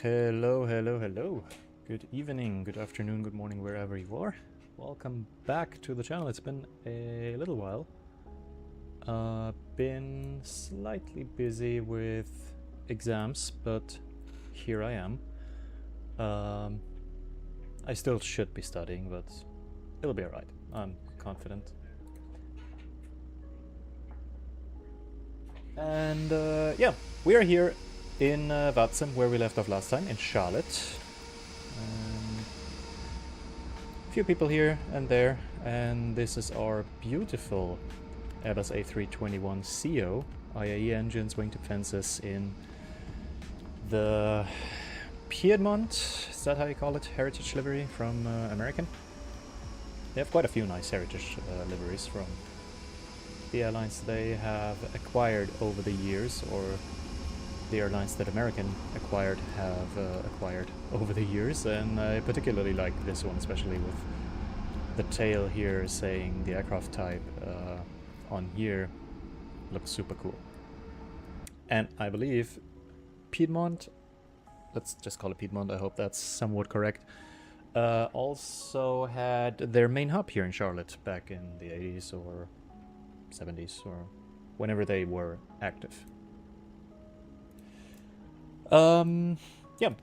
Hello, hello, hello. Good evening, good afternoon, good morning, wherever you are. Welcome back to the channel. It's been a little while. Been slightly busy with exams, but here I am. I still should be studying, but it'll be alright. I'm confident. And yeah, we are here in Vatsim, where we left off last time, in Charlotte. A few people here and there, and this is our beautiful Airbus A321 IAE engines, wingtip fences in the Piedmont, is that how you call it? Heritage livery from American. They have quite a few nice heritage liveries from the airlines they have acquired over the years, or the airlines that American acquired have acquired over the years, and I particularly like this one, especially with the tail here saying the aircraft type on here. Looks super cool. And I believe Piedmont, let's just call it Piedmont, I hope that's somewhat correct, also had their main hub here in Charlotte back in the 80s or 70s or whenever they were active. Yeah,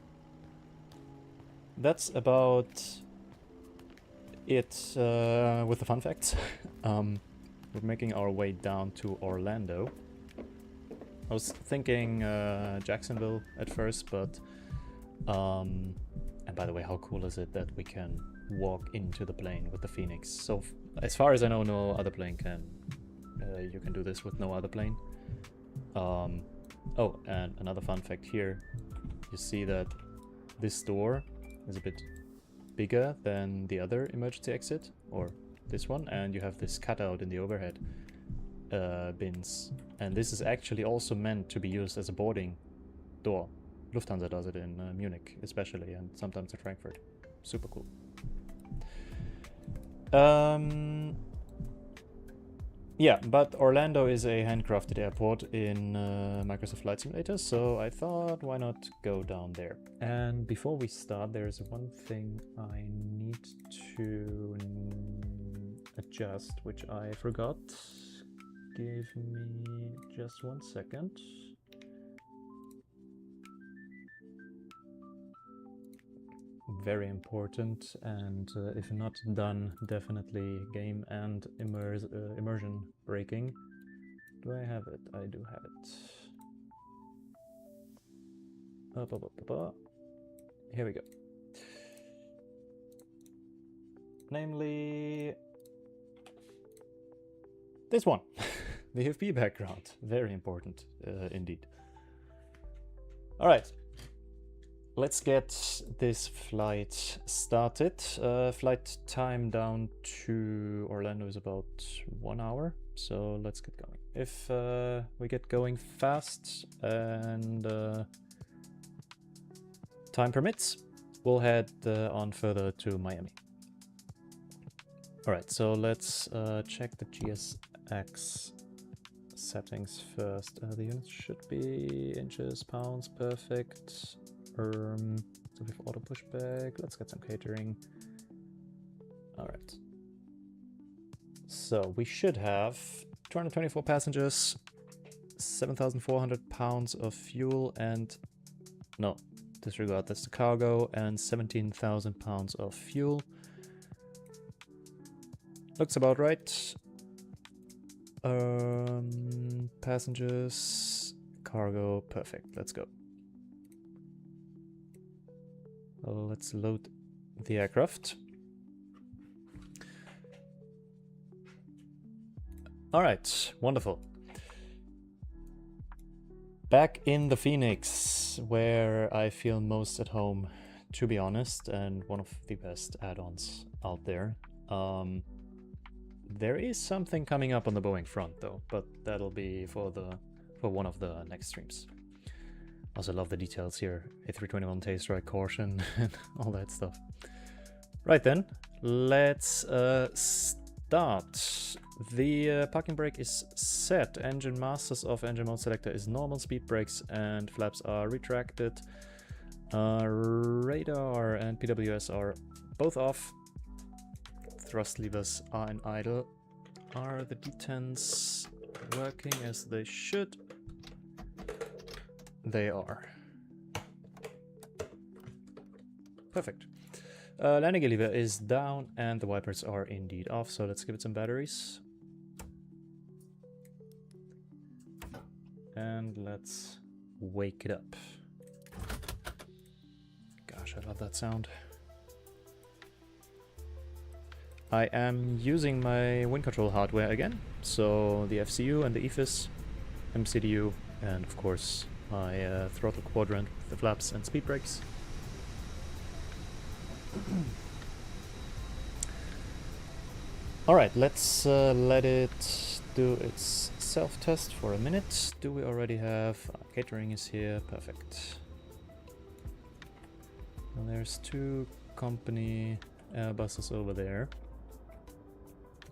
that's about it with the fun facts. We're making our way down to Orlando. I was thinking Jacksonville at first, but and by the way, how cool is it that we can walk into the plane with the Fenix? So as far as I know, no other plane can. You can do this with no other plane. Oh, and another fun fact here. You see that this door is a bit bigger than the other emergency exit, or this one, and you have this cutout in the overhead bins. And this is actually also meant to be used as a boarding door. Lufthansa does it in Munich especially, and sometimes in Frankfurt. Super cool. Yeah, but Orlando is a handcrafted airport in Microsoft Flight Simulator, so I thought, why not go down there? And before we start, there's one thing I need to adjust, which I forgot. Give me just 1 second. Very important, and if not done, definitely game and immersion breaking. Do I have it? I do have it. Here we go. Namely, this one. The AFB background. Very important indeed. All right. Let's get this flight started. Flight time down to Orlando is about 1 hour, so let's get going. If we get going fast and time permits, we'll head on further to Miami. Alright, so let's check the GSX settings first. The units should be inches, pounds, perfect. So we have auto pushback. Let's get some catering. All right. So we should have 224 passengers, 7,400 pounds of fuel, and no, disregard, that's the cargo, and 17,000 pounds of fuel. Looks about right. Passengers, cargo, perfect. Let's go. Let's load the aircraft. All right, wonderful. Back in the Fenix, where I feel most at home, to be honest, and one of the best add-ons out there. There is something coming up on the Boeing front, though, but that'll be for one of the next streams. Also love the details here. A321 taste strike caution and all that stuff. Right then, let's start. The parking brake is set. Engine masters off. Engine mode selector is normal. Speed brakes and flaps are retracted. Radar and PWS are both off. Thrust levers are in idle. Are the detents working as they should? They are. Perfect. Landing gear lever is down and the wipers are indeed off, so let's give it some batteries. And let's wake it up. Gosh, I love that sound. I am using my wind control hardware again, so the FCU and the EFIS, MCDU, and of course my throttle quadrant with the flaps and speed brakes. Alright, let's let it do its self-test for a minute. Do we already have... catering is here, perfect. And there's 2 company Airbuses over there.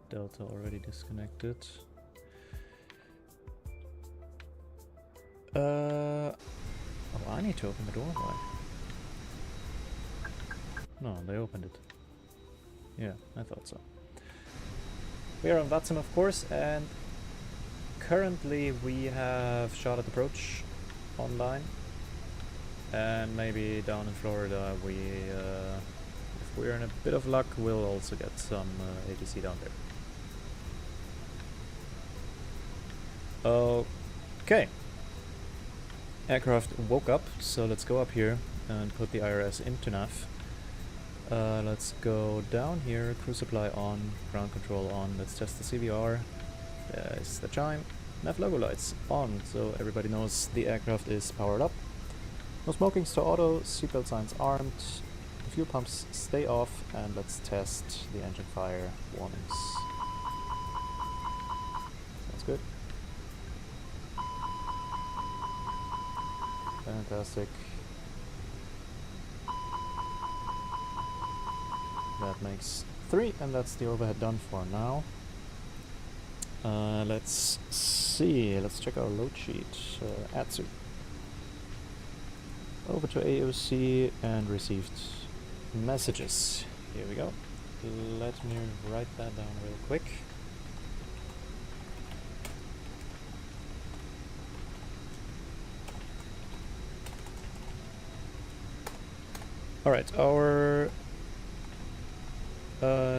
Delta already disconnected. Oh, I need to open the door. Why? No, they opened it. Yeah, I thought so. We are on Vatsim, of course, and currently we have Charlotte approach online. And maybe down in Florida, if we're in a bit of luck, we'll also get some ATC down there. Okay. Aircraft woke up, so let's go up here and put the IRS into nav. Let's go down here, crew supply on, ground control on, let's test the CVR. There's the chime. Nav logo lights on, so everybody knows the aircraft is powered up. No smokings to auto, seatbelt signs armed, the fuel pumps stay off, and let's test the engine fire warnings. Sounds good. Fantastic. That makes 3, and that's the overhead done for now. Let's see. Let's check our load sheet. ATSU. Over to AOC and received messages. Here we go. Let me write that down real quick. Alright, our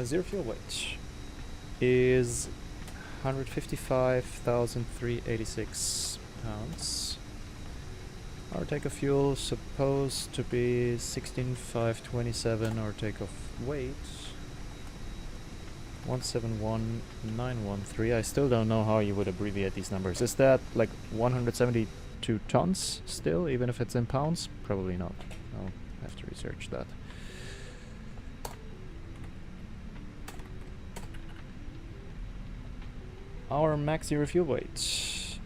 zero fuel weight is 155,386 pounds. Our takeoff fuel supposed to be 16,527. Our takeoff weight 171,913. I still don't know how you would abbreviate these numbers. Is that like 172 tons still, even if it's in pounds? Probably not. I'll have to research that. Our max zero fuel weight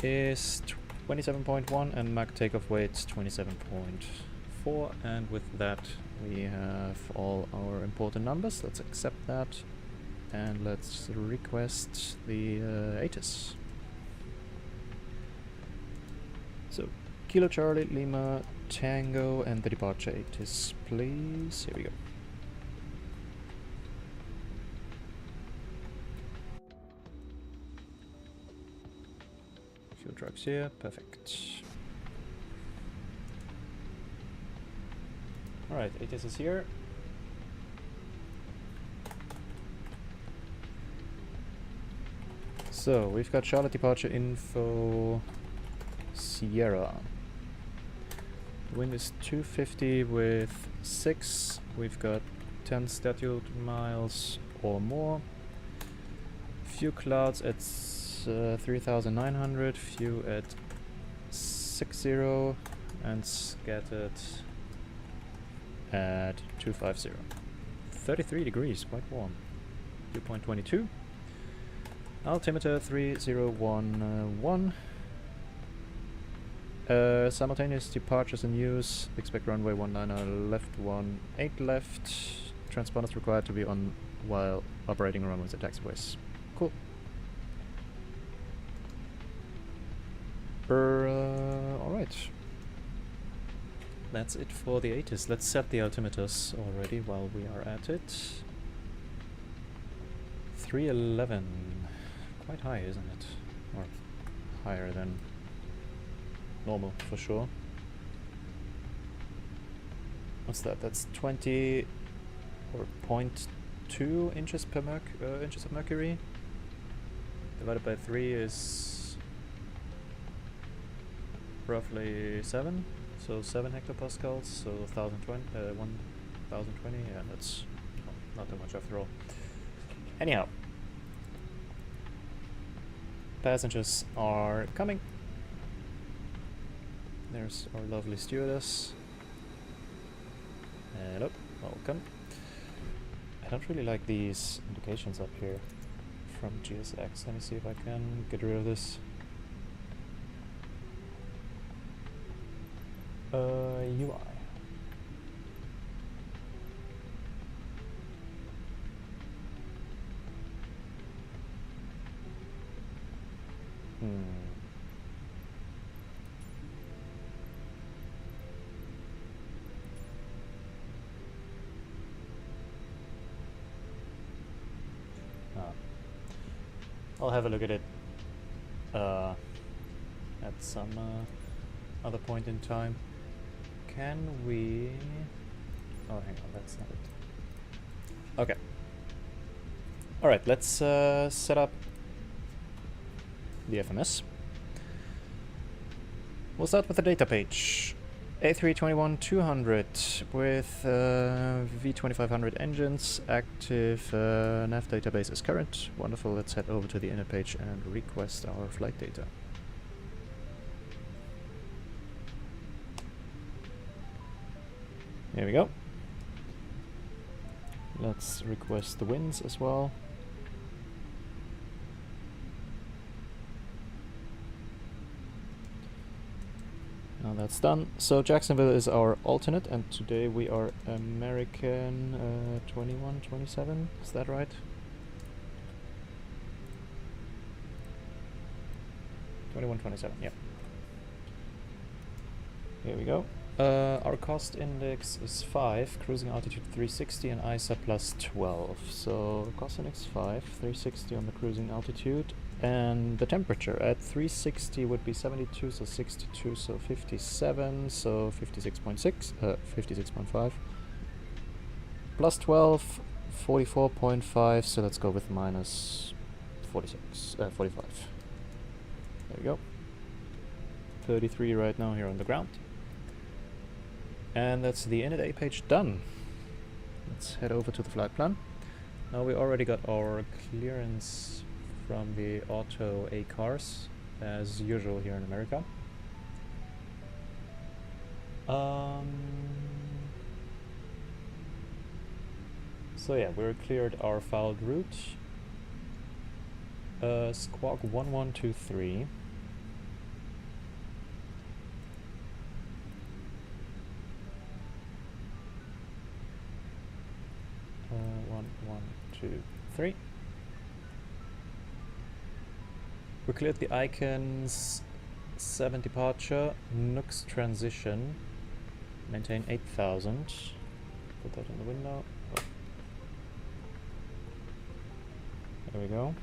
is 27.1 and max takeoff weight 27.4, and with that we have all our important numbers. Let's accept that and let's request the ATIS. So Kilo Charlie Lima Tango and the departure ATIS, please. Here we go. Fuel trucks here, perfect. Alright, ATIS is here. So, we've got Charlotte departure info Sierra. The wind is 250 with 6. We've got 10 scheduled miles or more. Few clouds at 3,900, few at 60, and scattered at 250. 33 degrees, quite warm. 2.22. Altimeter 3011. Simultaneous departures in use. Expect runway 19 left, 18 left. Transponders required to be on while operating runways and taxiways. Cool. Alright. That's it for the ATIS. Let's set the altimeters already while we are at it. 311. Quite high, isn't it? Or higher than normal, for sure. What's that? That's 20 or 0.2 inches per inches of mercury. Divided by 3 is roughly 7. So 7 hectopascals. So 1020. Yeah, that's not too much after all. Anyhow, passengers are coming. There's our lovely stewardess. Hello, welcome. I don't really like these indications up here from GSX. Let me see if I can get rid of this. UI. I'll have a look at it at some other point in time. Can we... Oh, hang on, that's not it. Okay. Alright, let's set up the FMS. We'll start with the data page. A321-200 with V2500 engines, active nav database is current. Wonderful, let's head over to the inner page and request our flight data. Here we go. Let's request the winds as well. Now that's done. So Jacksonville is our alternate, and today we are American 2127. Is that right? 2127, yep. Here we go. Our cost index is 5, cruising altitude 360 and ISA plus 12. So cost index 5, 360 on the cruising altitude, and the temperature at 360 would be 72, so 62, so 57, so 56.6, 56.5. Plus 12, 44.5, so let's go with minus 45. There we go. 33 right now here on the ground. And that's the init A page done. Let's head over to the flight plan. Now we already got our clearance from the auto A cars, as usual here in America. So yeah, we're cleared our fouled route. Squawk 1123. One, two, three. We cleared the Icons 7 departure, Nooks transition, maintain 8,000. Put that in the window. Oh. There we go.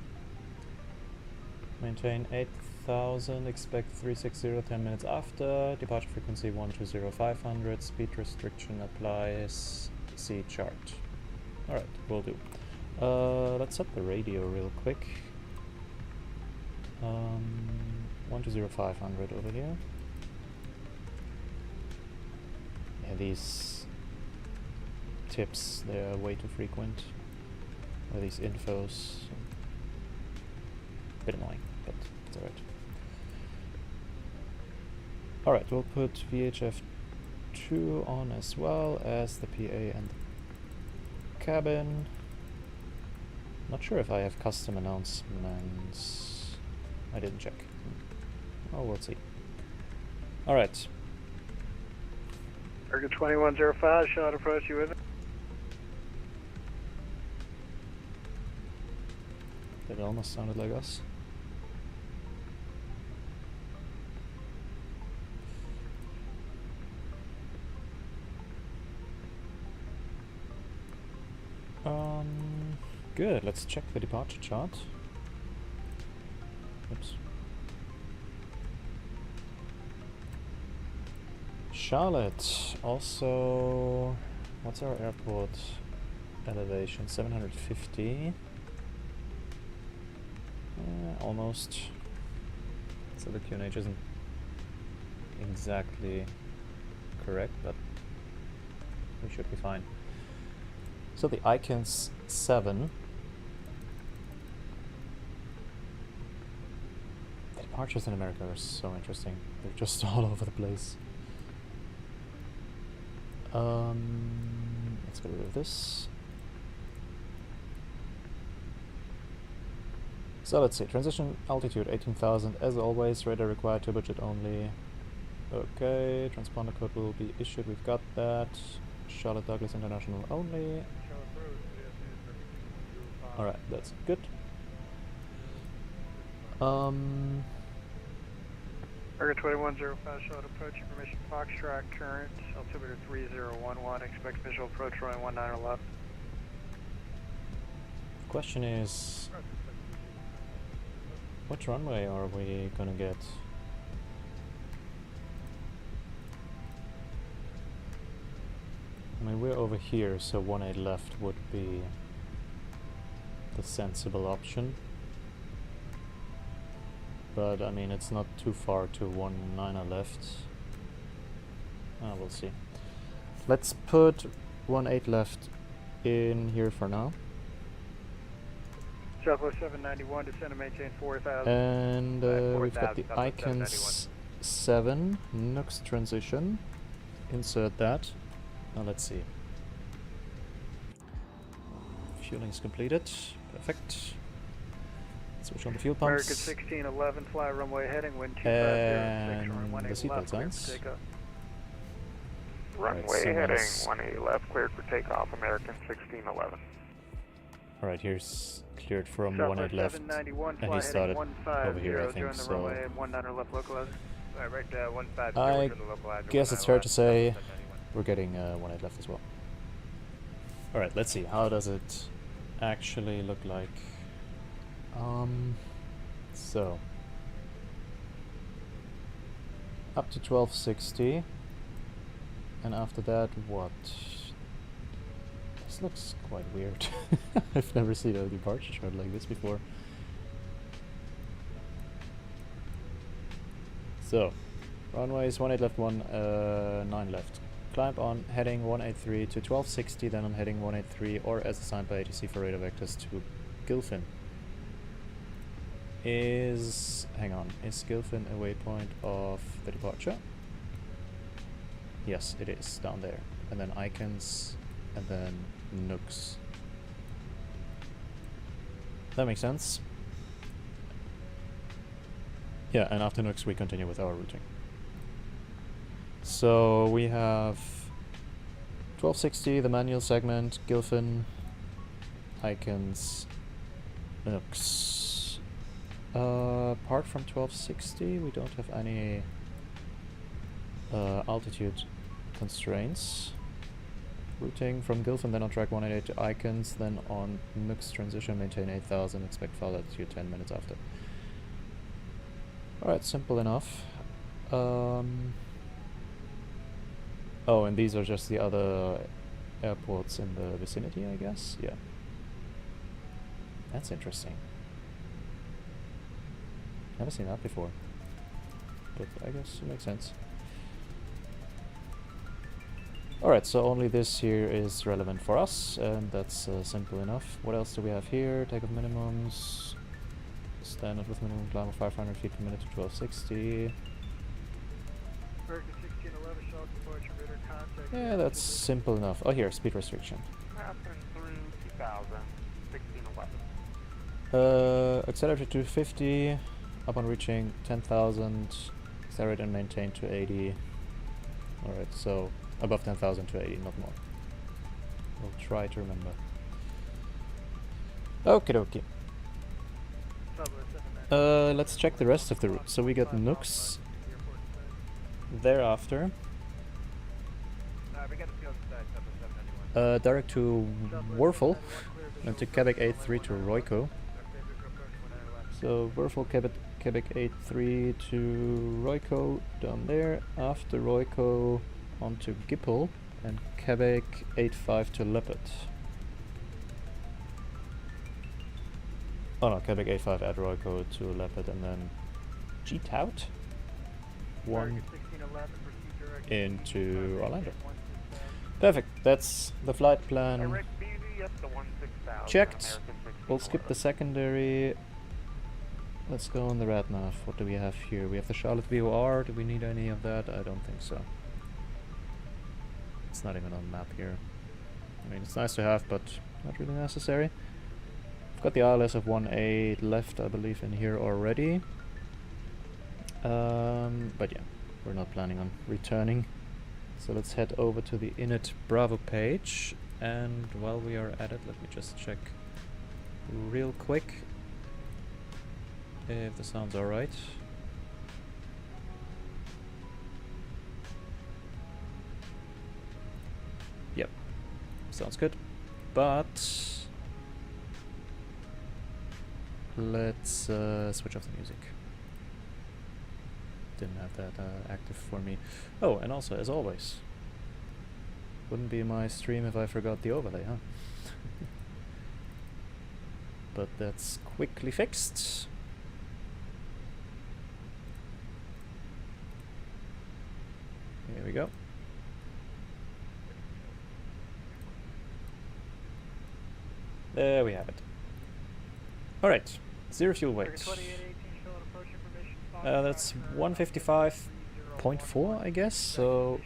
Maintain 8,000, expect 360, 10 minutes after, departure frequency 120,500, speed restriction applies, see chart. Alright, will do. Let's set the radio real quick. 120,500 over here. Yeah, these tips, they're way too frequent. Or these infos. A bit annoying, but it's alright. Alright, we'll put VHF2 on as well as the PA and the cabin. Not sure if I have custom announcements. I didn't check. Oh, we'll see. Alright. American 2105, shall I approach you with it? That almost sounded like us. Good, let's check the departure chart. Oops. Charlotte, also, what's our airport elevation? 750. Almost. So the QNH isn't exactly correct, but we should be fine. So the Icons 7. The departures in America are so interesting. They're just all over the place. Let's get rid of this. So let's see, transition altitude 18,000 as always, radar required, turbojet only. Okay, transponder code will be issued, we've got that. Charlotte Douglas International only. Alright, that's good. American 2105, Charlotte approach information Foxtrot current, altimeter 3011, expect visual approach runway 19 left. Question is, which runway are we gonna get? I mean, we're over here, so 18 left would be the sensible option. But I mean, it's not too far to 19 left. We'll see. Let's put 18 left in here for now. Southwest 791, descend and maintain 4,000. And we've got the Icons 7, Nooks transition. Insert that. Now let's see. Fueling is completed. Perfect. Switch on the fuel pumps. American 1611, fly runway heading, wind 250, the seatbelt signs. Runway heading 18 left, cleared for takeoff, American 1611. Alright, here's cleared from 18 Southwest left, 791, and he fly started heading over here, I 150, think, join the so... runway 19 left localizer. Right, 150, I to the localizer. guess it's fair to say we're getting 18 left as well. Alright, let's see, how does it actually look like? So... up to 1260, and after that, what? This looks quite weird. I've never seen a departure chart like this before. So, runways 18 left, 9 left. Climb on heading 183 to 1260, then on heading 183, or as assigned by ATC for radar vectors to Gilfin. Is Gilfin a waypoint of the departure? Yes, it is, down there. And then icons, and then nooks. That makes sense. Yeah, and after nooks we continue with our routing. So we have 1260, the manual segment, Gilfin, icons, nooks. Apart from 1260, we don't have any altitude constraints. Routing from Gilfin, then on track 188 to icons, then on nooks transition, maintain 8000, expect fall altitude 10 minutes after. Alright, simple enough. Oh, and these are just the other airports in the vicinity, I guess? Yeah. That's interesting. Never seen that before. But I guess it makes sense. Alright, so only this here is relevant for us, and that's simple enough. What else do we have here? Takeoff minimums. Standard with minimum climb of 500 feet per minute to 1260. American 1611, short departure, radar contact. Yeah, that's simple enough. Oh, here, speed restriction. Passing through 2000, 1611. Accelerate to 250. Upon reaching 10,000, accelerate and maintain to 80. Alright, so above 10,000 to 80, not more. We'll try to remember. Okie dokie. Let's check the rest of the route. So we got nooks thereafter. We got the field side, 791. Direct to Werfel, and to Quebec 83 to Royco. So Werfel, Quebec 83 to Royco, down there. After Royco, onto Gippel, and Quebec 85 to Leopard. Oh no, Quebec 85 at Royco to Leopard, and then G-Tout 1 into Orlando. Perfect, that's the flight plan checked. We'll skip the secondary. Let's go on the RadNav. What do we have here? We have the Charlotte VOR. Do we need any of that? I don't think so. It's not even on the map here. I mean, it's nice to have, but not really necessary. I've got the ILS of 18 left, I believe, in here already. But yeah, we're not planning on returning. So let's head over to the init Bravo page. And while we are at it, let me just check real quick if the sound's alright. Yep, sounds good. But let's switch off the music. Didn't have that active for me. Oh, and also, as always, wouldn't be my stream if I forgot the overlay, huh? But that's quickly fixed. Here we go. There we have it. Alright, zero fuel weight. That's 155.4, I guess, so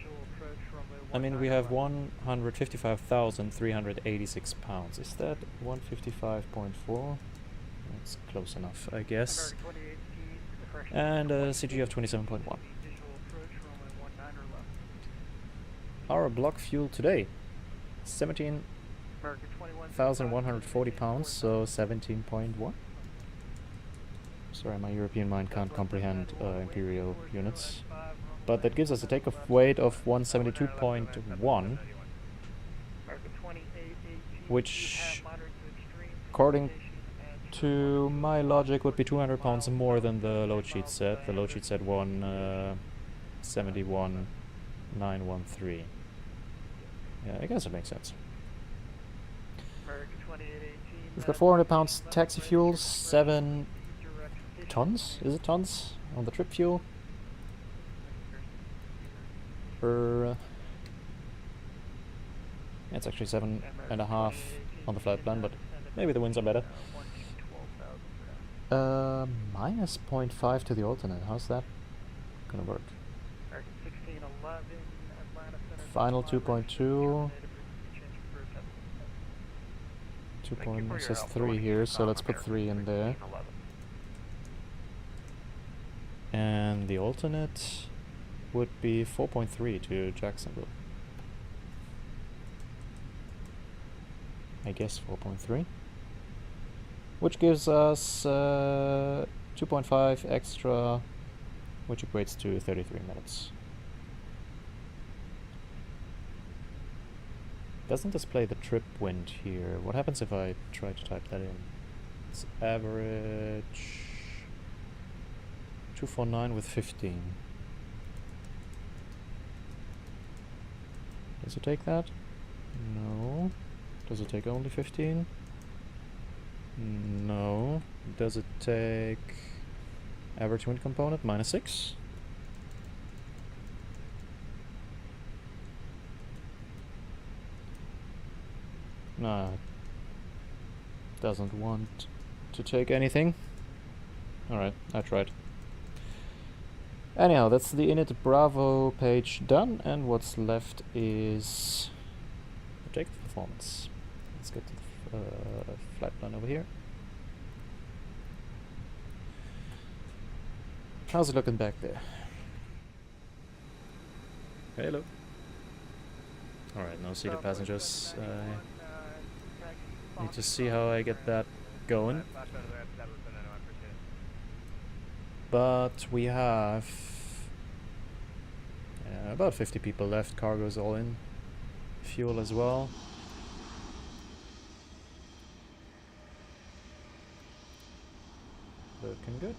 I mean we have 155,386 pounds. Is that 155.4? That's close enough, I guess. And a CG of 27.1. Our block fuel today, 17 American 21. 1,140 pounds, so 17.1. Sorry, my European mind can't comprehend imperial units. But that gives us a takeoff weight of 172.1, which, according to my logic, would be 200 pounds more than the load sheet said. The load sheet said 171,913. Yeah, I guess it makes sense. We've got 400 pounds taxi fuel, 7 tons? Is it tons? On the trip fuel? It's actually 7.5 on the flight plan, but maybe the winds are better. Minus 0.5 to the alternate. How's that gonna work? Final 2.2. 2. It says 3 here, so let's put 3 in there. And the alternate would be 4.3 to Jacksonville. I guess 4.3. Which gives us 2.5 extra, which equates to 33 minutes. Doesn't display the trip wind here. What happens if I try to type that in? It's average 249 with 15. Does it take that? No. Does it take only 15? No. Does it take average wind component? Minus 6? No. Doesn't want to take anything. Alright, I tried. Anyhow, that's the init Bravo page done, and what's left is objective performance. Let's get to the flight plan over here. How's it looking back there? Hello. Alright, no seated passengers. Need to see how I get that going. But we have about 50 people left, cargo's all in, fuel as well. Looking good.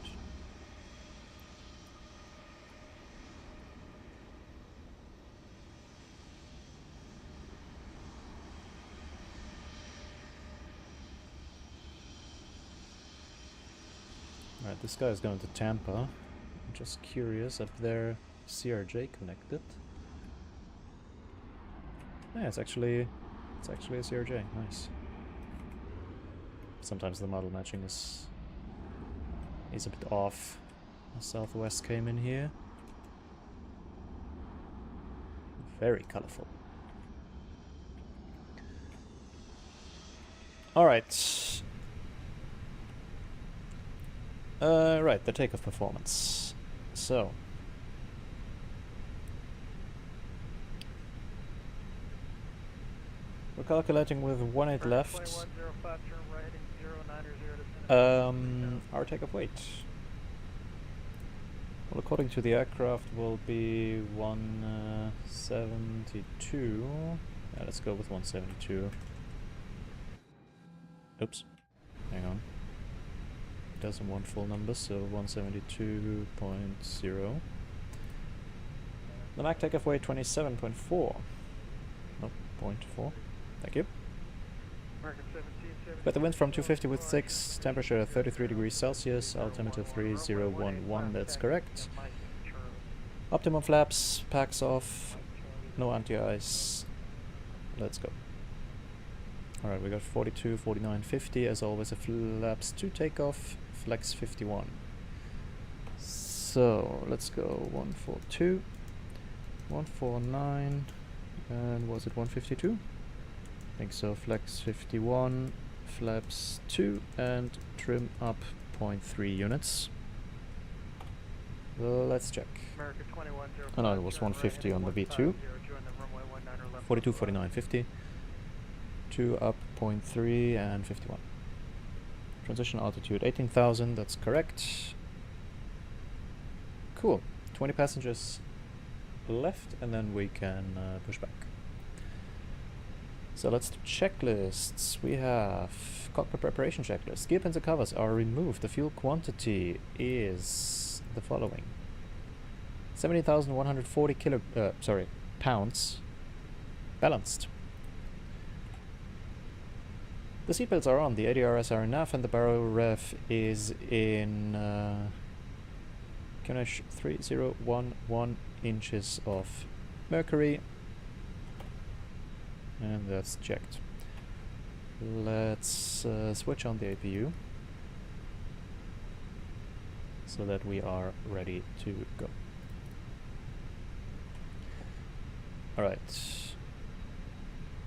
Alright, this guy is going to Tampa. I'm just curious, up there, CRJ connected. Yeah, it's actually a CRJ. Nice. Sometimes the model matching is a bit off. Southwest came in here. Very colorful. Alright. Right, the takeoff performance. So. We're calculating with 1.8 left. Our takeoff weight. Well, according to the aircraft, will be 172. Yeah, let's go with 172. Oops. Hang on. Doesn't want full numbers, so 172.0. The MAC takeoff weight 27.4. Nope, 0.4. Thank you. Got the wind from 250 with 6, temperature 33 degrees Celsius, altimeter 3011, that's correct. Optimum flaps, packs off, no anti-ice. Let's go. Alright, we got 42, 49, 50, as always a flaps to takeoff, flex 51. So, let's go 142, 149, and was it 152? I think so, flex 51, flaps 2, and trim up 0.3 units. Let's check. Oh no, it was 150 on the V2. 42, 49, 50. 2 up 0.3 and 51. Transition altitude 18,000, that's correct. Cool. 20 passengers left, and then we can push back. So let's do checklists. We have cockpit preparation checklist. Gear pins and covers are removed. The fuel quantity is the following: 70,140 pounds balanced. The seatbelts are on. The ADRS are enough, and the barrel rev is in 3011 inches of mercury. And that's checked. Let's switch on the APU so that we are ready to go. Alright.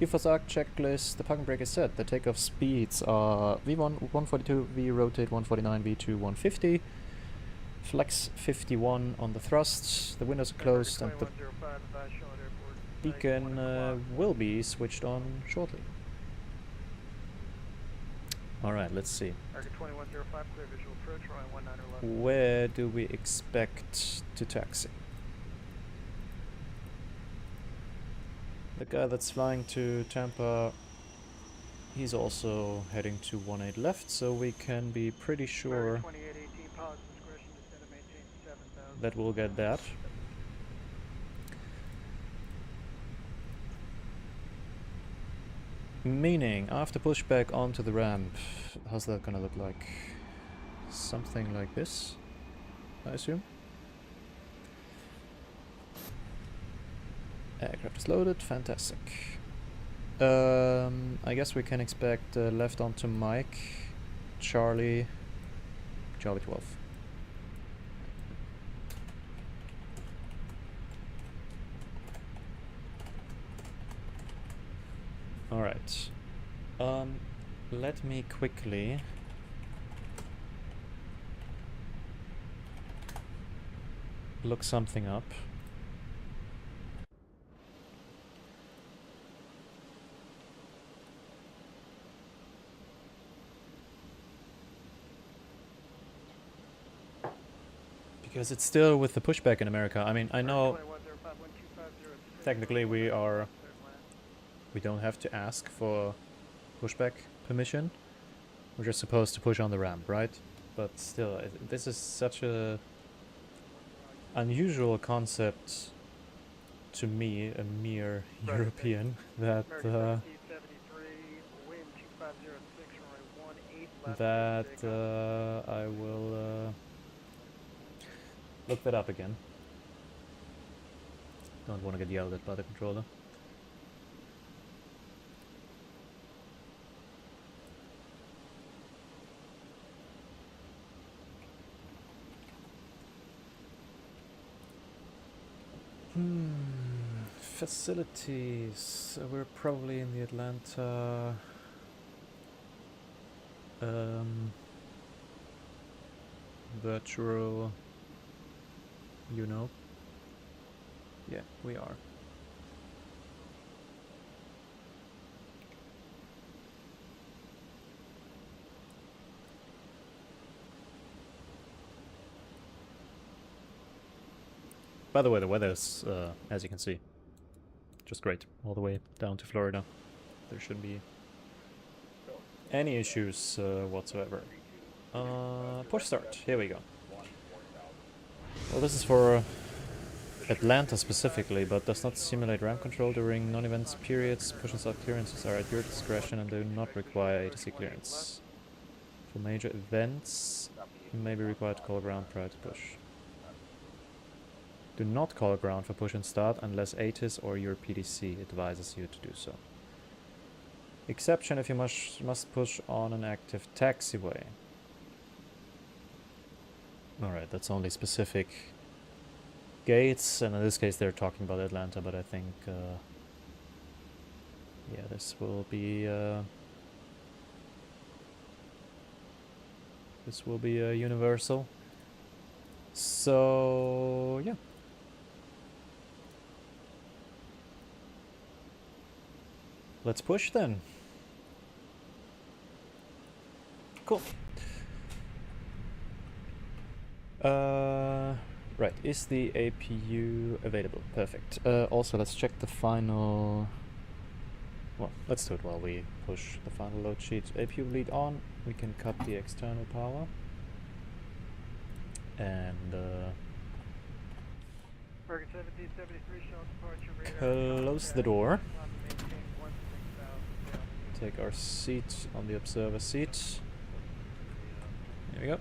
UFOSAC checklist. The parking brake is set. The takeoff speeds are V1 142, V rotate 149, V2 150. Flex 51 on the thrust. The windows are closed and the beacon will be switched on shortly. Alright, let's see. Where do we expect to taxi? The guy that's flying to Tampa, he's also heading to 18 left, so we can be pretty sure that we'll get that. Meaning, after pushback onto the ramp, how's that gonna look like? Something like this, I assume. Aircraft is loaded, fantastic. I guess we can expect left onto Mike, Charlie 12. Alright. Let me quickly look something up. Because it's still with the pushback in America. I mean, I know technically we don't have to ask for pushback permission. We're just supposed to push on the ramp, right? But still, this is such a unusual concept to me, a mere European, that I will look that up again. Don't want to get yelled at by the controller. Facilities. We're probably in the Atlanta virtual, you know. Yeah, we are. By the way, the weather is, as you can see, just great, all the way down to Florida. There shouldn't be any issues whatsoever. Push start, here we go. Well, this is for Atlanta specifically, but does not simulate ramp control during non-events periods. Push and start clearances are at your discretion and do not require ATC clearance. For major events, you may be required to call ground prior to push. Do not call ground for push and start unless ATIS or your PDC advises you to do so. Exception if you must push on an active taxiway. Alright, that's only specific gates, and in this case they're talking about Atlanta, but I think yeah, this will be universal. So yeah. Let's push then. Cool. Right, is the APU available? Perfect. Also, let's check the final... Well, let's do it while we push the final load sheet. APU lead on, we can cut the external power. And American 1773, shell departure radar. close the door. Maintain 16,000. Take our seat on the observer seat. There we go.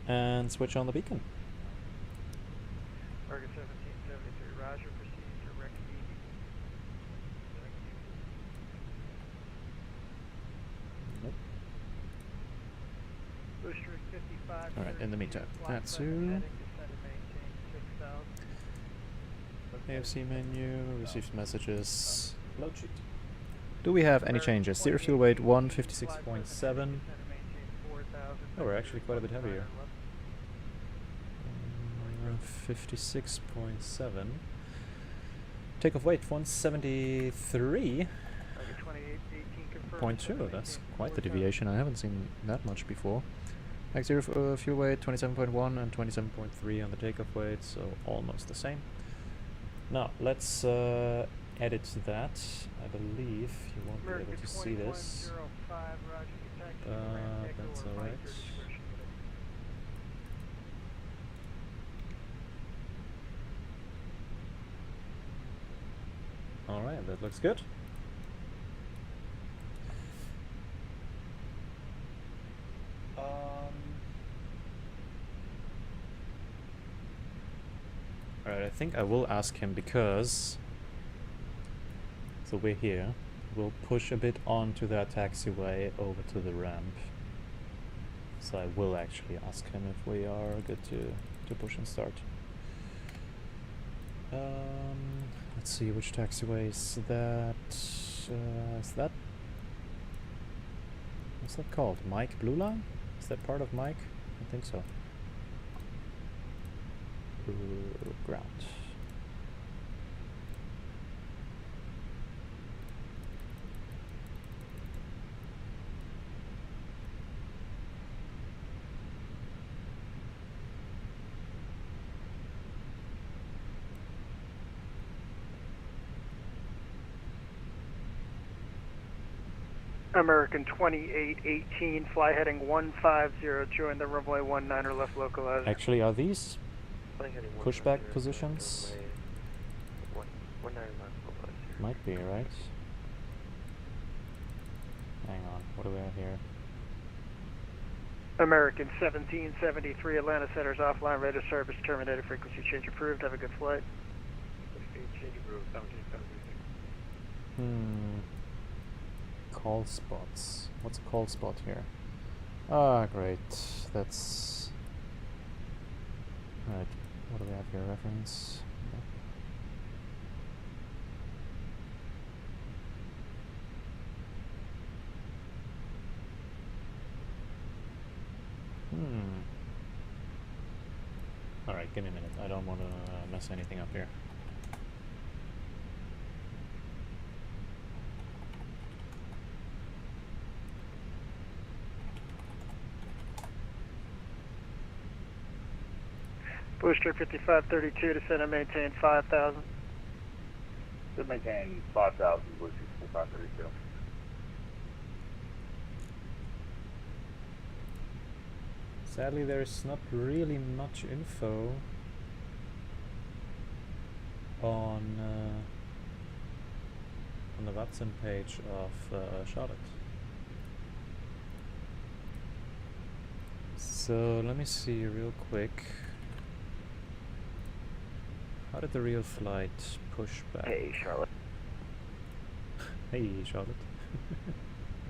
And switch on the beacon. American 1773, Roger, proceed to Rec D. Nope. Booster 55. Alright, in the meantime, Vatsim. AFC menu, received messages, load sheet. Do we have any changes? Zero fuel weight 156.7. Oh, we're actually quite a bit heavier. 56.7. Takeoff weight 173.2. That's quite the deviation. I haven't seen that much before. Max zero fuel weight 27.1 and 27.3 on the takeoff weight, so almost the same. Now let's edit that. I believe you won't be able to see this. That's alright. Alright, that looks good. Alright, I think I will ask him because... So we're here. We'll push a bit onto that taxiway over to the ramp. So I will actually ask him if we are good to push and start. Let's see which taxiway is that. Is that... What's that called? Mike Blue Line? Is that part of Mike? I think so. Ground. American 2818, fly heading 150, join the runway 19er left localizer. Actually, are these pushback positions? Might be, right? Hang on, what do we have here? American 1773, Atlanta Center's offline radio service terminated, frequency change approved, have a good flight. Change approved, 1776. Call spots. What's a call spot here? Ah, great. That's... Right. What do we have here? Reference? Alright, give me a minute. I don't want to mess anything up here. Booster 5532, descend and maintain 5,000. To maintain 5,000, Booster 5532. Sadly, there's not really much info on the Vatsim page of Charlotte. So let me see real quick. How did the real flight push back? Hey, Charlotte. Hey, Charlotte.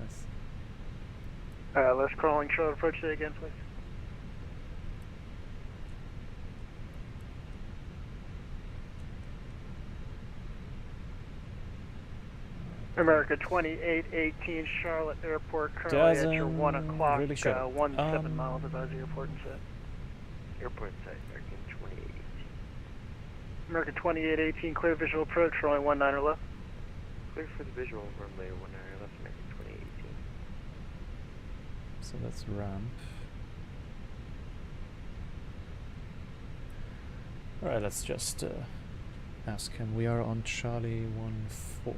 Nice. Less crawling, Charlotte, approach that again, please. America 2818, Charlotte Airport, currently at your 1 o'clock, really show. 17 miles above the airport and set. Airport site, American 2818. American 2818, clear visual approach, runway 19er left. Clear for the visual, runway 19er left, American 2818. So that's ramp. Alright, let's just ask him. We are on Charlie 1-4.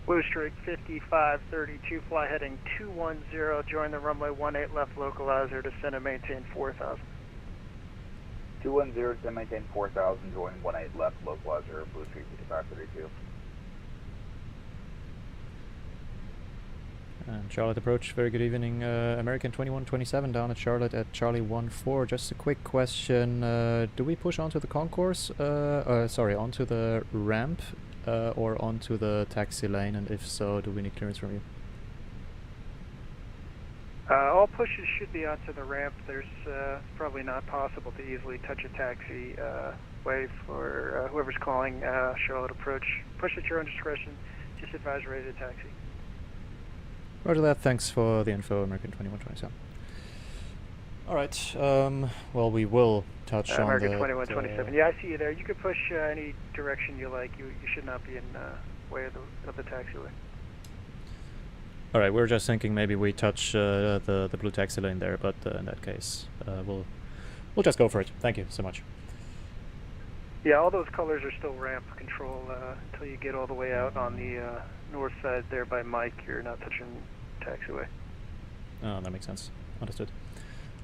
Blue Streak 5532, fly heading 210, join the runway 18 left localizer, descend and maintain 4000. 210, descend maintain 4000, join 18 left localizer, Blue Streak 5532. And Charlotte approach, very good evening. American 2127 down at Charlotte at Charlie 1-4. Just a quick question, do we push onto the concourse, onto the ramp or onto the taxi lane, and if so, do we need clearance from you? All pushes should be onto the ramp. There's probably not possible to easily touch a taxi way for whoever's calling Charlotte approach. Push at your own discretion, just advise rated taxi. Roger that, thanks for the info, American 2127. Alright, well, we will touch on American the... 2127, yeah, I see you there. You could push any direction you like. You should not be in way of the taxiway. Alright, we were just thinking maybe we touch the blue taxi lane there, but in that case, we'll just go for it. Thank you so much. Yeah, all those colors are still ramp control until you get all the way out on the north side there by Mike. You're not touching taxiway. Oh, that makes sense. Understood.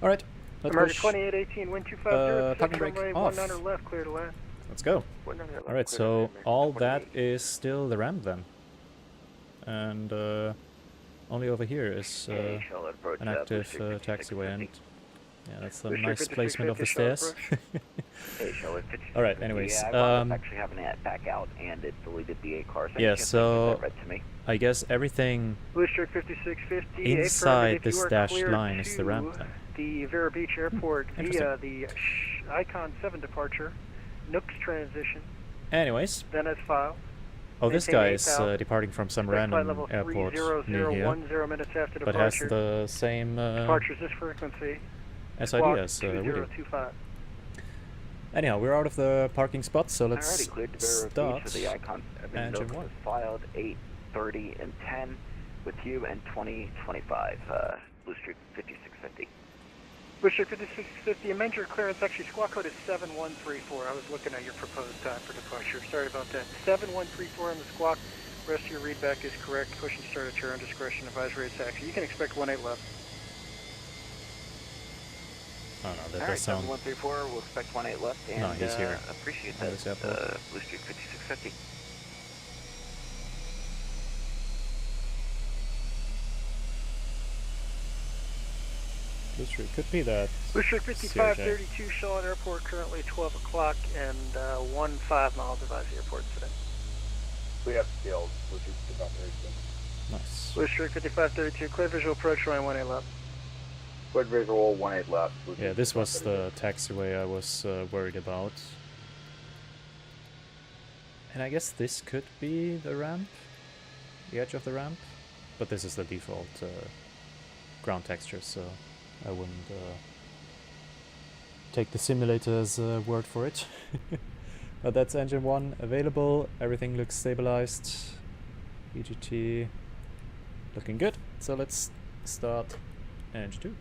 Alright, let's American push. 2818, wind 250, parking brake runway off. 19 left, clear to land. Let's go. 19 left, Alright, clear to so land, all that 28. is still the ramp then. And only over here is Okay, Charlotte approach, an Blue active Streak taxiway, and 5650. yeah, that's a Blue Streak nice 5650, placement of the Charlotte stairs. Hey, Charlotte 5650. Alright, anyways, Yeah, I wound up actually having it back out, and it deleted the A car. yeah, you can so get that read to me. I guess everything Blue Streak 5650. inside if you this are dashed cleared line is the to ramp then. The Vero Beach Airport Interesting. via the Icon 7 departure, Nooks transition, Anyways, then as filed. oh, this Maintain guy is 8,000. departing from some Flight random level airport near here, 30010 minutes after but has departure. the same Departure is this frequency. SID Squawk as we do. 2025. Anyhow, we're out of the parking spot, so let's Alrighty, cleared to Vero Beach start for the Icon 7 engine Nooks 1. was filed 8:30 and 10 with you and 2025, Blue Streak 5650. Blue Streak 5650, amend your clearance. Actually, squawk code is 7134. I was looking at your proposed time for departure. Sorry about that. 7134 on the squawk. Rest of your readback is correct. Push and start at your own discretion. Advise rate taxi. You can expect 18 left. Oh no, that Alright, does sound... 7134, we'll expect 18 left, and No, he's here. appreciate On that, this airport. Blue Streak 5650. Blue Streak could be that. Blue Streak 5532, Charlotte Airport, currently 12 o'clock and 15 miles advise the airport today. We have scaled, Blue Streak 5532. Nice. Blue Streak 5532, clear visual approach, runway 18 left. Quick visual, 18 left. Blue Yeah, Streak this was 5532. the taxiway I was worried about. And I guess this could be the ramp, the edge of the ramp, but this is the default ground texture, so I wouldn't take the simulator's word for it. But that's engine 1 available, everything looks stabilized, EGT looking good, so let's start engine 2.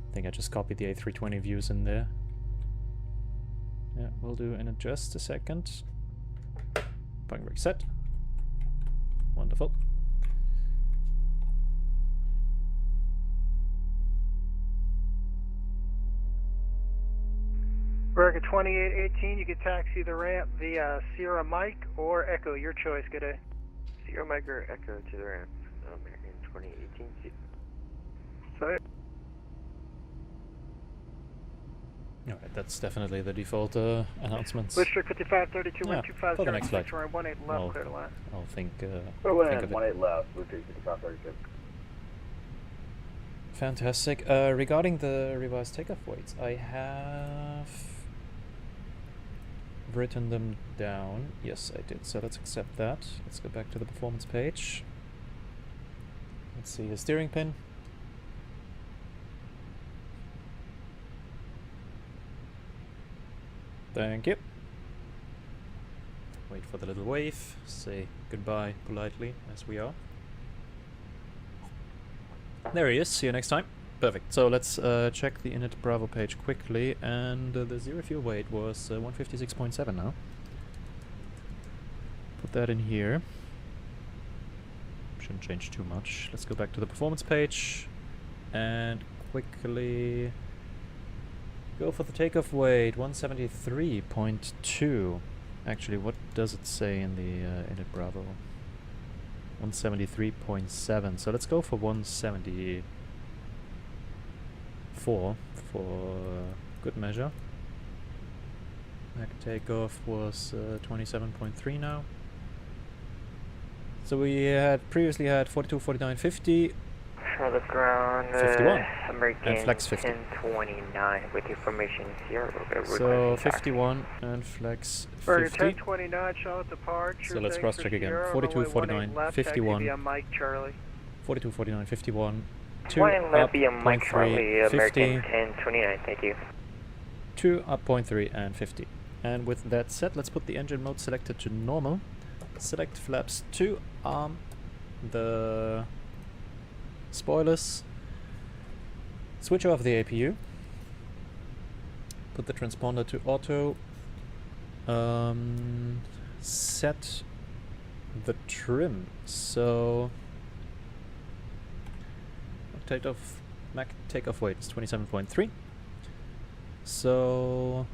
I think I just copied the A320 views in there. Yeah, we'll do in just a second. Parking brake set. Wonderful. American 2818, you can taxi the ramp via Sierra Mike or Echo, your choice. Good day. Sierra Mike or Echo to the ramp. American 2018. Sorry. Alright, that's definitely the default announcements. Blue Streak 5532, Yeah, 1250, for the next flight. runway 18 left, Well, clear to land. I'll think, Oh, think of it. 18 left, Blue Streak 5532. Fantastic. Regarding the revised takeoff weights, I have written them down. Yes, I did. So let's accept that. Let's go back to the performance page. Let's see the steering pin. Thank you. Wait for the little wave. Say goodbye politely, as we are. There he is. See you next time. Perfect. So let's check the init Bravo page quickly, and the zero fuel weight was 156.7 now. Put that in here. Shouldn't change too much. Let's go back to the performance page and quickly go for the takeoff weight, 173.2. Actually, what does it say in the init Bravo? 173.7. So let's go for 174 for good measure. Mac takeoff was 27.3 now. So we had previously had 42, 49, 50. Charlotte ground 51 American and flex 50. 1029 with information here. So 51 and flex 50. 1029, Charlotte departure. So let's cross check again. 42, 49, 51. 42, 49, 51. 2 One up, left via Mike 0.3, Charlie, 50. American 1029, thank you. 2 up 0.3 and 50. And with that said, let's put the engine mode selected to normal. Select flaps to arm the spoilers. Switch off the APU. Put the transponder to auto. Set the trim. So Mac takeoff weight is 27.3. So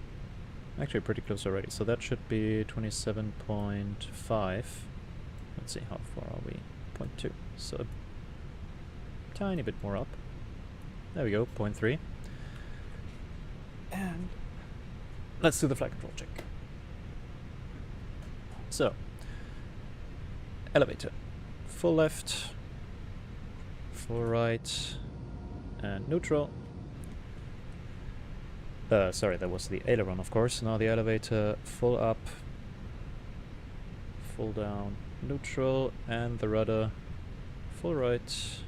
actually pretty close already. So that should be 27.5. Let's see, how far are we? 0.2. So tiny bit more up. There we go, 0.3. And let's do the flight control check. So, elevator. Full left, full right, and neutral. Sorry, that was the aileron, of course. Now the elevator, full up, full down, neutral, and the rudder, full right,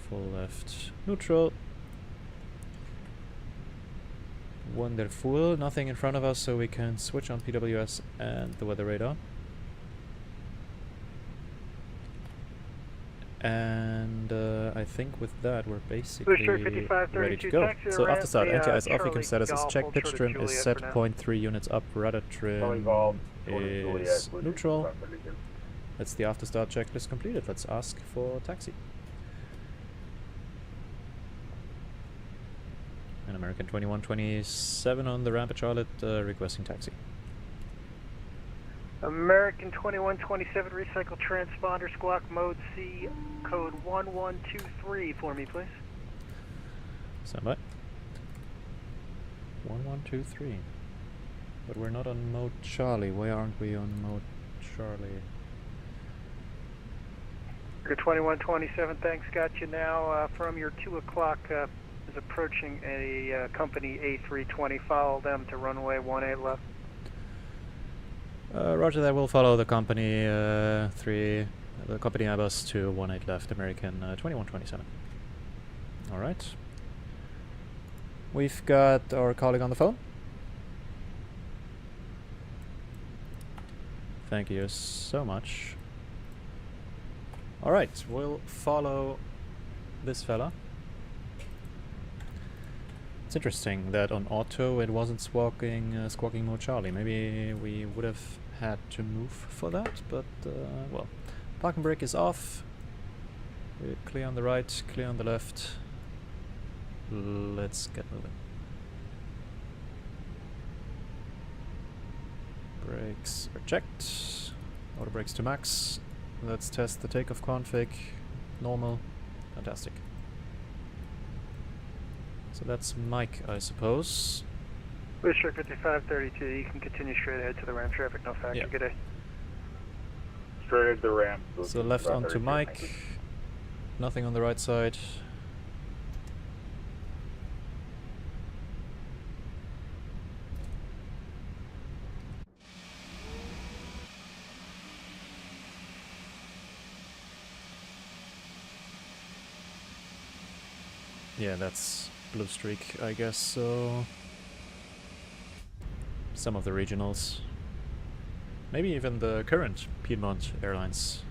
full left, neutral. Wonderful. Nothing in front of us, so we can switch on PWS and the weather radar. And I think with that we're basically ready to go. So after start, anti-ice off, beacon status is checked, pitch trim is set, 0.3 units up, rudder trim is neutral. That's the after start checklist completed. Let's ask for taxi. And American 2127 on the ramp at Charlotte, requesting taxi. American 2127, recycle transponder, squawk mode C, code 1123 for me, please. Stand by. 1123. But we're not on mode Charlie. Why aren't we on mode Charlie? American 2127, thanks, got you now. From your 2 o'clock, is approaching a company A320. Follow them to runway 18 left. Roger that. We'll follow the company the company Airbus to 18 left, American 2127. All right. We've got our colleague on the phone. Thank you so much. All right, we'll follow this fella. It's interesting that on auto it wasn't squawking mode Charlie. Maybe we would have had to move for that, but well. Parking brake is off. We're clear on the right, clear on the left. Let's get moving. Brakes are checked. Auto brakes to max. Let's test the takeoff config. Normal. Fantastic. So that's Mike, I suppose. Booster 5532, you can continue straight ahead to the ramp traffic, no factor. Yeah. Good day. Straight at the ramp. So left onto Mike. Nothing on the right side. Yeah, that's Blue Streak, I guess, so... Some of the regionals. Maybe even the current Piedmont Airlines.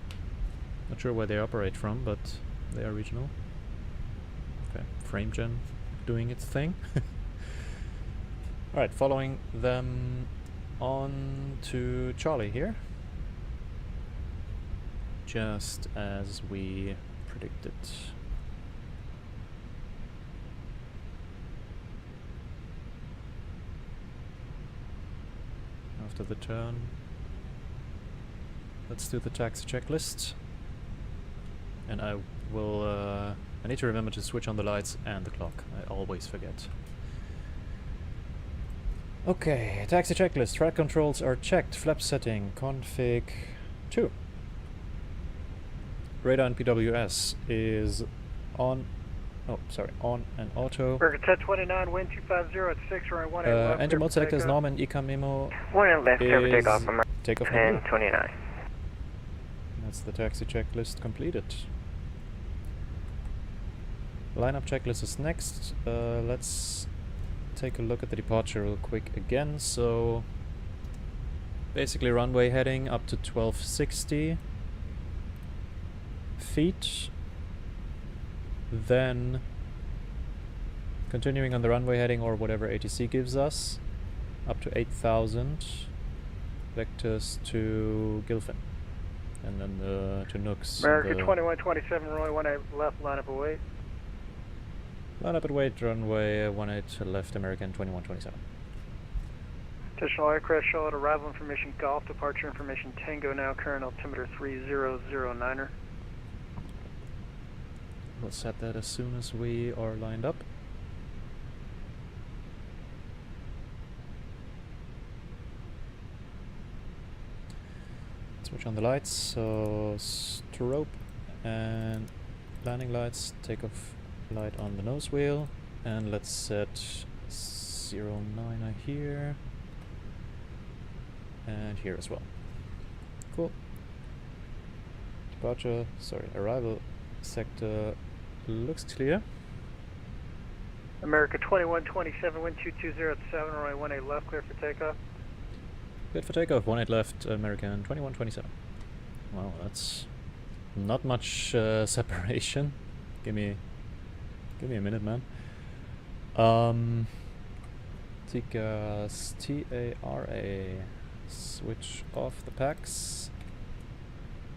Not sure where they operate from, but they are regional. Okay, FrameGen doing its thing. Alright, following them on to Charlie here. Just as we predicted. After the turn, let's do the taxi checklist. And I will, I need to remember to switch on the lights and the clock. I always forget. Okay, taxi checklist. Track controls are checked. Flap setting, config 2. Radar and PWS is on. Oh, sorry, on and auto. American 1029, wind 250 at 6, runway 18 left. Engine mode selector is normal and ECA memo 1 and left, clear for is takeoff, American takeoff number. 1029. That's the taxi checklist completed. Lineup checklist is next. Let's take a look at the departure real quick again. So basically runway heading up to 1260 feet. Then continuing on the runway heading or whatever ATC gives us up to 8,000 vectors to Gilfin. And then to Nooks. American 2127, runway 18 left, line up await. Line up at wait, runway 18 left, American 2127. Additional aircraft show at arrival information Golf, departure information Tango now, current altimeter 3009er. We'll set that as soon as we are lined up. Switch on the lights, so strobe and landing lights, takeoff light on the nose wheel, and let's set 09 here and here as well. Cool. Departure, sorry, arrival sector looks clear. America 2127, wind 220 at 7, runway 18 left, clear for takeoff. Good for takeoff, 18 left, American 2127. Wow, that's not much separation. Give me a minute, man. TCAS TARA. Switch off the packs.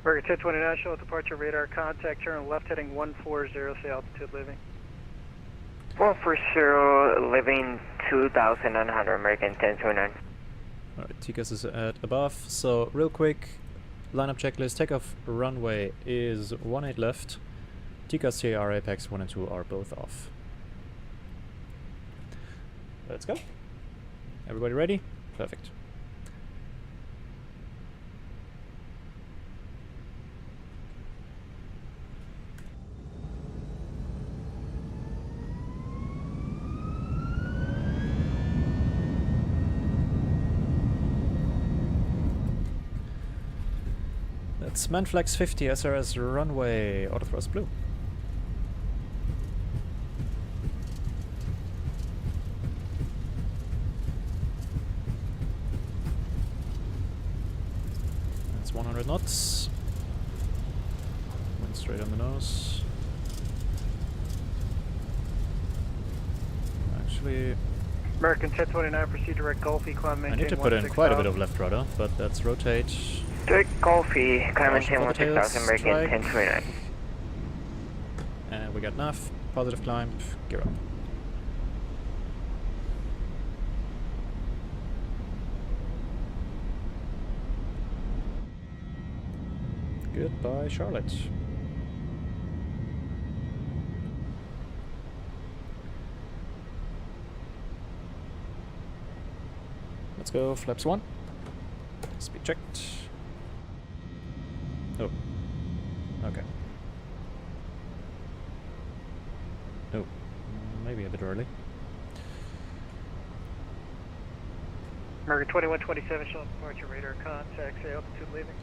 America 1029, show at departure radar contact, turn left heading 140, say altitude living. 140, living 2,900, American 1029. Alright, TCAS is at above, so real quick, lineup checklist, takeoff runway is 18 left, TCAS TAR apex 1 and 2 are both off. Let's go. Everybody ready? Perfect. That's Manflex 50 SRS runway, auto thrust blue. That's 100 knots. Went straight on the nose. Actually, American 1029, proceed direct Gulf, climb maintain I need to put in quite a bit of left rudder, but let's rotate. Direct Golfy, climb maintain Caution for the 16,000, tails, American strike. 1029. And we got nav, positive climb, gear up. Goodbye, Charlotte. Let's go, flaps 1. Speed checked. Oh. Okay. Oh, maybe a bit early. American 2127, showing departure radar contact, say altitude leaving.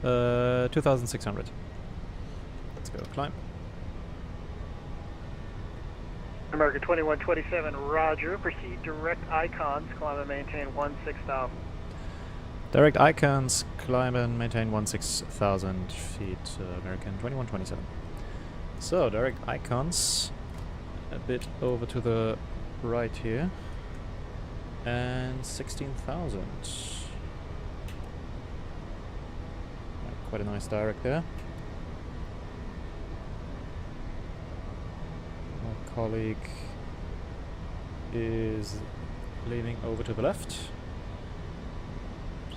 2,600. Let's go climb. American 2127, roger. Proceed direct icons, climb and maintain 16,000. Direct icons, climb and maintain 16,000 feet, American 2127. So, direct icons, a bit over to the right here, and 16,000. Quite a nice direct there. My colleague is leaning over to the left.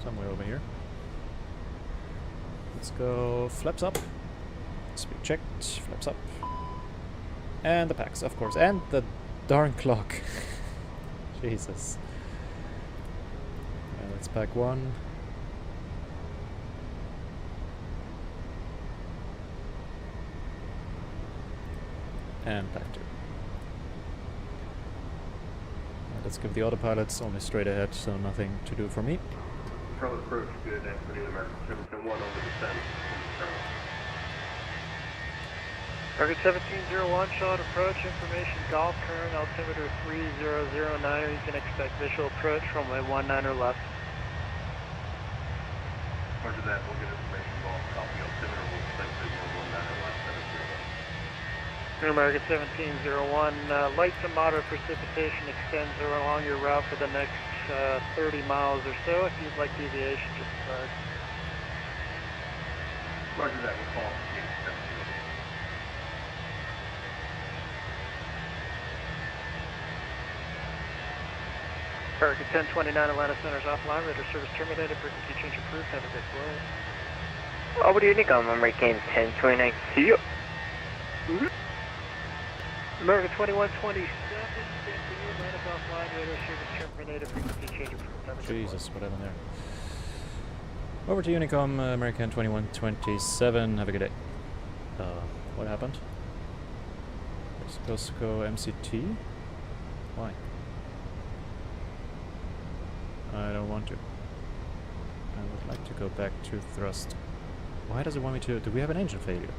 Somewhere over here. Let's go flaps up. Speed checked, flaps up. And the packs, of course. And the darn clock. Jesus. Let's pack one. And pack two. Let's give the autopilots only straight ahead, so nothing to do for me. Control approach, good, Anthony, American 701 over descent. Target 1701, short approach, information, Golf, current altimeter 3009, you can expect visual approach, runway 19 or left. Roger that, we'll get information, Golf, copy altimeter, we'll expect visual 19 or left, American 1701, light to moderate precipitation extends along your route for the next 30 miles or so. If you'd like deviation, just Roger that, we'll call American 1029, Atlanta Center's offline, radar service terminated, frequency change approved, have a good flight. Over to Unicom, American 1029, see you. American 2127, Atlanta's offline, radar service terminated, frequency change approved, have a good Jesus, what happened there? Over to Unicom, American 2127, have a good day. What happened? We're supposed to go MCT? Why? I don't want to. I would like to go back to thrust. Why does it want me to? Do we have an engine failure?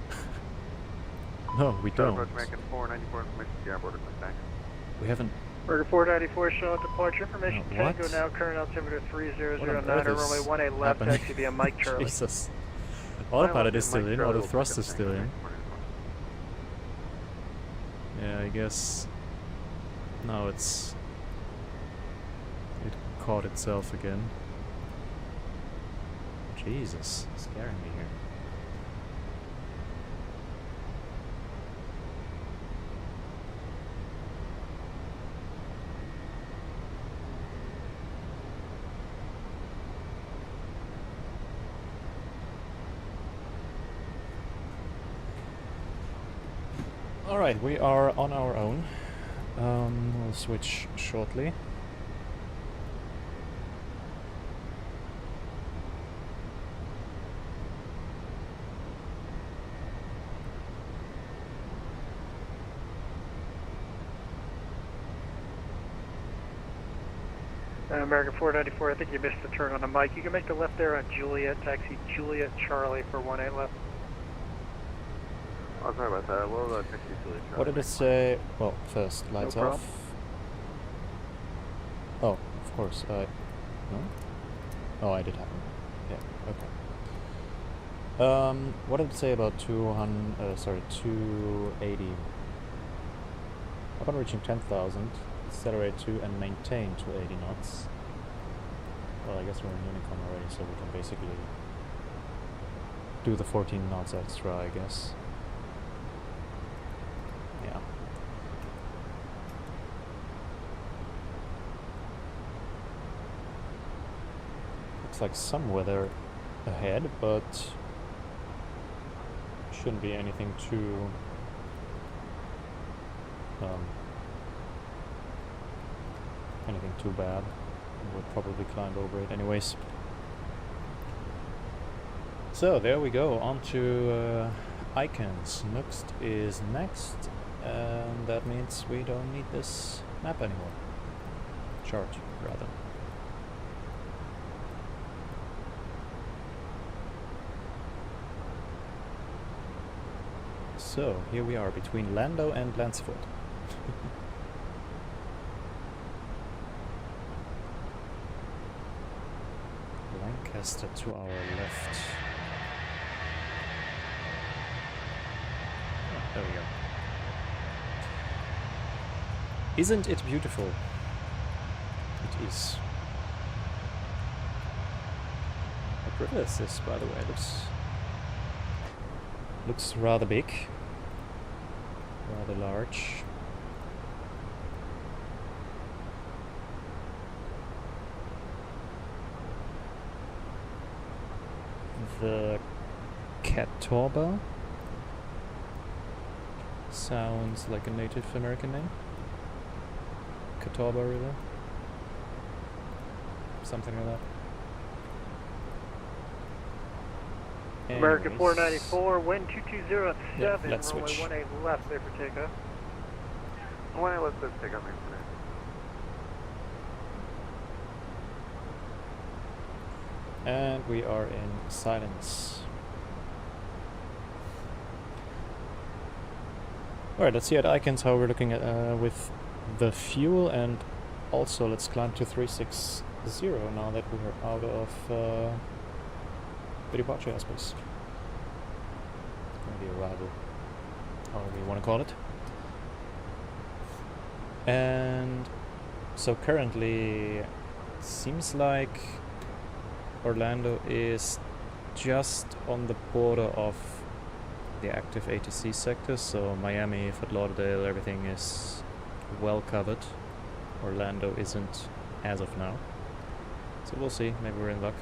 No, we don't. American 494, information, yeah, border contact. We haven't. American 494, showing departure information, No, Tango what? now, current altimeter 3009, What on earth runway is 18 left, happening? taxi via Mike Charlie. Jesus. Autopilot is still in, auto thrust is still in. Yeah, I guess. No, it's. It caught itself again. Jesus, scaring me here. Alright, we are on our own. We'll switch shortly. American 494, I think you missed the turn on the mic. You can make the left there on Juliet, taxi Juliet Charlie for 18 left. Oh, sorry about that. Well, taxi Juliet Charlie. What did it say? Well, first, lights problem. off. Oh, of course. No? Oh, I did have them. Yeah, okay. What did it say about 280? Upon reaching 10,000, accelerate to and maintain 280 knots. Well, I guess we're in Unicom already, so we can basically do the 14 knots extra, I guess. Yeah. Looks like some weather ahead, but shouldn't be anything too bad. We'll probably climb over it anyways. So there we go, on to icons. Next is next, and that means we don't need this map anymore. Chart, rather. So, here we are between Lando and Lansford. Lancaster to our left. Oh, there we go. Isn't it beautiful? It is. What river is this, by the way? Looks rather big. Rather large. The Catawba sounds like a Native American name. Catawba River. Something like that. American Anyways. 494, wind 2207, Yeah, let's runway switch. 18 left, there for takeoff. 18 left, let's take off here. And we are in silence. Alright, let's see at icons how we're looking at with the fuel, and also let's climb to 360 now that we are out of the departure airspace. Or the arrival, however you want to call it. And so currently it seems like Orlando is just on the border of the active ATC sector, so Miami, Fort Lauderdale, everything is well covered. Orlando isn't as of now, so we'll see, maybe we're in luck.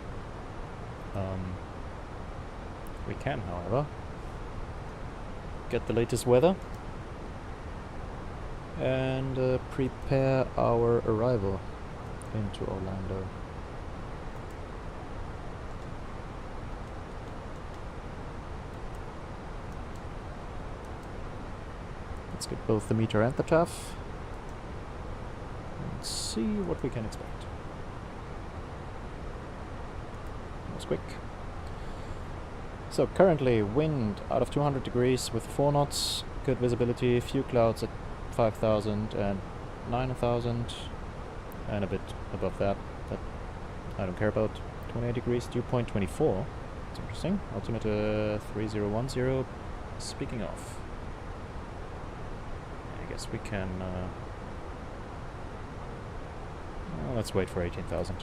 We can, however, get the latest weather and prepare our arrival into Orlando. Let's get both the meter and the taff and see what we can expect. That was quick. So currently wind out of 200 degrees with 4 knots, good visibility, few clouds at 5,000 and 9,000 and a bit above that, but I don't care about. 28 degrees, dew point 24. It's interesting. Altimeter 3010. Speaking of, I guess we can well, let's wait for 18,000.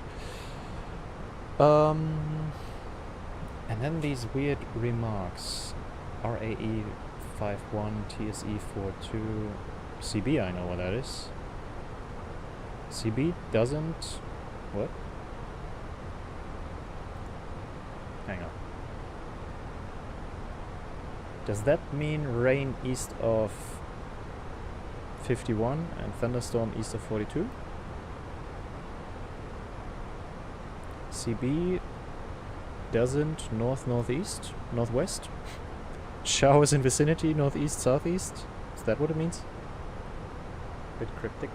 And then these weird remarks. RAE 51 TSE 42 CB, I know what that is. CB doesn't... what? Hang on. Does that mean rain east of 51 and thunderstorm east of 42? CB doesn't north-northeast, northwest? Showers in vicinity, northeast, southeast? Is that what it means? Bit cryptic.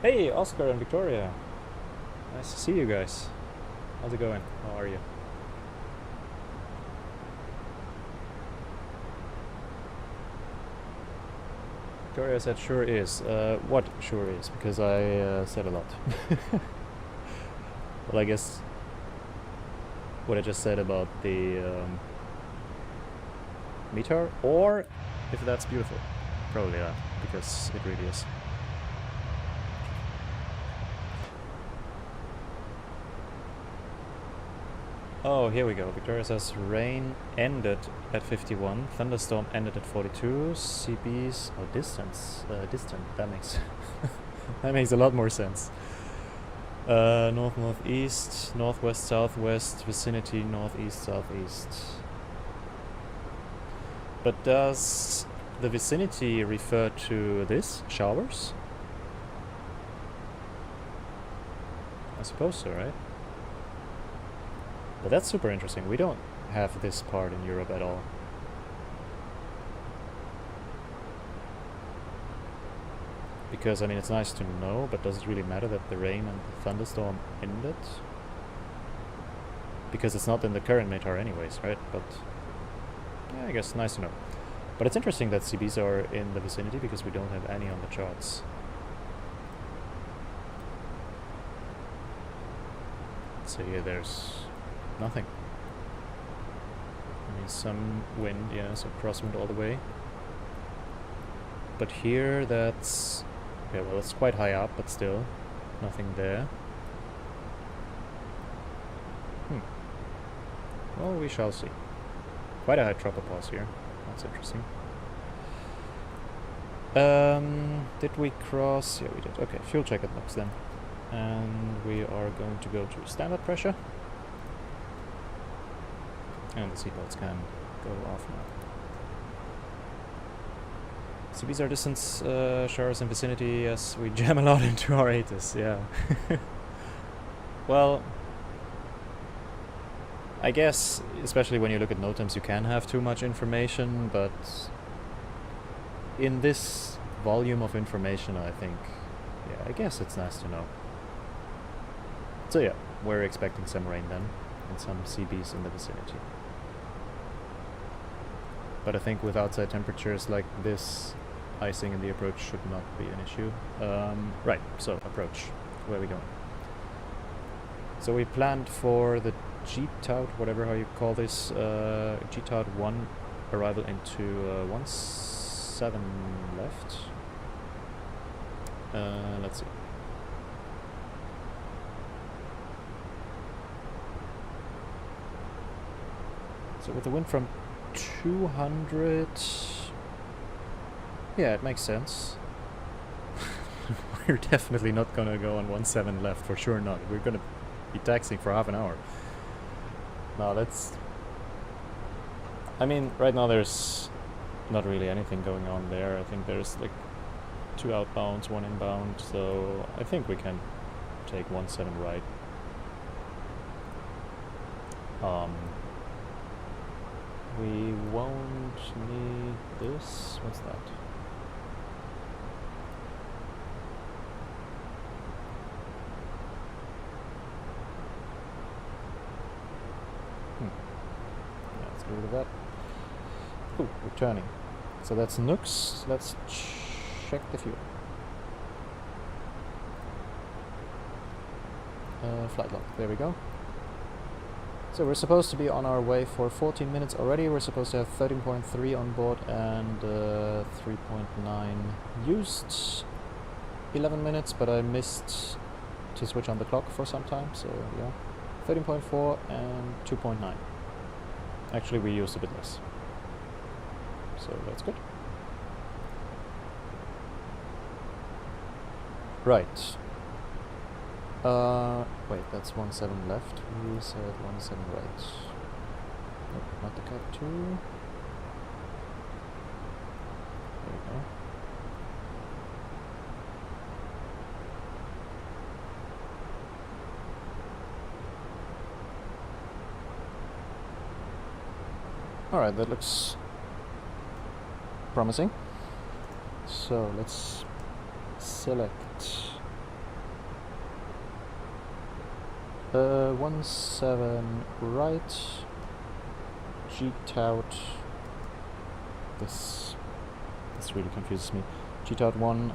Hey, Oscar and Victoria. Nice to see you guys. How's it going? How are you? Victoria said sure is. What sure is? Because I said a lot. Well, I guess what I just said about the METAR, or if that's beautiful. Probably that, because it really is. Oh, here we go. Victoria says rain ended at 51, thunderstorm ended at 42, CBs, oh, distant, that makes that makes a lot more sense. North, northeast, northwest, southwest, vicinity, northeast, southeast. But does the vicinity refer to this? Showers? I suppose so, right? But that's super interesting. We don't have this part in Europe at all. Because, I mean, it's nice to know, but does it really matter that the rain and the thunderstorm ended? Because it's not in the current METAR anyways, right? But, yeah, I guess nice to know. But it's interesting that CBs are in the vicinity because we don't have any on the charts. So here there's nothing. I mean, some wind, yeah, so crosswind all the way. But here that's... okay, well, it's quite high up, but still, nothing there. Well, we shall see. Quite a high tropopause here. That's interesting. Did we cross? Yeah, we did. Okay, fuel check at maps then. And we are going to go to standard pressure. And the seatbelts can go off now. CBs are distance showers in vicinity as we jam a lot into our ATIS, yeah. Well, I guess, especially when you look at NOTAMs, you can have too much information, but in this volume of information, I think, yeah, I guess it's nice to know. So yeah, we're expecting some rain then, and some CBs in the vicinity. But I think with outside temperatures like this, icing in the approach should not be an issue. Right, so approach, where are we going? So we planned for the GTOUT, whatever how you call this, GTOUT 1 arrival into 17 left. Let's see. So with the wind from 200, yeah, it makes sense. We're definitely not gonna go on 17 left, for sure not. We're gonna be taxiing for half an hour. No, that's... I mean, right now there's not really anything going on there. I think there's like 2 outbounds, 1 inbound, so I think we can take 17 right. We won't need this. What's that? Yeah, let's get rid of that. Ooh, returning. So that's Nux. Let's check the fuel. Flight log. There we go. So we're supposed to be on our way for 14 minutes already. We're supposed to have 13.3 on board and 3.9 used. 11 minutes, but I missed to switch on the clock for some time, so yeah. 13.4 and 2.9. Actually, we used a bit less. So that's good. Right. Wait, that's 17 left. We said 17 right. Nope, not the cat 2. There we go. Alright, that looks promising. So let's select 17 right, GTOUT, this really confuses me, GTOUT 1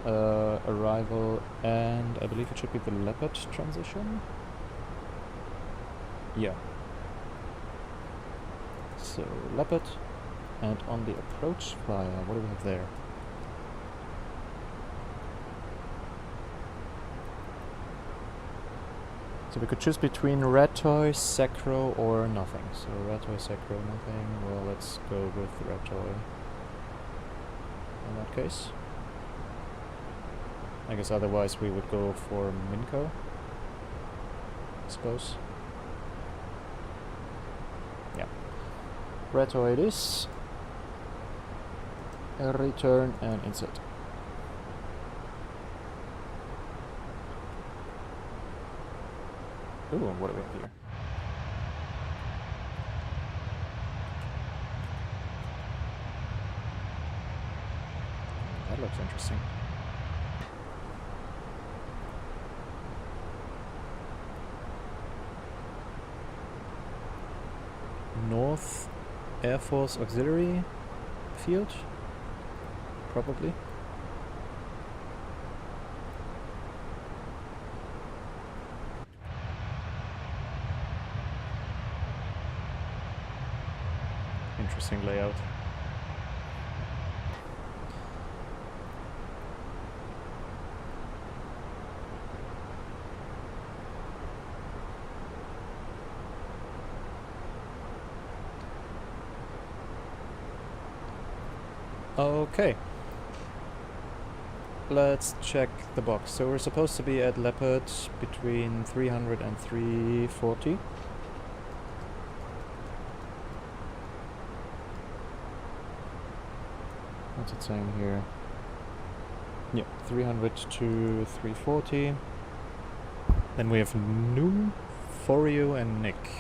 arrival, and I believe it should be the Leopard transition? Yeah. So, Leopard, and on the approach flyer, what do we have there? So we could choose between Ratoy, Sacro, or nothing. So Ratoy, Sacro, nothing. Well, let's go with Ratoy in that case. I guess otherwise we would go for Minko, I suppose. Yeah. Ratoy it is. Return and insert. Ooh, and what do we have here? That looks interesting. Air Force Auxiliary Field, probably. Interesting layout. Okay. Let's check the box. So we're supposed to be at Leopard between 300 and 340. What's it saying here? Yeah, 300 to 340. Then we have Noom, for you, and Nick.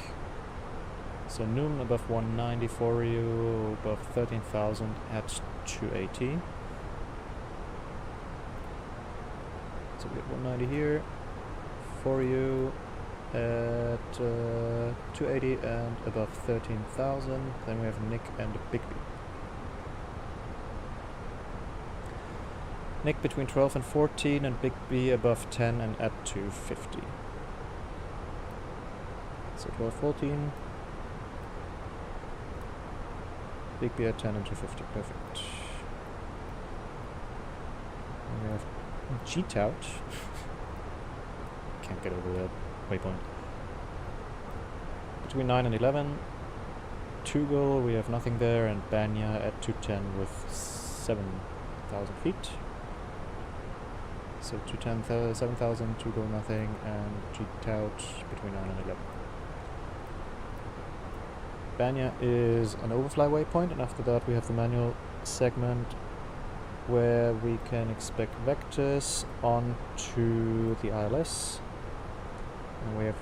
So Noom above 190, for you above 13,000 at 280. So we have 190 here, for you at 280 and above 13,000. Then we have Nick and Bigby. Nick between 12 and 14 and Bigby above 10 and at 250. So 12, 14. Bigby at 10 and 250. Perfect. And we have G-Tout. Can't get over that waypoint. Between 9 and 11. Tugal, we have nothing there, and Banya at 210 with 7,000 feet. So 210, 7,000, Tugal nothing, and G-Tout between 9 and 11. Banya is an overfly waypoint, and after that we have the manual segment where we can expect vectors onto the ILS. And we have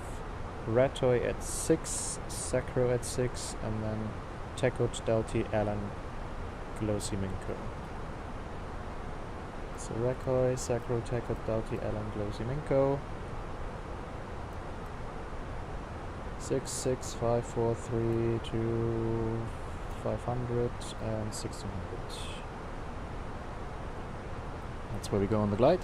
Ratoy at 6, Sacro at 6, and then Tekut, Delty, Alan, Glossy, Minko. So Ratoy, Sacro, Tekut, Delty, Alan, Glossy, Minko. 6, 6, 5, 4, 3, 2, 500, and 1600. That's where we go on the glide.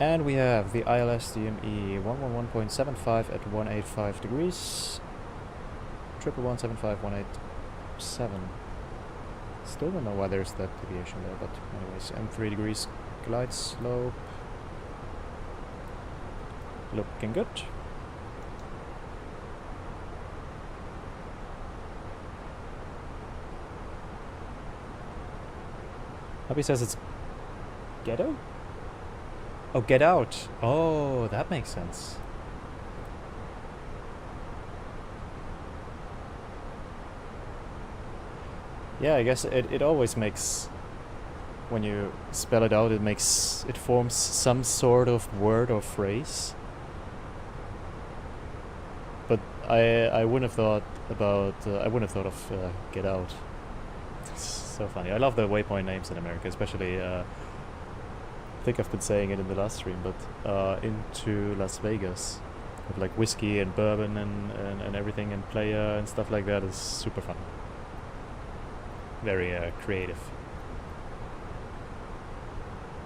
And we have the ILS DME 111.75 at 185 degrees. 111.75, 187. Still don't know why there's that deviation there, but anyways, and 3 degrees glide slope. Looking good. Happy says it's ghetto? Oh, get out. Oh, that makes sense. Yeah, I guess it always makes, when you spell it out, it forms some sort of word or phrase. But I wouldn't have thought about, of get out. So funny. I love the waypoint names in America, especially I think I've been saying it in the last stream, but into Las Vegas with like whiskey and bourbon and everything, and playa and stuff like that is super fun. Very creative.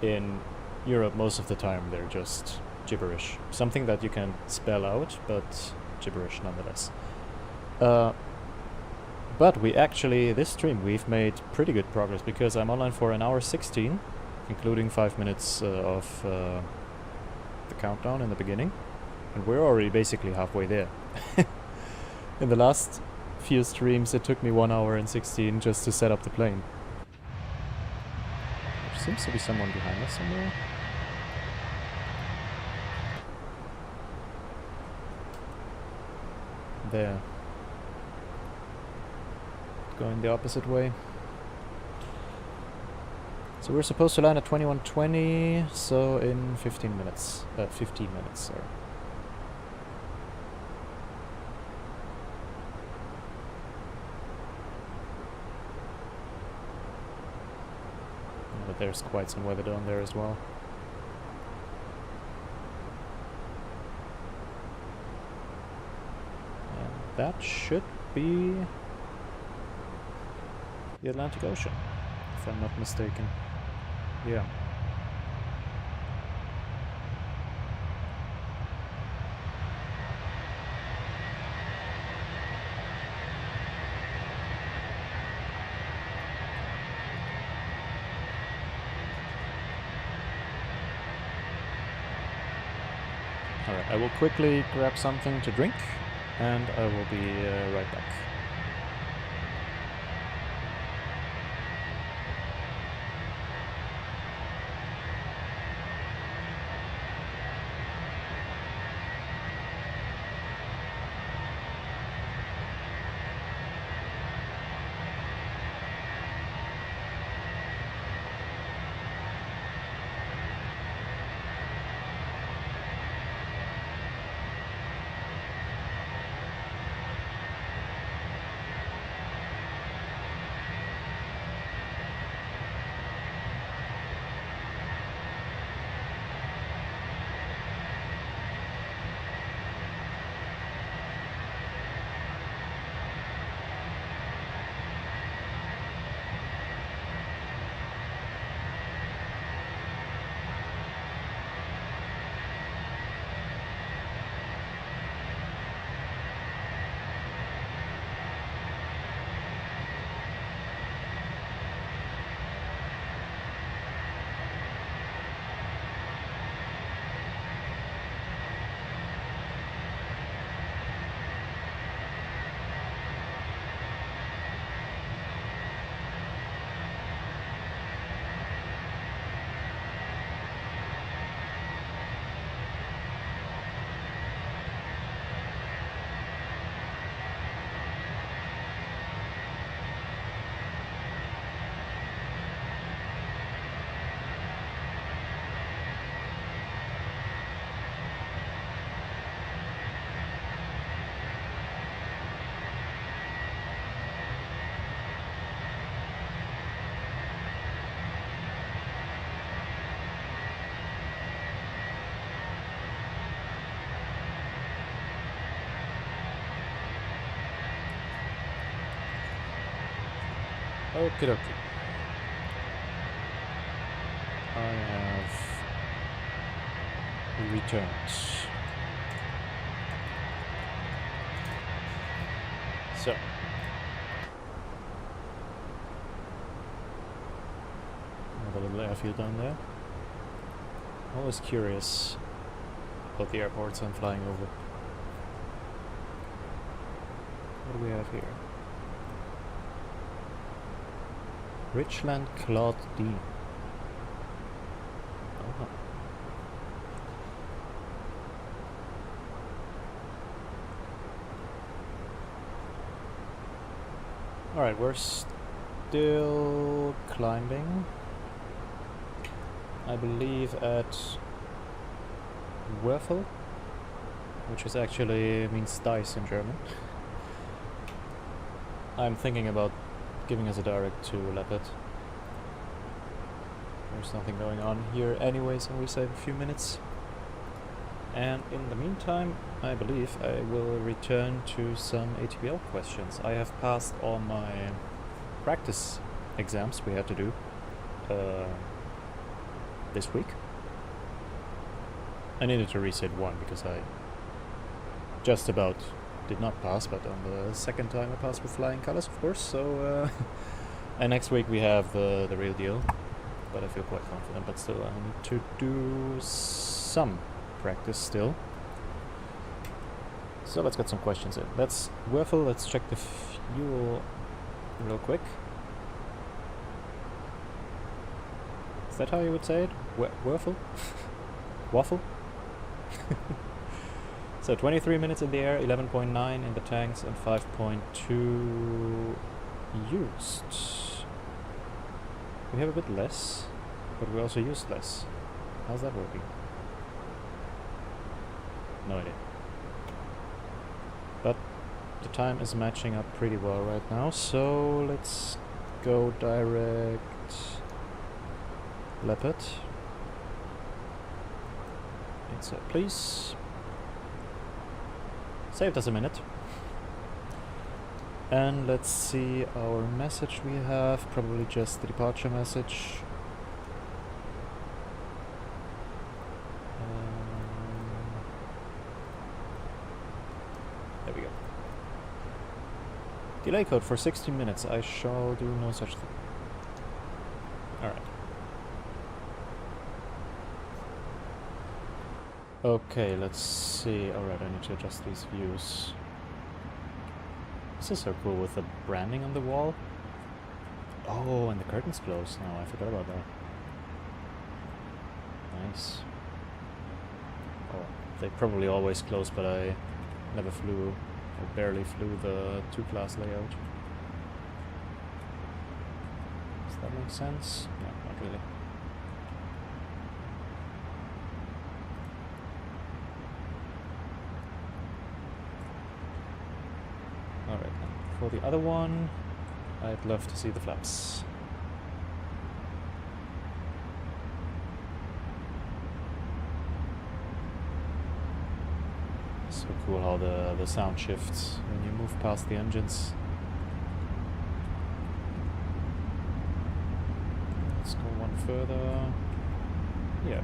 In Europe, most of the time they're just gibberish. Something that you can spell out, but gibberish nonetheless. But we actually, this stream, we've made pretty good progress, because I'm online for an hour 16, including 5 minutes of the countdown in the beginning, and we're already basically halfway there. In the last few streams, it took me 1 hour and 16 just to set up the plane. There seems to be someone behind us somewhere. There. Going the opposite way. So we're supposed to land at 21:20, so in 15 minutes. 15 minutes, sorry. But there's quite some weather down there as well. And that should be the Atlantic Ocean, if I'm not mistaken. Yeah. Alright, I will quickly grab something to drink, and I will be right back. Okie dokie. I have returned. So. Another little airfield down there. Always curious about the airports I'm flying over. What do we have here? Richland Claude D. Oh. Alright, we're still climbing. I believe at Würfel, which is actually means dice in German. I'm thinking about giving us a direct to Leopard. There's nothing going on here anyways, and we save a few minutes. And in the meantime, I believe I will return to some ATPL questions. I have passed all my practice exams we had to do this week. I needed to reset one because I just about did not pass, but on the second time I passed with flying colors, of course. So, and next week we have the real deal. But I feel quite confident. But still, I need to do some practice still. So let's get some questions in. Let's Würfel. Let's check the fuel real quick. Is that how you would say it? Würfel? Waffle? So 23 minutes in the air, 11.9 in the tanks, and 5.2 used. We have a bit less, but we also used less. How's that working? No idea. But the time is matching up pretty well right now, so let's go direct Leopard. Insert, please. Saved us a minute. And let's see our message we have, probably just the departure message. There we go. Delay code for 16 minutes. I shall do no such thing. Alright. Okay, let's see. Alright, I need to adjust these views. This is so cool with the branding on the wall. Oh, and the curtains close now. I forgot about that. Nice. Oh, they probably always close, but I never flew, or barely flew the two-class layout. Does that make sense? No, not really. Alright, and for the other one, I'd love to see the flaps. So cool how the sound shifts when you move past the engines. Let's go one further. Yeah.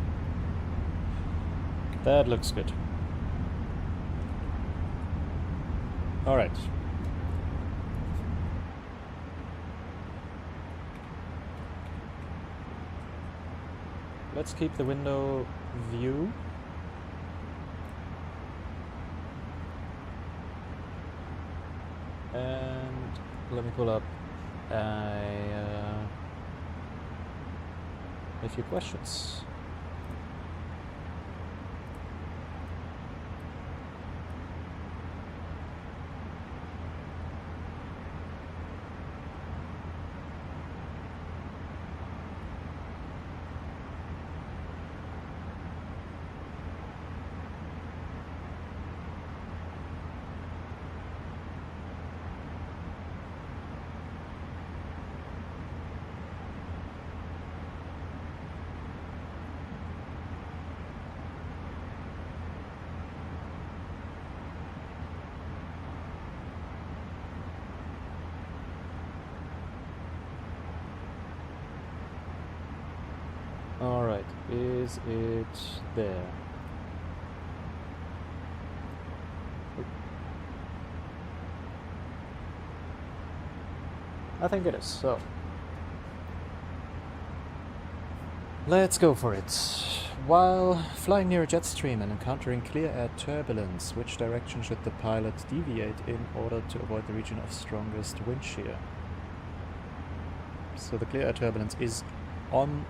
That looks good. Alright. Let's keep the window view. And let me pull up a few questions. Alright, is it there? I think it is, so let's go for it. While flying near a jet stream and encountering clear air turbulence, which direction should the pilot deviate in order to avoid the region of strongest wind shear? So the clear air turbulence is on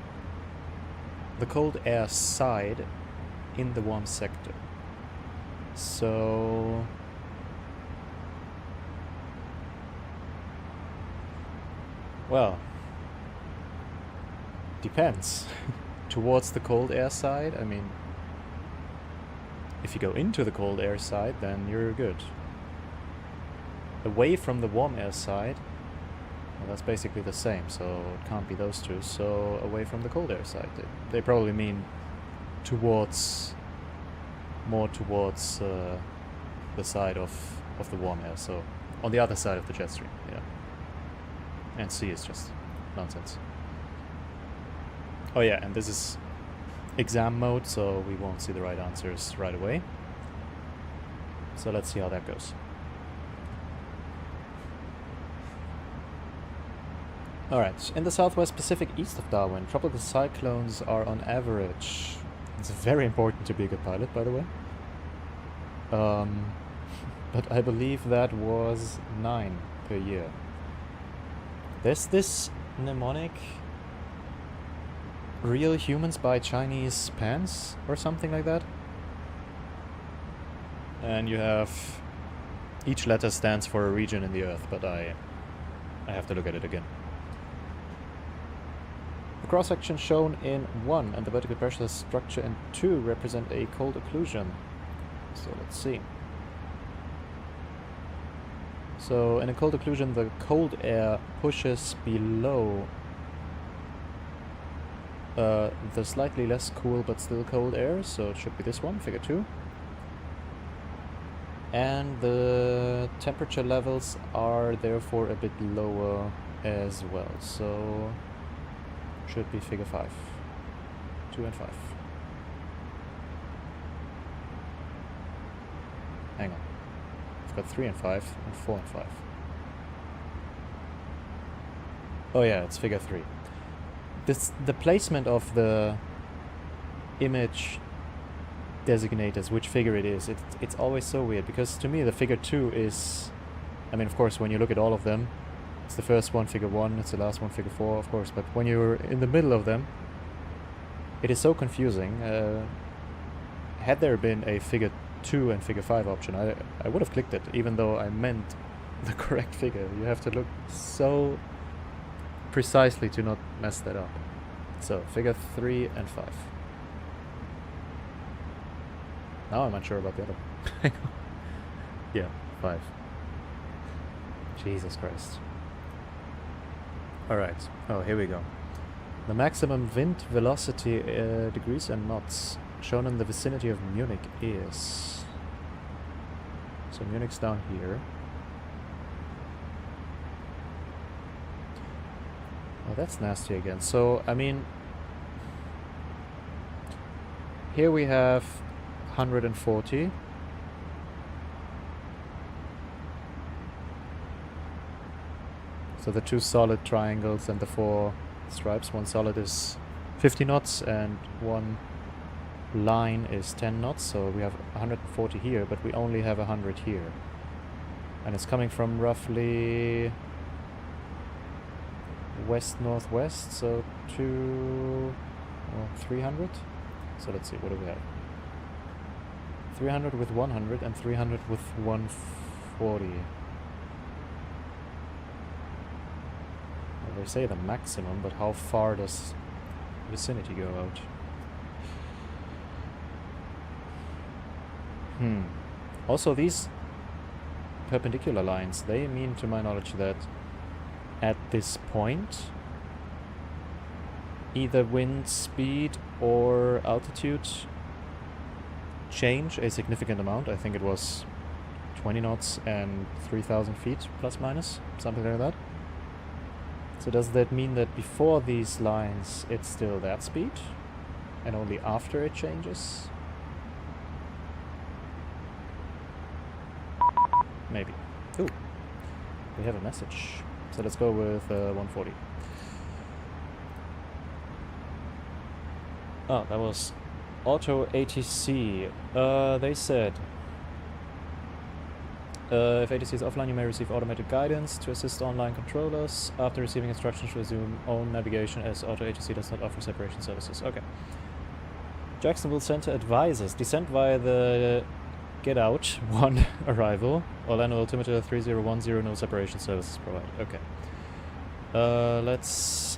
the cold air side in the warm sector. So well, depends. Towards the cold air side, I mean, if you go into the cold air side, then you're good. Away from the warm air side, well, that's basically the same, so it can't be those two. So away from the cold air side, they probably mean towards, more towards the side of the warm air, so on the other side of the jet stream, yeah. And C is just nonsense. Oh yeah, and this is exam mode, so we won't see the right answers right away. So let's see how that goes. Alright, in the southwest Pacific east of Darwin, tropical cyclones are on average. It's very important to be a good pilot, by the way. But I believe that was 9 per year. There's this mnemonic, real humans buy Chinese pants or something like that. And you have, each letter stands for a region in the earth, but I have to look at it again. The cross-section shown in 1 and the vertical pressure structure in 2 represent a cold occlusion. So let's see. So in a cold occlusion, the cold air pushes below the slightly less cool but still cold air, so it should be this one, figure 2. And the temperature levels are therefore a bit lower as well, so should be figure 5. 2 and 5. Hang on. I've got 3 and 5 and 4 and 5. Oh yeah, it's figure 3. The placement of the image designators, which figure it is, it's always so weird, because to me the figure 2 is, I mean, of course, when you look at all of them, it's the first one figure 1, it's the last one figure 4, of course, but when you're in the middle of them, it is so confusing. Had there been a figure 2 and figure 5 option, I would have clicked it, even though I meant the correct figure. You have to look so precisely to not mess that up. So, figure 3 and 5. Now I'm unsure about the other one. Yeah, 5. Jesus Christ. Alright. Oh, here we go. The maximum wind velocity degrees and knots shown in the vicinity of Munich is... So Munich's down here. Oh, that's nasty again. So, I mean... Here we have 140. So the 2 solid triangles and the 4 stripes. One solid is 50 knots and one line is 10 knots. So we have 140 here, but we only have 100 here. And it's coming from roughly west-northwest, so 300. So let's see, what do we have? 300 with 100 and 300 with 140. Well, they say the maximum, but how far does vicinity go out? Also, these perpendicular lines, they mean, to my knowledge, that at this point, either wind speed or altitude change a significant amount. I think it was 20 knots and 3,000 feet, plus minus, something like that. So does that mean that before these lines it's still that speed, and only after it changes? Maybe. Ooh, we have a message. So let's go with 140. Oh, that was Auto ATC. They said, if ATC is offline, you may receive automated guidance to assist online controllers. After receiving instructions, resume own navigation, as Auto ATC does not offer separation services. Okay. Jacksonville Center advises descent via the Get Out 1 arrival. Orlando altimeter 3010, no separation services provided. Okay. Let's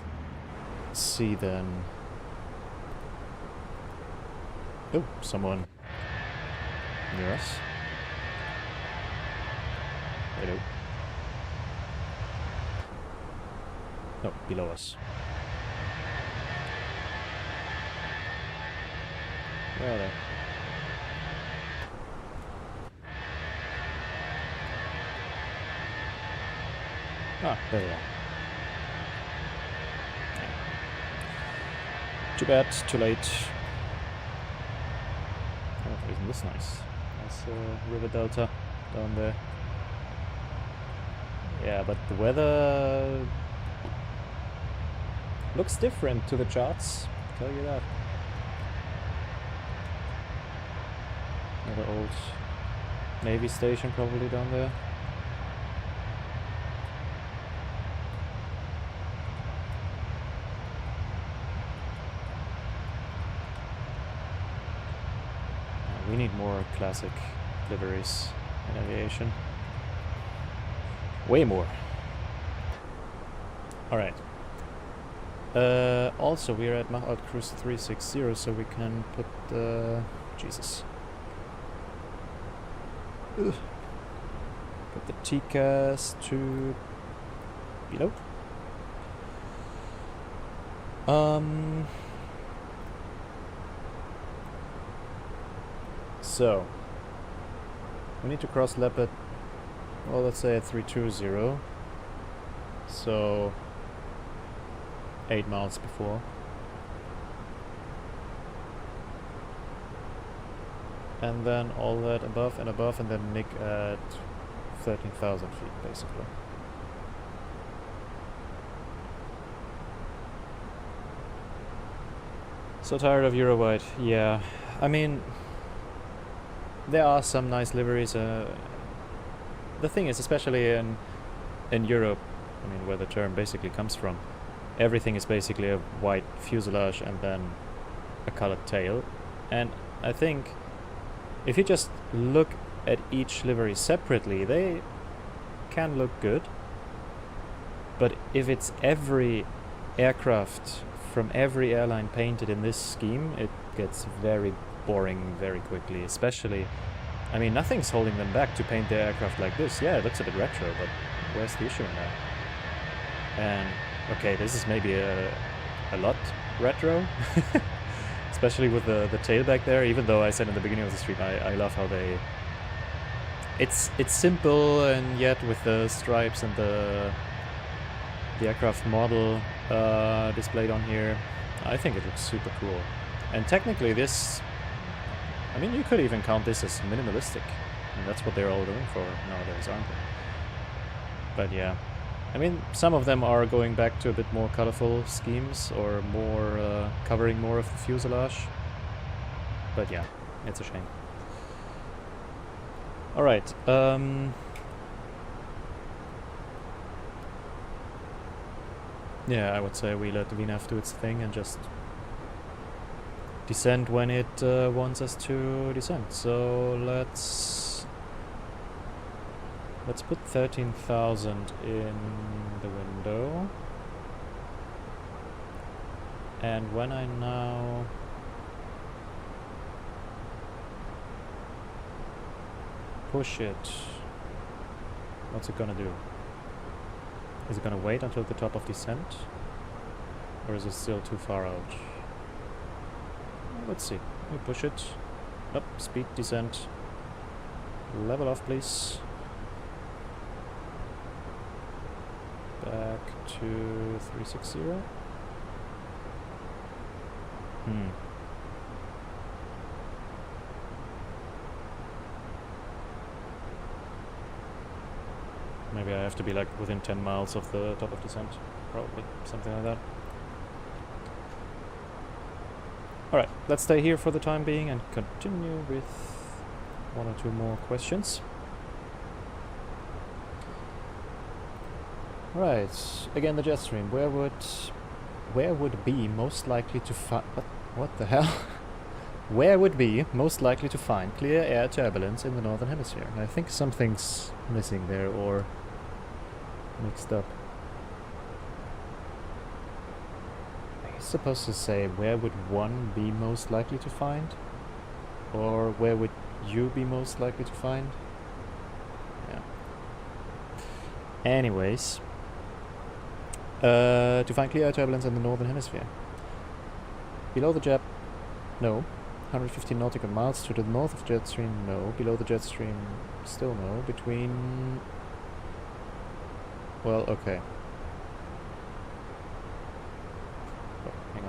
see then. Oh, someone near us. Hello. No, below us. Where are they? Ah, there they are. Yeah. Too bad, too late. Oh, isn't this nice? Nice river delta down there. Yeah, but the weather looks different to the charts, I'll tell you that. Another old Navy station probably down there. We need more classic liveries in aviation. Way more. Alright. Also, we are at Mach Alt Cruise 360, so we can put the... Jesus. Ugh. Put the TCAS to... below. So, We need to cross lap it, well, let's say at 320. So 8 miles before. And then all that above, and then nick at 13,000 feet, basically. So tired of Eurowide. Yeah, I mean, there are some nice liveries. The thing is, especially in Europe, I mean, where the term basically comes from, everything is basically a white fuselage and then a colored tail. And I think if you just look at each livery separately, they can look good. But if it's every aircraft from every airline painted in this scheme, it gets very boring very quickly. Especially, I mean, nothing's holding them back to paint their aircraft like this. Yeah, it looks a bit retro, but where's the issue in that? And okay, this is maybe a lot retro, especially with the tail back there. Even though I said in the beginning of the stream, I love how they. It's simple, and yet with the stripes and the aircraft model displayed on here, I think it looks super cool. And technically this, I mean, you could even count this as minimalistic, and that's what they're all going for nowadays, aren't they? But yeah, I mean, some of them are going back to a bit more colorful schemes, or more covering more of the fuselage. But yeah, it's a shame. Alright, yeah, I would say we let the VNAV do its thing and just descend when it wants us to descend. So let's put 13,000 in the window. And when I now push it, what's it gonna do? Is it gonna wait until the top of descent? Or is it still too far out? Let's see. We push it. Up, speed, descent. Level off, please. Back to 360. Maybe I have to be like within 10 miles of the top of descent. Probably. Something like that. Alright, let's stay here for the time being and continue with one or two more questions. Right, again the jet stream. Where would be most likely to find... What the hell? Where would be most likely to find clear air turbulence in the northern hemisphere? And I think something's missing there, or mixed up. He's supposed to say, where would one be most likely to find? Or where would you be most likely to find? Yeah. Anyways. To find clear air turbulence in the northern hemisphere. Below the jet, no. 150 nautical miles to the north of jet stream, no. Below the jet stream, still no. Between... Well, okay. Oh, hang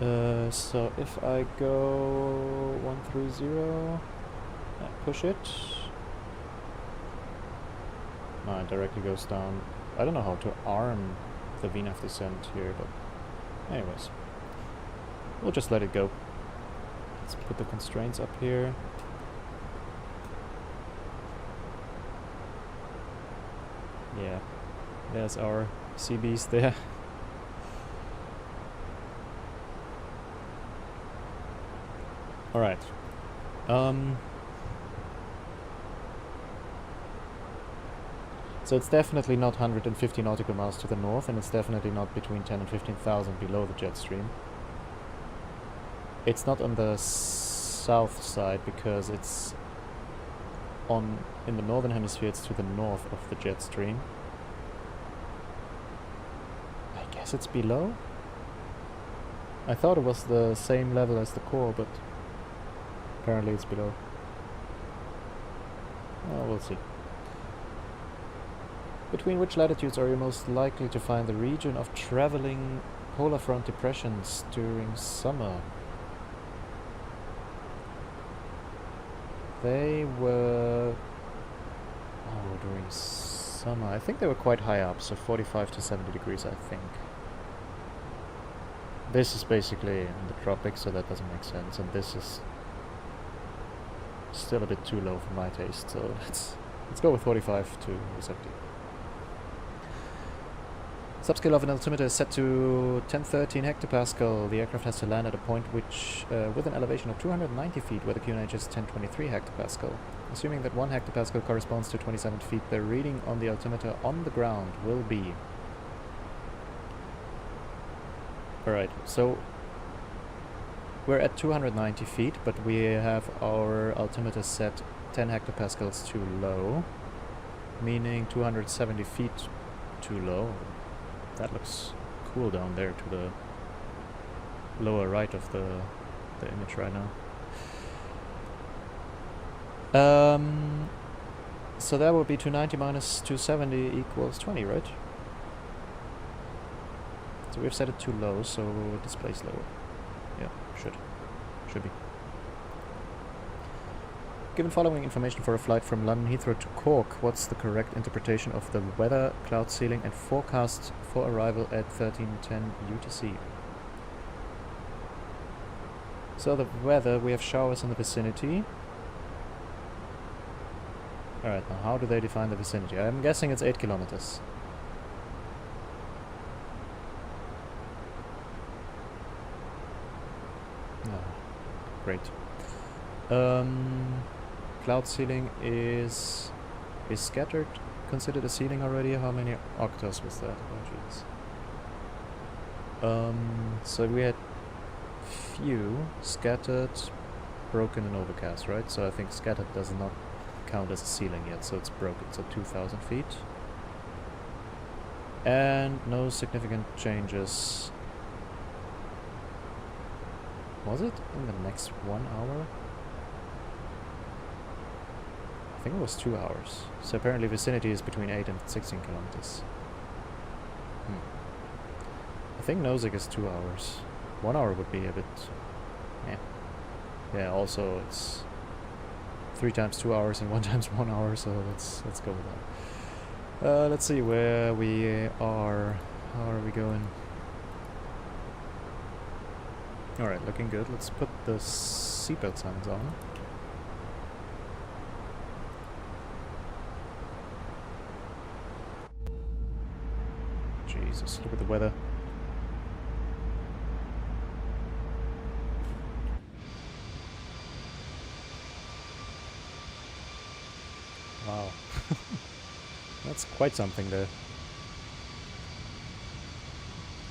on. So if I go 130, push it. No, it directly goes down. I don't know how to arm the VNAV descent here, but anyways. We'll just let it go. Let's put the constraints up here. Yeah, there's our CBs there. Alright. So it's definitely not 150 nautical miles to the north, and it's definitely not between 10 and 15,000 below the jet stream. It's not on the south side because it's on in the northern hemisphere. It's to the north of the jet stream. I guess it's below. I thought it was the same level as the core, but apparently it's below. Oh, we'll see. Between which latitudes are you most likely to find the region of traveling polar front depressions during summer? They were... Oh, during summer. I think they were quite high up, so 45 to 70 degrees, I think. This is basically in the tropics, so that doesn't make sense, and this is still a bit too low for my taste, so let's go with 45 to 70. Subscale of an altimeter is set to 1013 hectopascal. The aircraft has to land at a point which, with an elevation of 290 feet, where the QNH is 1023 hectopascal. Assuming that 1 hectopascal corresponds to 27 feet, the reading on the altimeter on the ground will be... Alright, so we're at 290 feet, but we have our altimeter set 10 hectopascals too low, meaning 270 feet too low. That looks cool down there to the lower right of the image right now. So that would be 290 minus 270 equals 20, right? So we've set it too low, so it displays lower. Yeah, should be. Given following information for a flight from London Heathrow to Cork, what's the correct interpretation of the weather, cloud ceiling and forecast for arrival at 1310 UTC? So the weather, we have showers in the vicinity. Alright, now how do they define the vicinity? I'm guessing it's 8 kilometers. Oh, great. Cloud ceiling is scattered considered a ceiling already? How many octaves was that? Oh jeez. So we had few scattered, broken and overcast, right? So I think scattered does not count as a ceiling yet, so it's broken, so 2,000 feet. And no significant changes. Was it in the next 1 hour? I think it was 2 hours. So apparently vicinity is between 8 and 16 kilometers. I think Nozick is 2 hours. 1 hour would be a bit... Yeah, also it's 3 times 2 hours and 1 times 1 hour, so let's go with that. Let's see where we are. How are we going? Alright, looking good. Let's put the seatbelt signs on. Jesus, look at the weather. Wow. That's quite something there.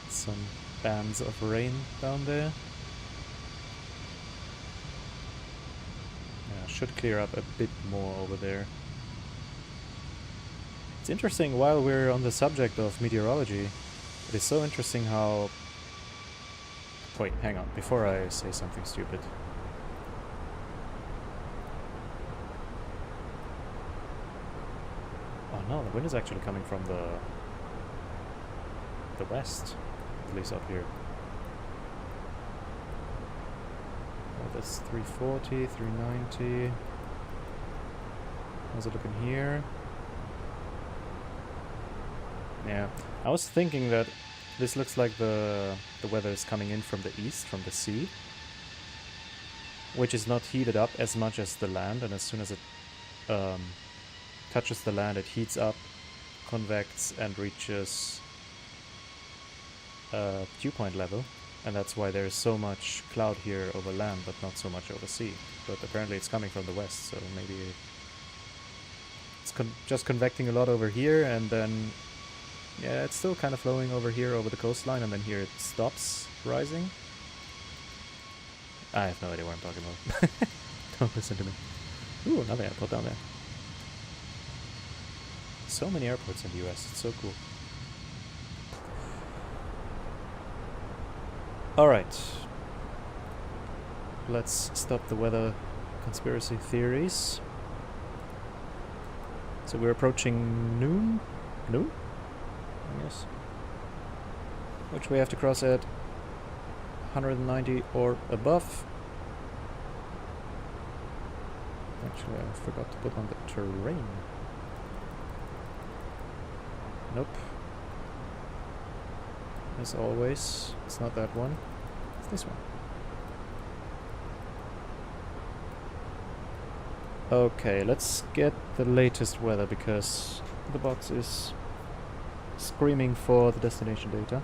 Some bands of rain down there. Yeah, should clear up a bit more over there. It's interesting, while we're on the subject of meteorology, it is so interesting how... Wait, hang on, before I say something stupid. Oh no, the wind is actually coming from the west, at least up here. Oh, that's 340, 390. How's it looking here? Yeah, I was thinking that this looks like the weather is coming in from the east, from the sea, which is not heated up as much as the land, and as soon as it touches the land, it heats up, convects, and reaches dew point level, and that's why there is so much cloud here over land, but not so much over sea. But apparently it's coming from the west, so maybe it's just convecting a lot over here, and then yeah, it's still kind of flowing over here over the coastline, and then here it stops rising. I have no idea what I'm talking about. Don't listen to me. Ooh, another airport down there. So many airports in the US, it's so cool. Alright. Let's stop the weather conspiracy theories. So we're approaching noon? Noon? I guess. Which we have to cross at 190 or above. Actually, I forgot to put on the terrain. Nope. As always, it's not that one. It's this one. Okay, let's get the latest weather because the box is screaming for the destination data.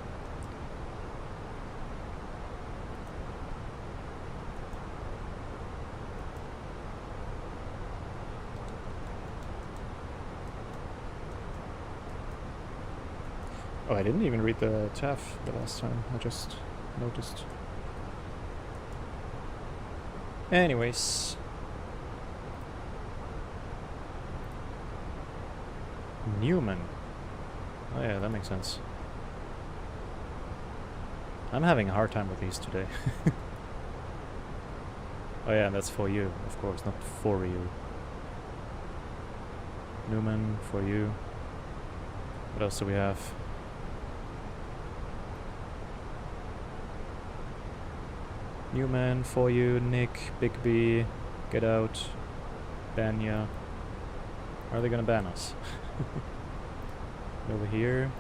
Oh, I didn't even read the TAF the last time, I just noticed. Anyways. Newman. Oh yeah, that makes sense. I'm having a hard time with these today. Oh yeah, that's for you, of course, not for you. Newman, for you. What else do we have? Newman, for you, Nick, Big B, Get Out, Banya. Are they gonna ban us? Over here.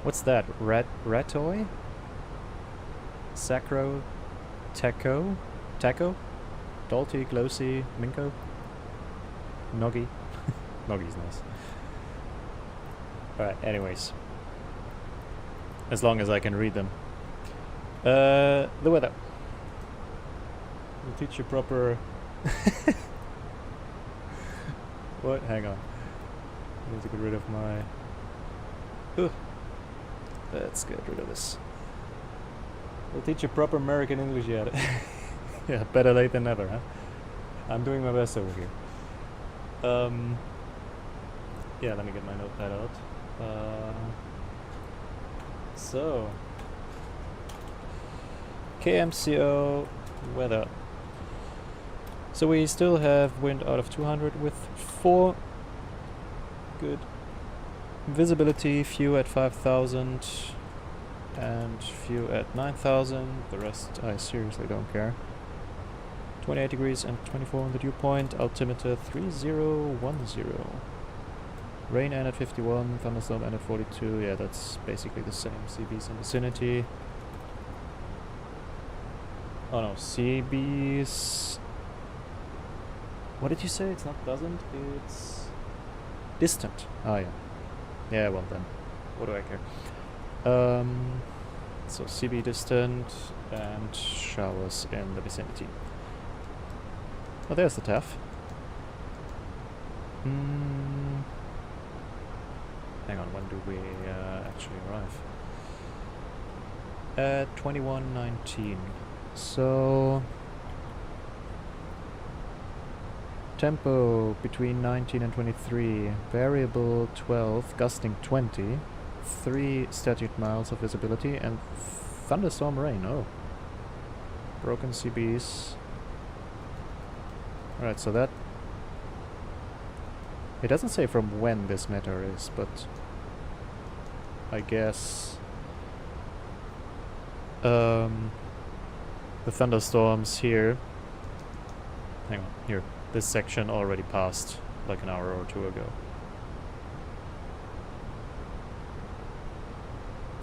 What's that? Ratoy? Sacro? Taco? Dalty, Glossy, Minko? Noggy? Noggy's nice. Alright, anyways. As long as I can read them. The weather. We'll teach you proper... What? Hang on. I need to get rid of my... Ugh. Let's get rid of this. We'll teach you proper American English yet. Yeah, better late than never, huh? I'm doing my best over here. Yeah, let me get my notepad out. So... KMCO weather. So we still have wind out of 200 with 4. Good. Visibility, few at 5,000 and few at 9,000. The rest I seriously don't care. 28 degrees and 24 on the dew point. Altimeter 3010. Rain and at 51, thunderstorm and at 42. Yeah, that's basically the same. CB's in vicinity. Oh no, CB's... What did you say? It's not doesn't, it's... distant. Oh yeah. Yeah, well then. What do I care? So CB distant and showers in the vicinity. Oh, there's the TAF. Hang on, when do we actually arrive? At 21:19. So... Tempo between 19 and 23, variable 12, gusting 20, 3 statute miles of visibility, and thunderstorm rain. Oh. Broken CBs. Alright, so that... It doesn't say from when this matter is, but... I guess... the thunderstorms here... Hang on, here. This section already passed like an hour or two ago.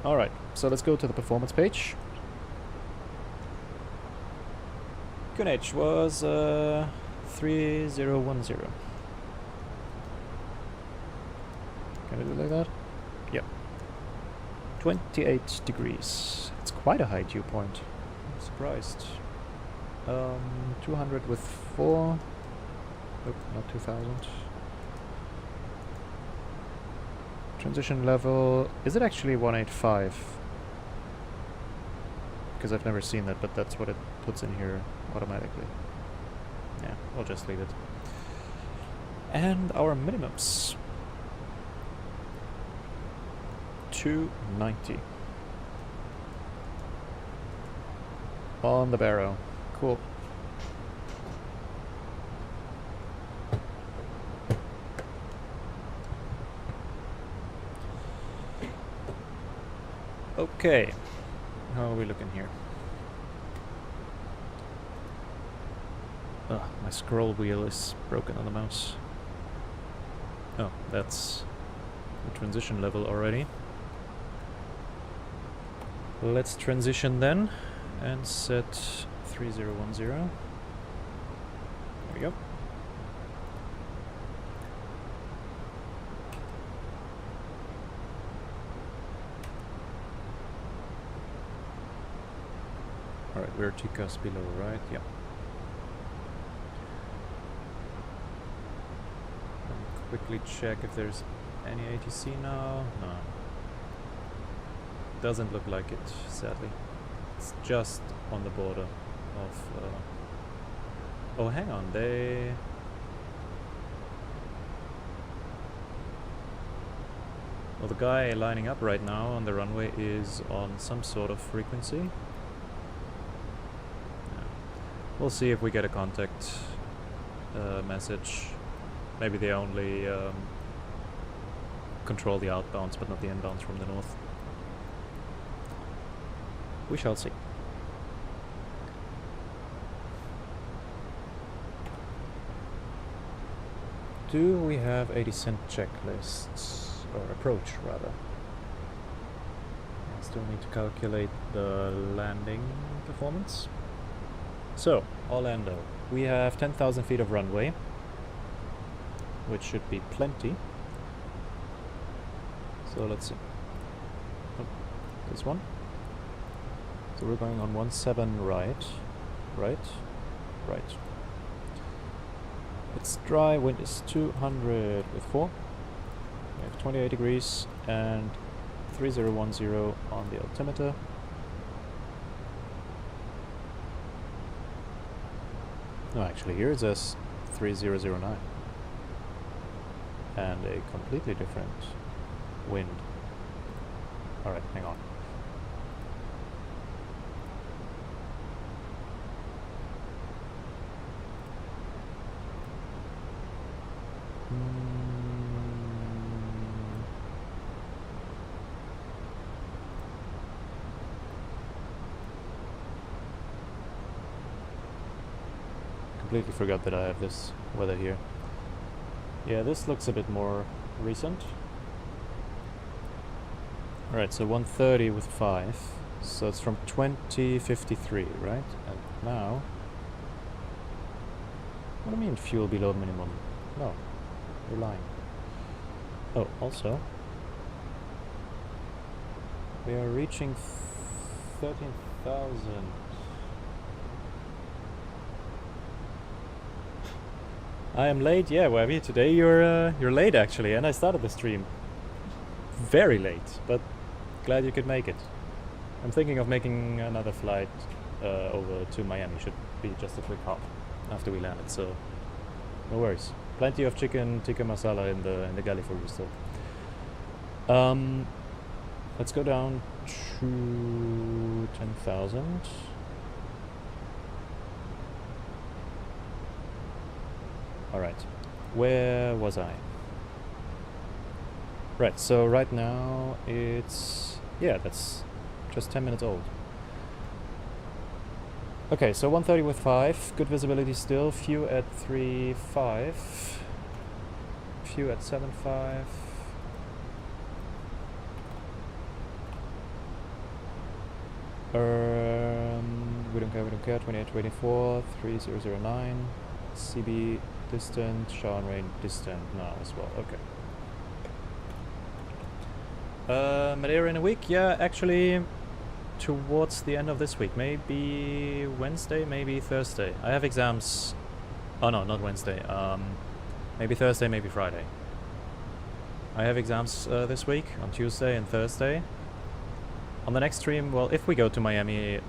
Alright, so let's go to the performance page. QNH was 3010. Can I do like that? Yep. 28 degrees. It's quite a high dew point. I'm surprised. 200 with 4. Nope, not 2000. Transition level... Is it actually 185? Because I've never seen that, but that's what it puts in here automatically. Yeah, I'll just leave it. And our minimums. 290. On the barrow. Cool. Okay, how are we looking here? Ugh, my scroll wheel is broken on the mouse. Oh, that's the transition level already. Let's transition then and set 3010. There we go. Alright, we're TCAS below, right? Yeah. Quickly check if there's any ATC now. No. Doesn't look like it, sadly. It's just on the border of... Oh, hang on, they... Well, the guy lining up right now on the runway is on some sort of frequency. Yeah. We'll see if we get a contact message. Maybe they only control the outbounds, but not the inbounds from the north. We shall see. Do we have a descent checklists? Or approach, rather. I still need to calculate the landing performance. So, Orlando. We have 10,000 feet of runway, which should be plenty. So let's see. Oh, this one. So we're going on 17 right. Right. It's dry, wind is 200 with 4. We have 28 degrees and 3010 on the altimeter. No, actually here it says 3009. And a completely different wind. Alright, hang on. Completely forgot that I have this weather here. Yeah, this looks a bit more recent. Alright, so 130 with 5. So it's from 2053, right? And now... What do you mean fuel below minimum? No, you're lying. Oh, also... We are reaching 13,000. I am late, yeah, Webby. Today you're late actually, and I started the stream very late, but glad you could make it. I'm thinking of making another flight over to Miami. Should be just a quick hop after we landed, so no worries. Plenty of chicken tikka masala in the galley for you still. Let's go down to 10,000. Alright, where was I? Right, so right now it's... yeah, that's just 10 minutes old. Okay, so 130 with 5, good visibility still, few at 3.5, few at 7.5. We don't care, 28, 24, 3009, CB distant, shower and rain distant now as well, okay. Madeira in a week? Yeah, actually towards the end of this week, maybe Wednesday, maybe Thursday. I have exams, oh no, not Wednesday, maybe Thursday, maybe Friday. I have exams this week, on Tuesday and Thursday. On the next stream, well, if we go to Miami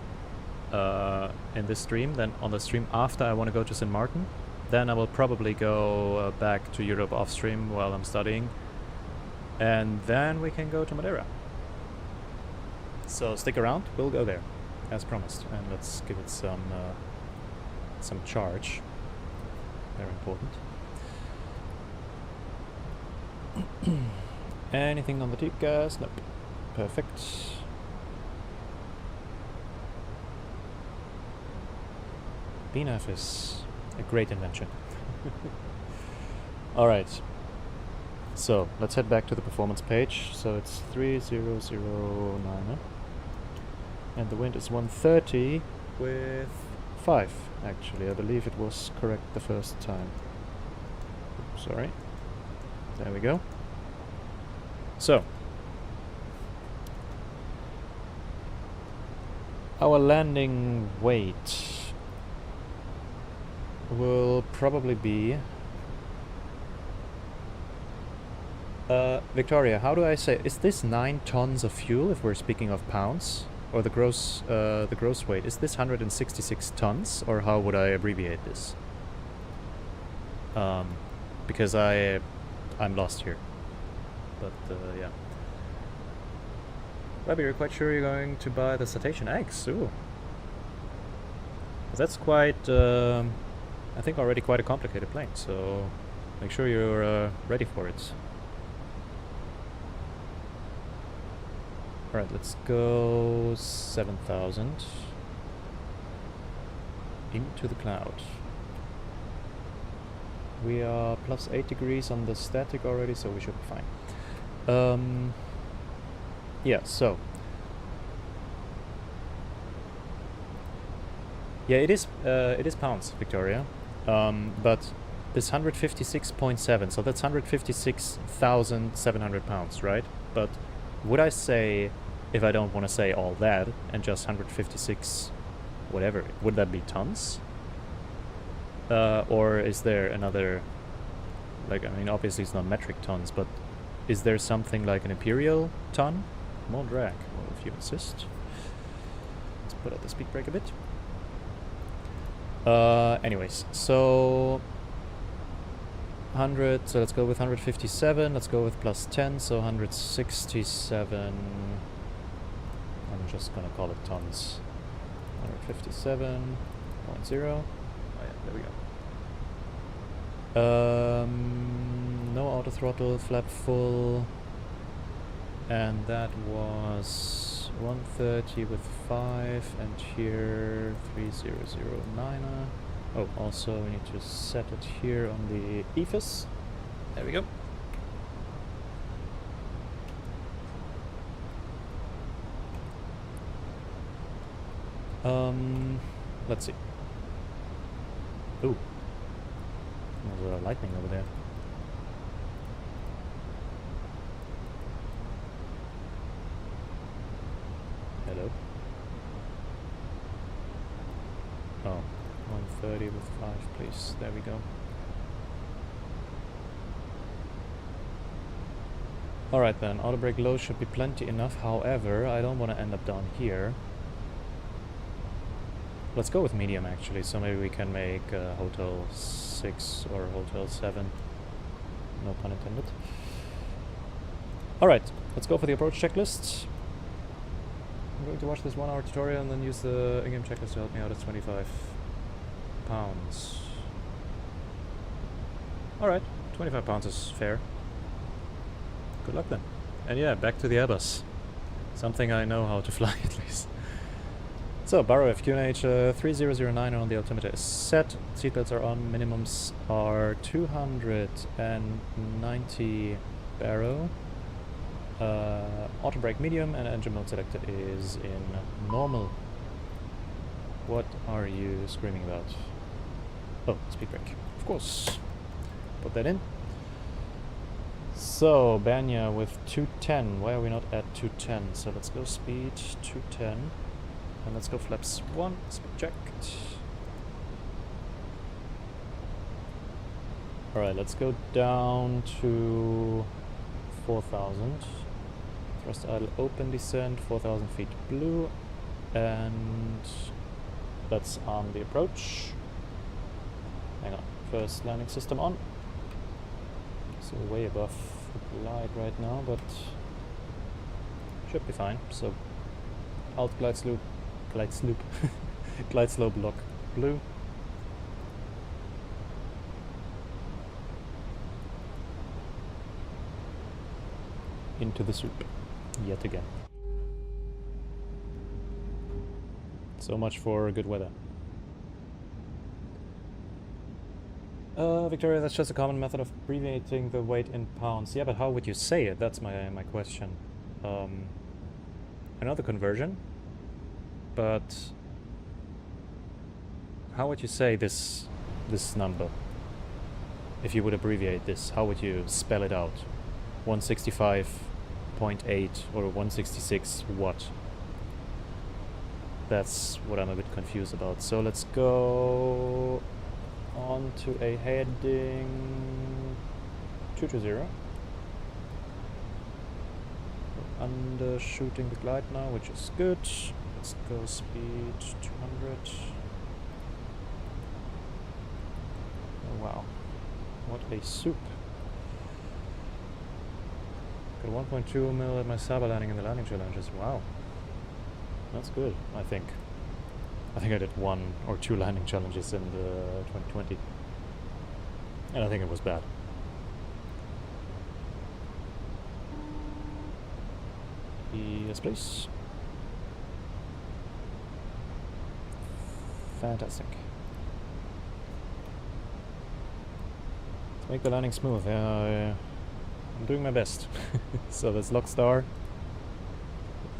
in this stream, then on the stream after I want to go to St. Martin. Then I will probably go back to Europe off stream while I'm studying. And then we can go to Madeira. So stick around, we'll go there, as promised. And let's give it some charge. Very important. Anything on the TCAS? Nope. Perfect. BNAV is a great invention. Alright. So, let's head back to the performance page. So it's 3009. And the wind is 130 with 5, actually. I believe it was correct the first time. Oops, sorry. There we go. So, our landing weight will probably be... Victoria, how do I say? Is this 9 tons of fuel if we're speaking of pounds? Or the gross weight? Is this 166 tons? Or how would I abbreviate this? Because I'm lost here. But yeah. Rabbi, you're quite sure you're going to buy the cetacean eggs? Ooh. That's quite, I think already quite a complicated plane, so make sure you're ready for it. Alright, let's go 7,000 into the cloud. We are plus 8 degrees on the static already, so we should be fine. Yeah, so. Yeah, it is pounds, Victoria. But this 156.7, so that's 156,700 pounds, right? But would I say, if I don't want to say all that, and just 156 whatever, would that be tons? Or is there another, like, I mean, obviously it's not metric tons, but is there something like an imperial ton? More drag, well, if you insist. Let's put out the speed brake a bit. Anyways, so 100, so let's go with 157, let's go with plus 10, so 167, I'm just gonna call it tons. 157.0, oh yeah, there we go. No auto throttle, flap full, and that was 130 with 5, and here 3009. Oh, also we need to set it here on the EFIS. There we go. Let's see. Ooh, there's lightning over there. Hello. Oh, 130 with 5, please. There we go. Alright then, auto brake low should be plenty enough. However, I don't want to end up down here. Let's go with medium actually, so maybe we can make Hotel 6 or Hotel 7. No pun intended. Alright, let's go for the approach checklist. I'm going to watch this 1-hour tutorial and then use the in-game checklist to help me out at 25 pounds. Alright, 25 pounds is fair. Good luck then. And yeah, back to the Airbus. Something I know how to fly at least. So, Barrow FQNH 3009 on the altimeter is set. Seatbelts are on. Minimums are 290 Barrow. Auto brake medium, and engine mode selected is in normal. What are you screaming about? Oh, speed brake. Of course. Put that in. So, Banya with 210. Why are we not at 210? So let's go speed 210. And let's go flaps 1, speed checked. Alright, let's go down to 4,000. Thrust idle open descent, 4,000 feet blue. And let's arm the approach. Hang on, first landing system on. So way above the glide right now, but should be fine. So alt glide slope. Glide slope lock blue. Into the soup yet again. So much for good weather. Victoria, that's just a common method of abbreviating the weight in pounds. Yeah, but how would you say it? That's my question. I know the conversion, but how would you say this number? If you would abbreviate this, how would you spell it out? 165.8 or 166 what? That's what I'm a bit confused about. So let's go on to a heading 220. We're undershooting the glide now, which is good. Let's go speed 200. Oh wow, what a soup. Got 1.2 mil at my Saba landing in the landing challenges. Wow, that's good. I think I did 1 or 2 landing challenges in the 2020, and I think it was bad. Yes, please. Fantastic. Let's make the landing smooth. I'm doing my best. So that's lock star.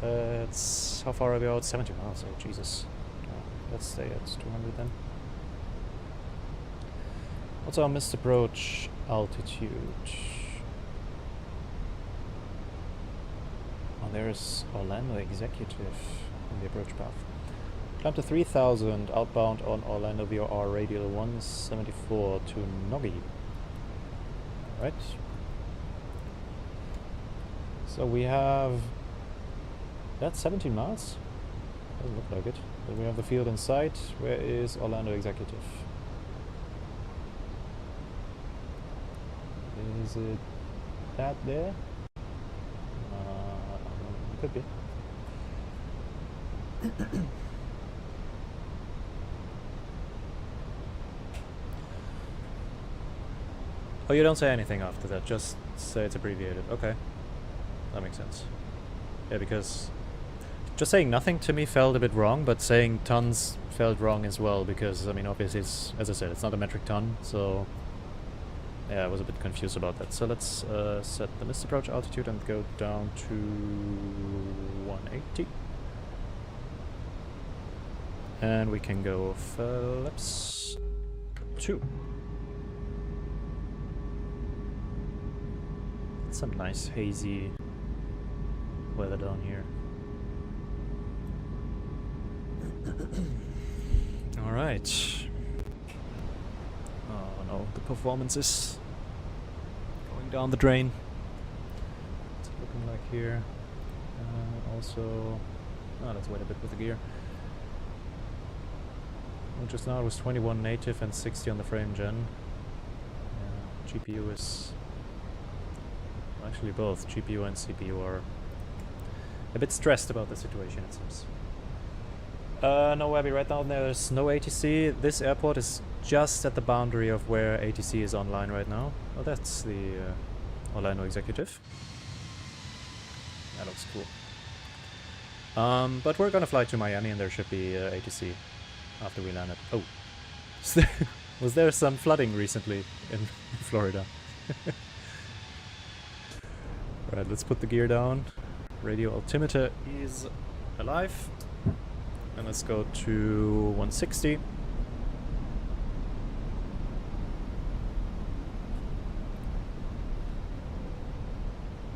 It's how far are we out? 70 miles. Oh Jesus. Let's stay at 200 then. What's our missed approach altitude? Oh, there's Orlando Executive in the approach path. Climb to 3000 outbound on Orlando VOR radial 174 to Noggy. Alright. So we have... That's 17 miles? Doesn't look like it. Then we have the field in sight. Where is Orlando Executive? Is it that there? It could be. Oh, you don't say anything after that, just say it's abbreviated. Okay. That makes sense. Yeah, because just saying nothing to me felt a bit wrong, but saying tons felt wrong as well, because, I mean, obviously, it's, as I said, it's not a metric ton, so... Yeah, I was a bit confused about that. So let's set the missed approach altitude and go down to 180. And we can go flaps 2. Some nice hazy weather down here. Alright. Oh no, the performance is going down the drain. What's it looking like here? Also... Oh, let's wait a bit with the gear. Well, just now it was 21 native and 60 on the frame gen. GPU is... Actually both GPU and CPU are a bit stressed about the situation, it seems. No Webby, right now there's no ATC. This airport is just at the boundary of where ATC is online right now. Oh, that's the Orlando Executive. That looks cool. But we're gonna fly to Miami and there should be ATC after we landed. Oh, was there some flooding recently in Florida? Alright, let's put the gear down. Radio altimeter is alive. And let's go to 160.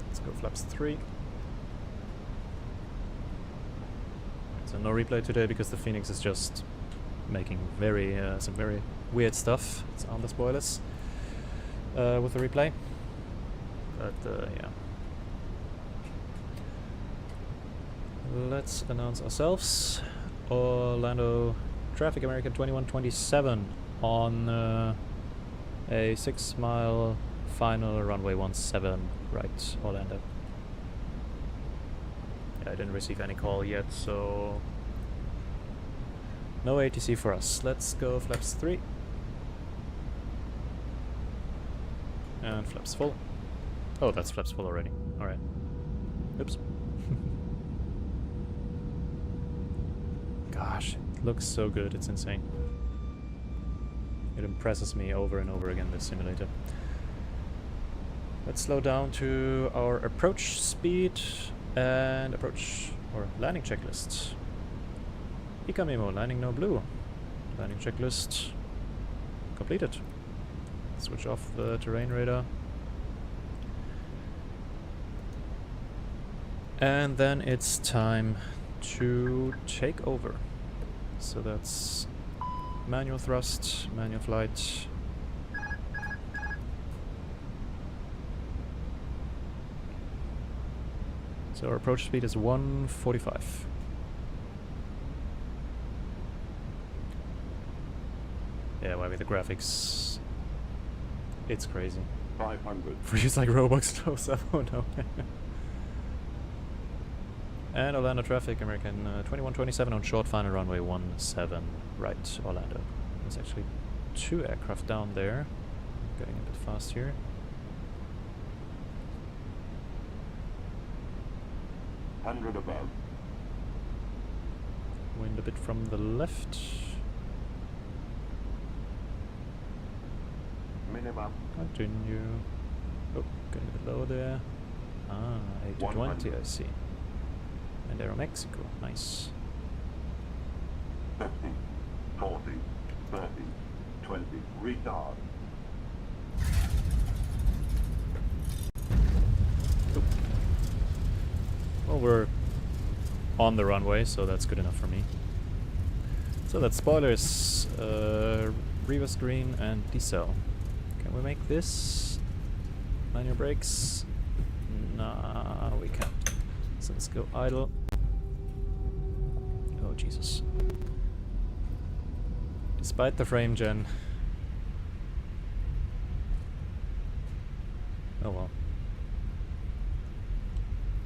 Let's go flaps 3. So no replay today because the Fenix is just making some very weird stuff. It's on the spoilers with the replay. But yeah. Let's announce ourselves. Orlando traffic American 2127 on a 6 mile final runway 17 right, Orlando. Yeah, I didn't receive any call yet, so no ATC for us. Let's go flaps 3 and flaps full. Oh, that's flaps full already. Alright. Oops. Gosh, it looks so good, it's insane. It impresses me over and over again, this simulator. Let's slow down to our approach speed and approach or landing checklist. Ika Memo, landing no blue. Landing checklist completed. Switch off the terrain radar. And then it's time to take over. So that's manual thrust, manual flight. So our approach speed is 145. Yeah, well, with the graphics, it's crazy. 500. Freeze like Robux knows that. Oh no. And Orlando traffic, American 2127 on short, final runway 17 right, Orlando. There's actually 2 aircraft down there. Getting a bit fast here. Hundred above. Wind a bit from the left. Minimum. Continue. Oh, getting a bit low there. Ah, 820, I see. And Aero Mexico, nice. 50, 40, 30, 20, retard. Oop. Well, we're on the runway, so that's good enough for me. So that's spoilers, reverse green and decel. Can we make this? Manual brakes? Nah, we can't. So let's go idle. Oh Jesus. Despite the frame gen. Oh well.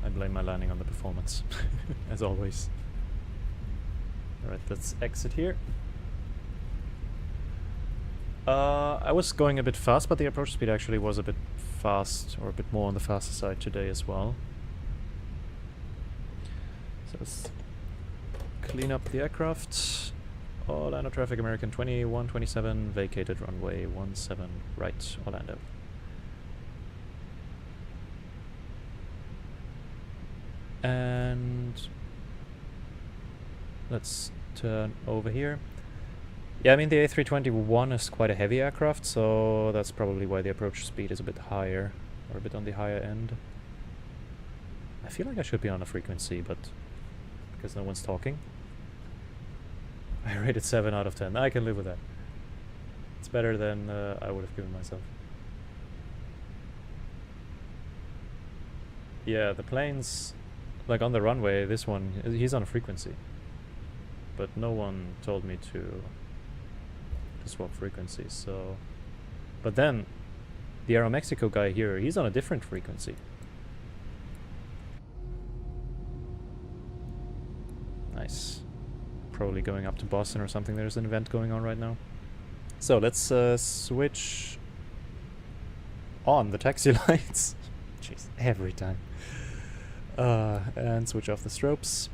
I blame my landing on the performance, as always. Alright, let's exit here. I was going a bit fast, but the approach speed actually was a bit fast, or a bit more on the faster side today as well. So let's clean up the aircraft. Orlando traffic, American 2127, vacated runway 17 right, Orlando. And let's turn over here. Yeah, I mean the A321 is quite a heavy aircraft, so that's probably why the approach speed is a bit higher, or a bit on the higher end. I feel like I should be on a frequency, but because no one's talking. I rated 7 out of 10. I can live with that. It's better than I would have given myself. Yeah, the planes, like on the runway, this one, he's on a frequency. But no one told me to swap frequencies, so... But then, the Aero Mexico guy here, he's on a different frequency. Nice. Probably going up to Boston or something. There's an event going on right now. So let's switch on the taxi lights. Jeez, every time. And switch off the strobes.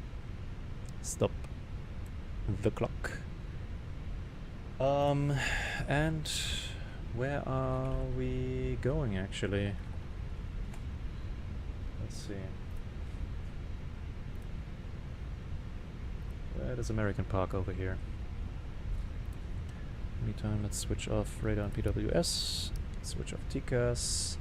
Stop the clock. And where are we going actually? Let's see. There's American Park over here. Meantime, let's switch off radar and PWS. Switch off TCAS.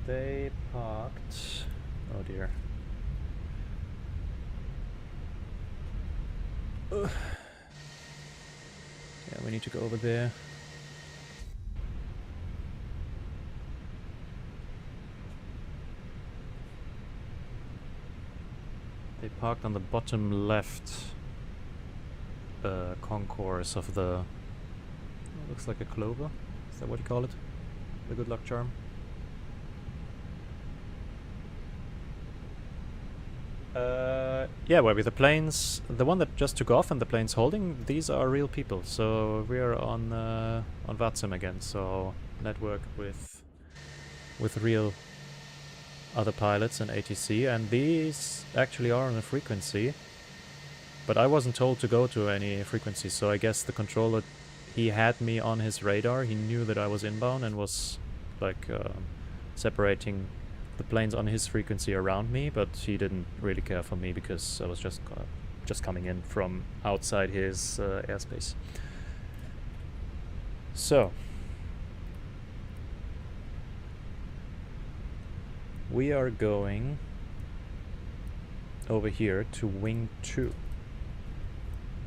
They parked... Oh dear. Yeah, we need to go over there. They parked on the bottom left concourse of the... looks like a clover. Is that what you call it? The good luck charm? Yeah, where with the planes, the one that just took off and the plane's holding, these are real people. So we're on Vatsim again. So network with real other pilots in ATC, and these actually are on a frequency. But I wasn't told to go to any frequency, so I guess the controller, he had me on his radar. He knew that I was inbound and was like separating the planes on his frequency around me, but he didn't really care for me because I was just coming in from outside his airspace. So we are going over here to wing 2.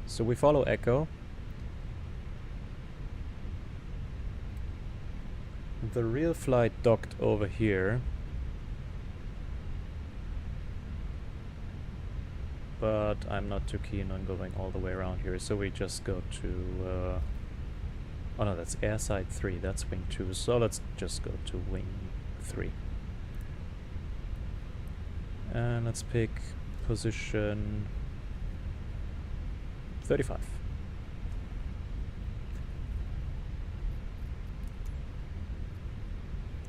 So we follow Echo. The real flight docked over here, but I'm not too keen on going all the way around here, so we just go to oh no, that's airside 3, that's wing 2, so let's just go to wing 3. And let's pick position 35.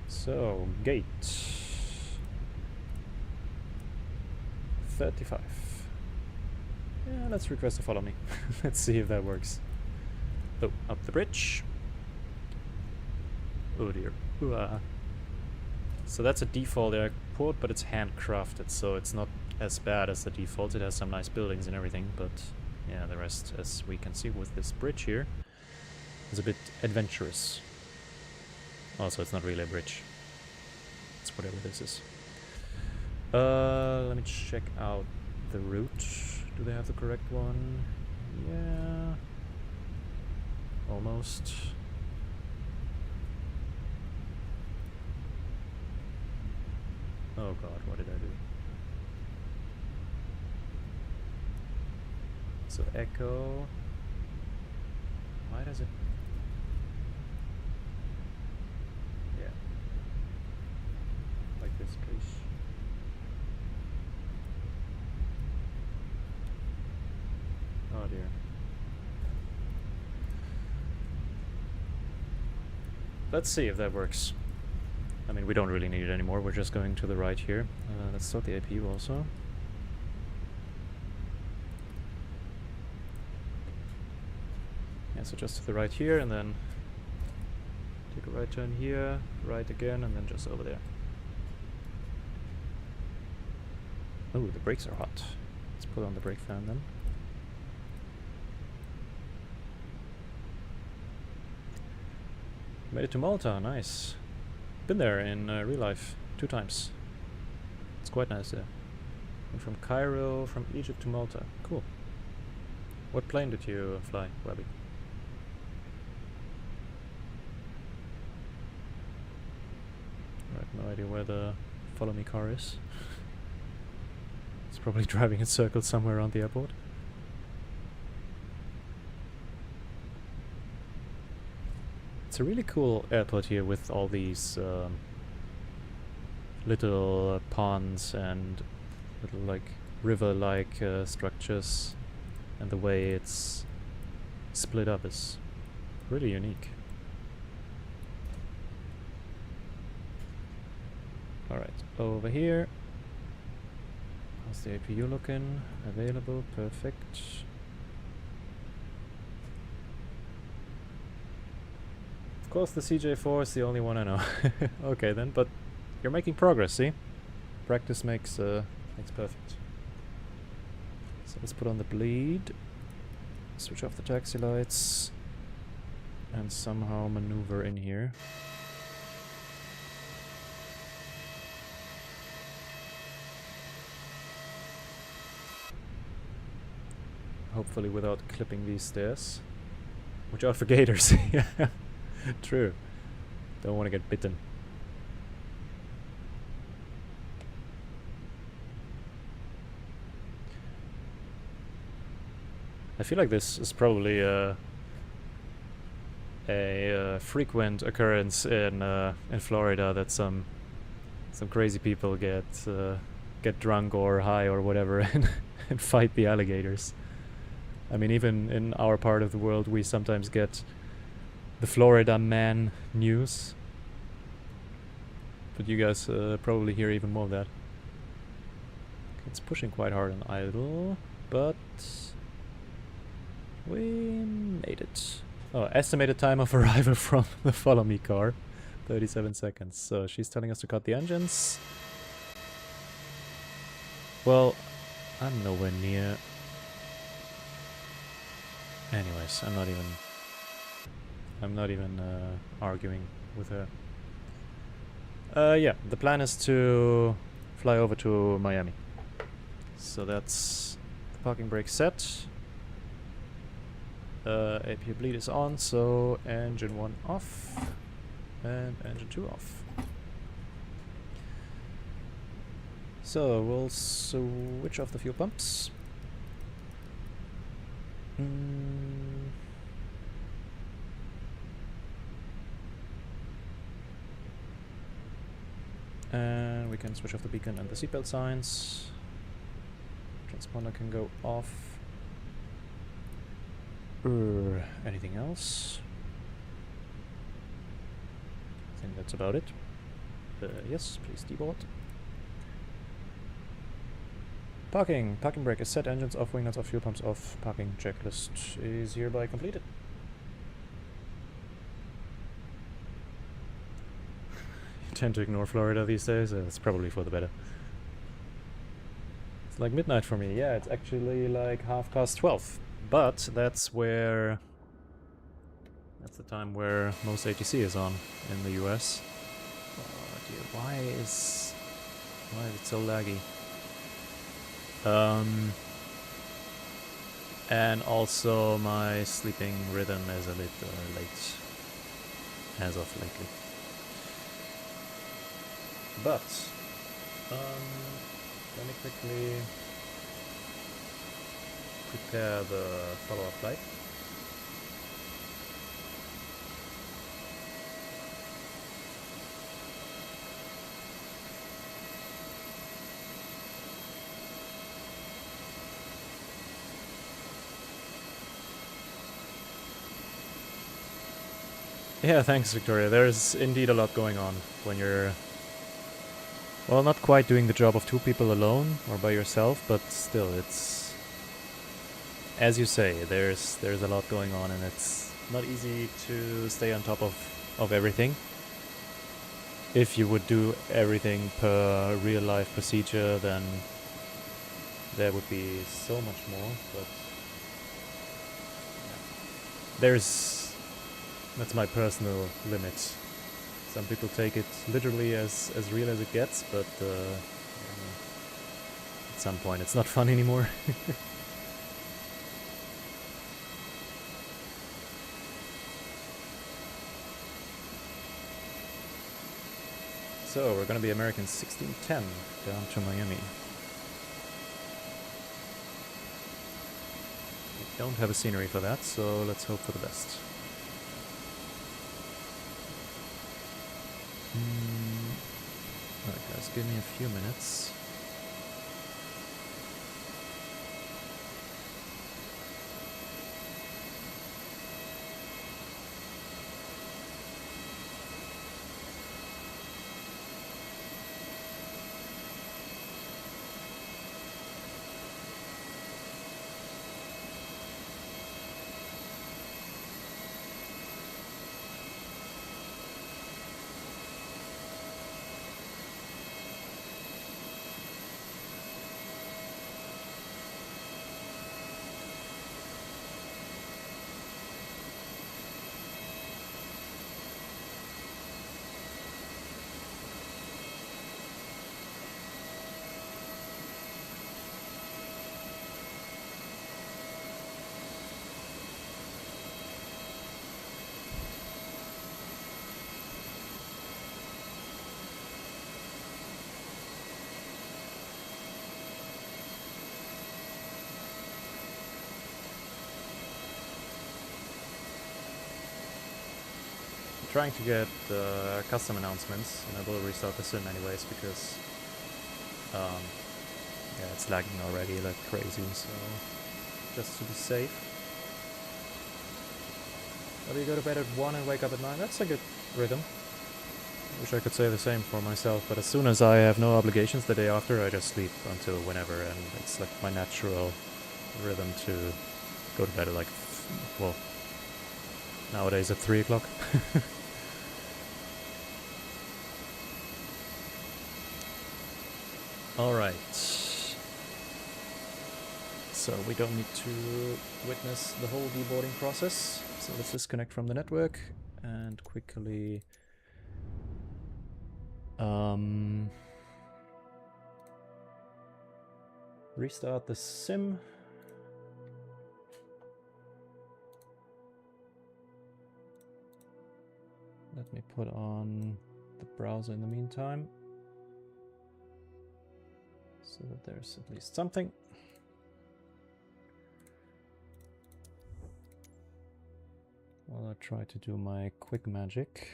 So, gate 35. Yeah, let's request to follow me. Let's see if that works. Oh, up the bridge. Oh dear. So that's a default airport, but it's handcrafted, so it's not as bad as the default. It has some nice buildings and everything, but yeah, the rest, as we can see with this bridge here, is a bit adventurous. Also, it's not really a bridge. It's whatever this is. Let me check out the route. Do they have the correct one? Yeah. Almost. Oh god, what did I do? So Echo. Why does it? Yeah. Like this, please. Oh dear. Let's see if that works. I mean, we don't really need it anymore. We're just going to the right here. Let's start the APU also. Yeah, so just to the right here, and then take a right turn here, right again, and then just over there. Oh, the brakes are hot. Let's put on the brake fan then. Made it to Malta, nice. Been there in real life 2 times. It's quite nice there. And from Cairo, from Egypt to Malta. Cool. What plane did you fly, Webby? Right, no idea where the follow me car is. It's probably driving in circles somewhere around the airport. It's a really cool airport here with all these little ponds and little like river-like structures, and the way it's split up is really unique. Alright, over here. How's the APU looking? Available, perfect. Of course the CJ4 is the only one I know. Okay then, but you're making progress, see? Practice makes perfect. So let's put on the bleed, switch off the taxi lights, and somehow maneuver in here. Hopefully without clipping these stairs. Watch out for gators. Yeah, true. Don't want to get bitten. I feel like this is probably a frequent occurrence in Florida, that some crazy people get drunk or high or whatever and fight the alligators. I mean, even in our part of the world, we sometimes get the Florida man news. but you guys probably hear even more of that. It's pushing quite hard on idle, but we made it. Oh, estimated time of arrival from the follow me car, 37 seconds. So she's telling us to cut the engines. Well, I'm nowhere near. Anyways, I'm not even arguing with her. Yeah, the plan is to fly over to Miami. So that's the parking brake set. APU bleed is on, so engine 1 off and engine 2 off. So we'll switch off the fuel pumps. And we can switch off the beacon and the seatbelt signs. Transponder can go off. Anything else? I think that's about it. Yes, please deboard. Parking brake is set, engines off, wing nuts off, fuel pumps off. Parking checklist is hereby completed. You tend to ignore Florida these days. It's probably for the better. It's like midnight for me. Yeah, it's actually like 12:30. But that's the time where most ATC is on in the US. Oh dear, why is it so laggy? And also my sleeping rhythm is a bit late as of lately. But let me quickly prepare the follow-up flight. Yeah, thanks, Victoria. There's indeed a lot going on when you're, well, not quite doing the job of 2 people alone or by yourself, but still, it's, as you say, there's a lot going on, and it's not easy to stay on top of everything. If you would do everything per real-life procedure, then there would be so much more, but that's my personal limit. Some people take it literally as real as it gets, but at some point it's not fun anymore. So we're gonna be American 1610 down to Miami. We don't have a scenery for that, so let's hope for the best. Alright guys, give me a few minutes. Trying to get custom announcements, and I will restart the sim anyways because yeah, it's lagging already like crazy, so just to be safe. But you go to bed at 1 and wake up at 9, that's a good rhythm. Wish I could say the same for myself, but as soon as I have no obligations the day after, I just sleep until whenever, and it's like my natural rhythm to go to bed at like, well, nowadays at 3 o'clock. Alright. So we don't need to witness the whole deboarding process. So let's disconnect from the network and quickly restart the sim. Let me put on the browser in the meantime, so that there's at least something. While I try to do my quick magic.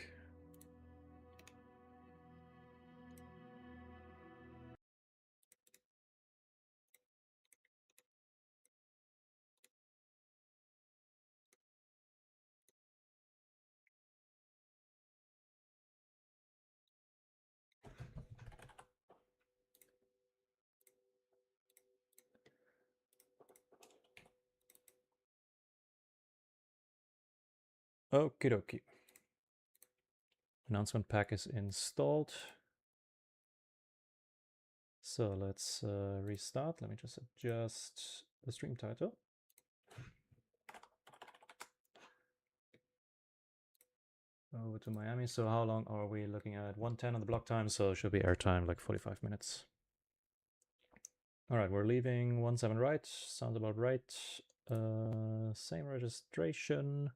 Okie dokie. Announcement pack is installed. So let's restart. Let me just adjust the stream title. Over to Miami. So how long are we looking at? 1:10 on the block time, so should be airtime like 45 minutes. Alright, we're leaving 17 right. Sounds about right. Same registration.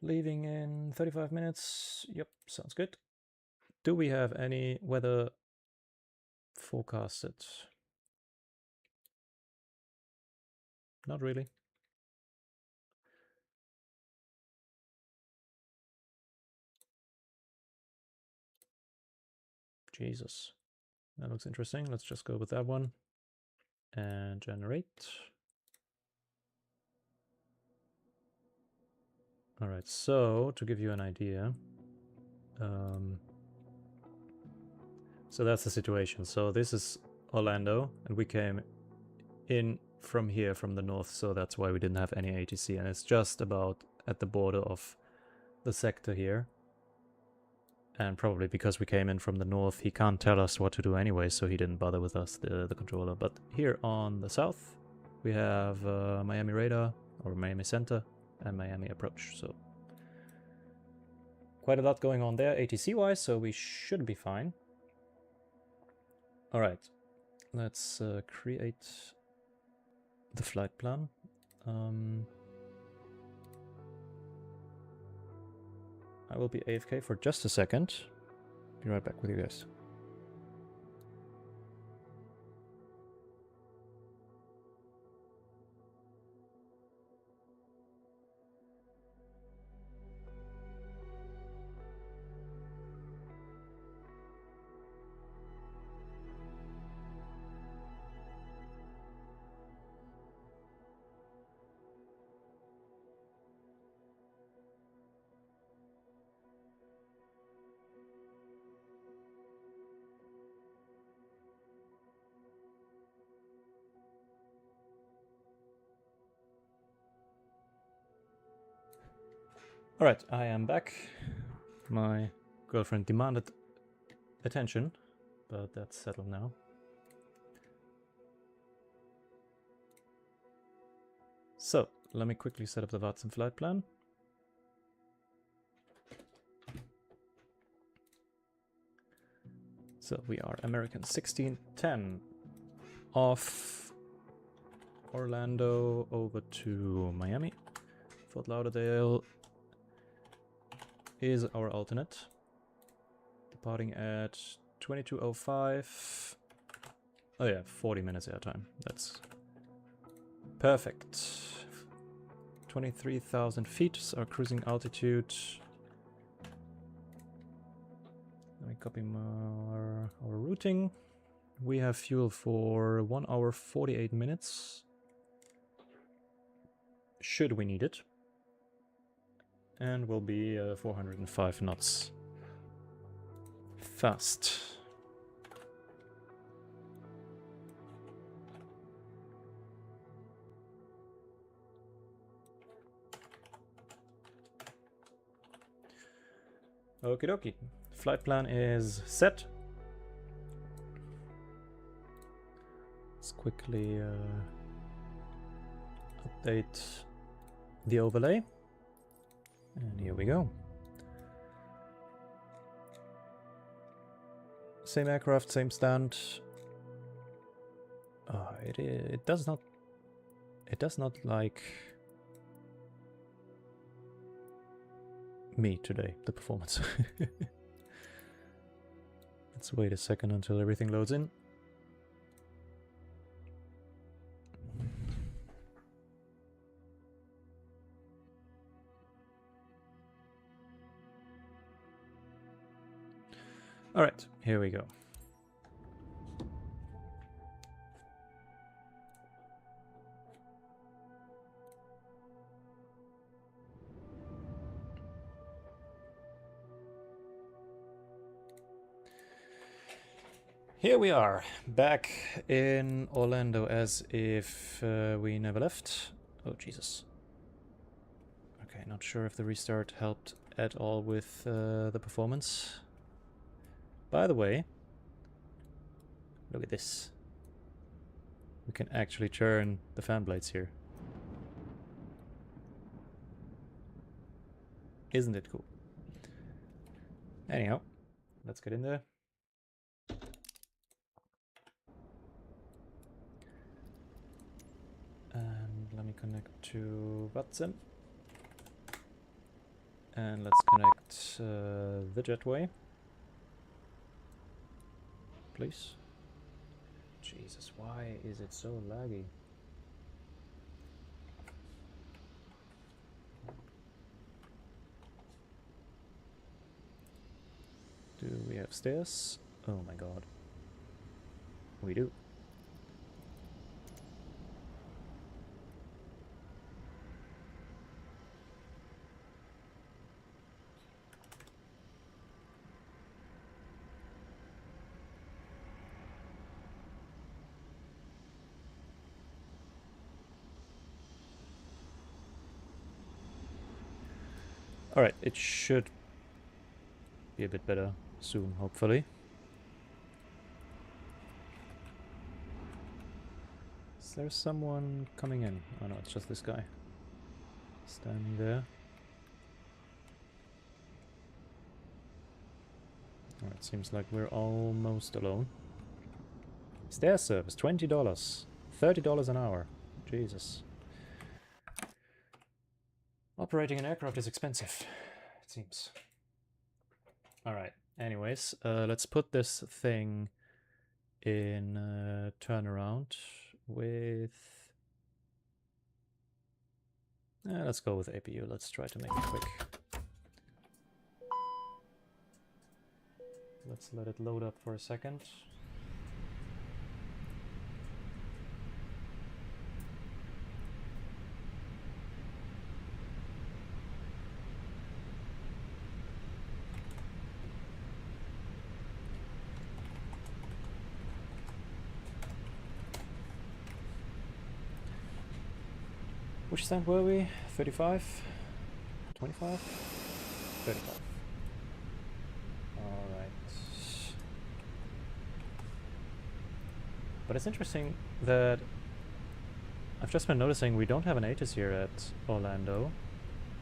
Leaving in 35 minutes. Yep, sounds good. Do we have any weather forecasted? Not really. Jesus. That looks interesting. Let's just go with that one. And generate. Alright, so to give you an idea, so that's the situation. So this is Orlando, and we came in from here, from the north, so that's why we didn't have any ATC, and it's just about at the border of the sector here. And probably because we came in from the north, he can't tell us what to do anyway, so he didn't bother with us, the controller. But here on the south, we have Miami radar, or Miami center, and Miami approach, so quite a lot going on there ATC-wise, so we should be fine. Alright, let's create the flight plan. I will be AFK for just a second. Be right back with you guys. Alright, I am back. My girlfriend demanded attention, but that's settled now. So, let me quickly set up the Vatsim flight plan. So we are American 1610 off Orlando over to Miami. Fort Lauderdale is our alternate. Departing at 22:05. Oh yeah, 40 minutes airtime. That's perfect. 23,000 feet is our cruising altitude. Let me copy our routing. We have fuel for 1 hour 48 minutes. Should we need it. and will be 405 knots fast. Okie dokie. Flight plan is set. Let's quickly update the overlay. And here we go. Same aircraft, same stand. It does not like me today, the performance. Let's wait a second until everything loads in. All right, here we go. Here we are, back in Orlando as if we never left. Oh, Jesus. Okay, not sure if the restart helped at all with the performance. By the way, look at this. We can actually turn the fan blades here. Isn't it cool? Anyhow, let's get in there. And let me connect to Vatsim. And let's connect the jetway. Please. Jesus, why is it so laggy? Do we have stairs? Oh my god. We do. Alright, it should be a bit better soon, hopefully. Is there someone coming in? Oh no, it's just this guy. Standing there. Alright, seems like we're almost alone. Stair service, $20. $30 an hour. Jesus. Operating an aircraft is expensive, it seems. Alright, anyways, let's put this thing in turnaround with... let's go with APU, let's try to make it quick. Let's let it load up for a second. Which stand were we? 35? 25? 35. Alright. But it's interesting that I've just been noticing we don't have an ATIS here at Orlando.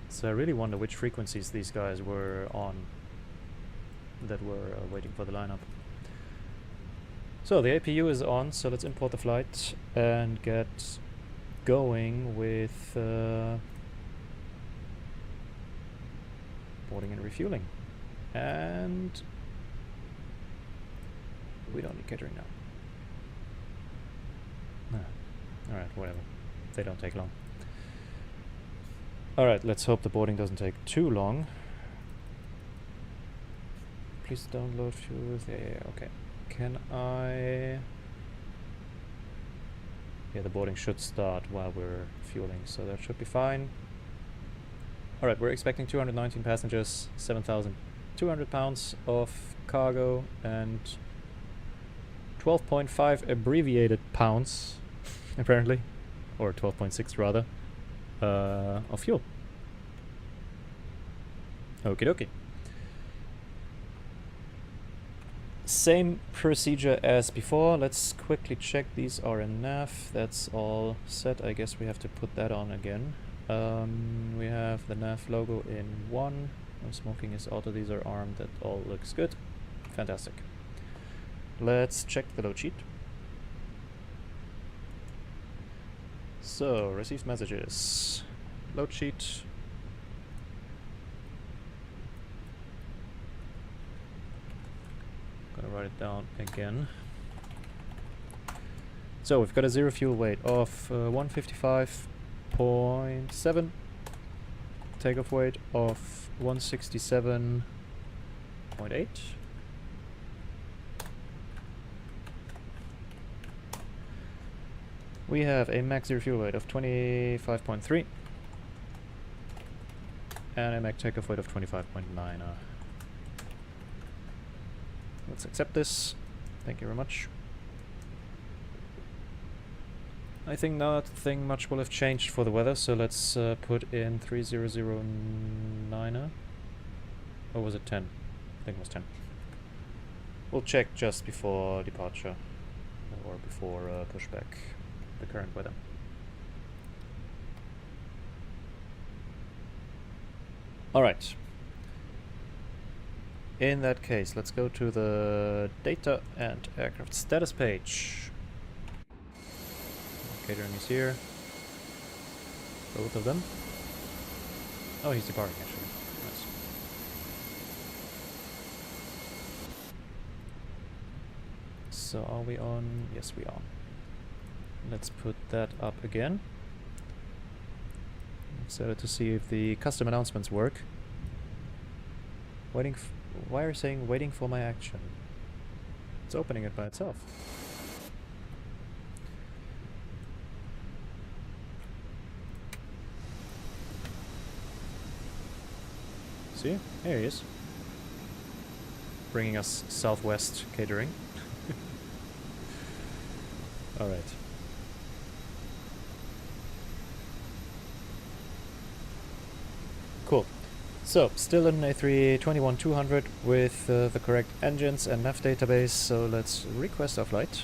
So I really wonder which frequencies these guys were on that were waiting for the lineup. So the APU is on, so let's import the flight and get going with boarding and refueling. And we don't need catering now. No. Alright, whatever. They don't take long. Alright, let's hope the boarding doesn't take too long. Please don't load fuel. Yeah, okay. Can I... Yeah, the boarding should start while we're fueling, so that should be fine. Alright, we're expecting 219 passengers, 7,200 pounds of cargo, and 12.5 abbreviated pounds, apparently, or 12.6 rather, of fuel. Okie dokie. Same procedure as before. Let's quickly check these are in nav. That's all set. I guess we have to put that on again. We have the nav logo in 1. No smoking is auto. These are armed. That all looks good. Fantastic. Let's check the load sheet. So, received messages. Load sheet. Gonna write it down again. So we've got a zero fuel weight of 155.7, takeoff weight of 167.8, we have a max zero fuel weight of 25.3 and a max takeoff weight of 25.9. Let's accept this. Thank you very much. I think nothing much will have changed for the weather, so let's put in 3009. Or was it 10? I think it was 10. We'll check just before departure, or before pushback, the current weather. Alright. In that case, let's go to the data and aircraft status page. Catering is here. Both of them. Oh, he's departing actually. Nice. So are we on? Yes, we are. Let's put that up again. Excited to see if the custom announcements work. Waiting. Why are you saying waiting for my action? It's opening it by itself. See? There he is. Bringing us southwest catering. Alright. Cool. So, still an A321-200 with the correct engines and nav database, so let's request our flight.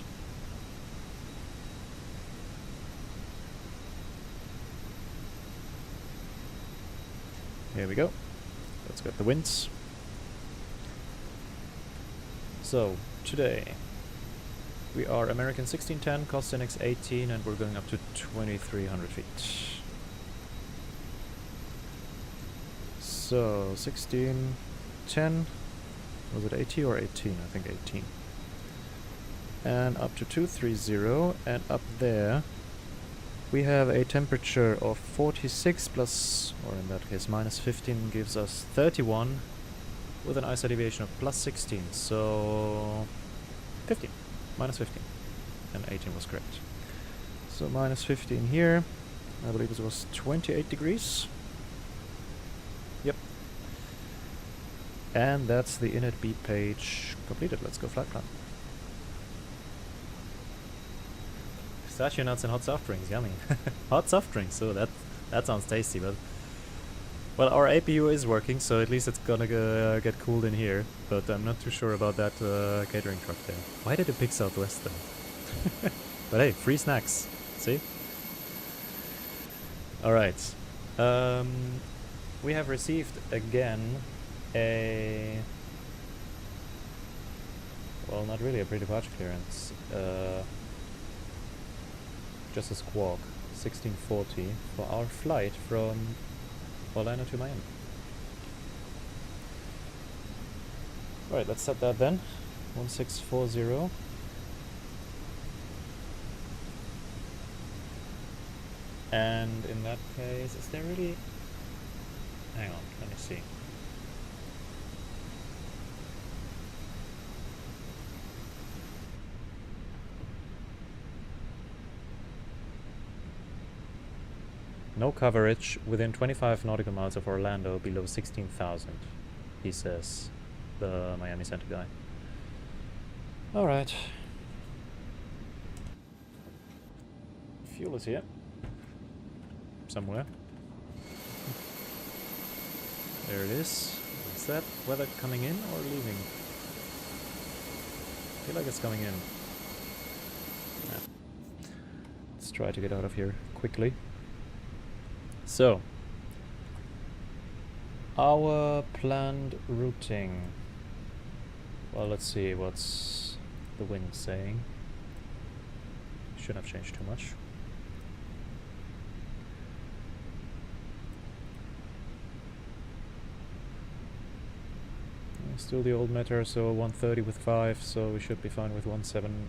Here we go. Let's get the winds. So, today we are American 1610, cost Fenix 18, and we're going up to 2300 feet. So, 1610, was it 80 or 18? I think 18. And up to 230, and up there we have a temperature of 46 plus, or in that case minus 15 gives us 31, with an ISO deviation of plus 16, so 15, minus 15, and 18 was correct. So minus 15 here, I believe it was 28 degrees. Yep. And that's the init beat page completed. Let's go flight plan. Pistachio nuts and hot soft drinks, yummy. Hot soft drinks, so that sounds tasty, but... Well, our APU is working, so at least it's gonna get cooled in here, but I'm not too sure about that catering truck there. Why did it pick Southwest though? But hey, free snacks, see? Alright. We have received again a... Well, not really a pre-departure clearance. Just a squawk, 1640, for our flight from Orlando to Miami. Alright, let's set that then. 1640. And in that case, is there really... Hang on, let me see. No coverage within 25 nautical miles of Orlando below 16,000, he says, the Miami Center guy. Alright. Fuel is here. Somewhere. There it is. Is that weather coming in or leaving? I feel like it's coming in. Yeah. Let's try to get out of here quickly. So, our planned routing. Well, let's see what's the wind saying. Shouldn't have changed too much. Still the old matter, so 130 with 5, so we should be fine with 17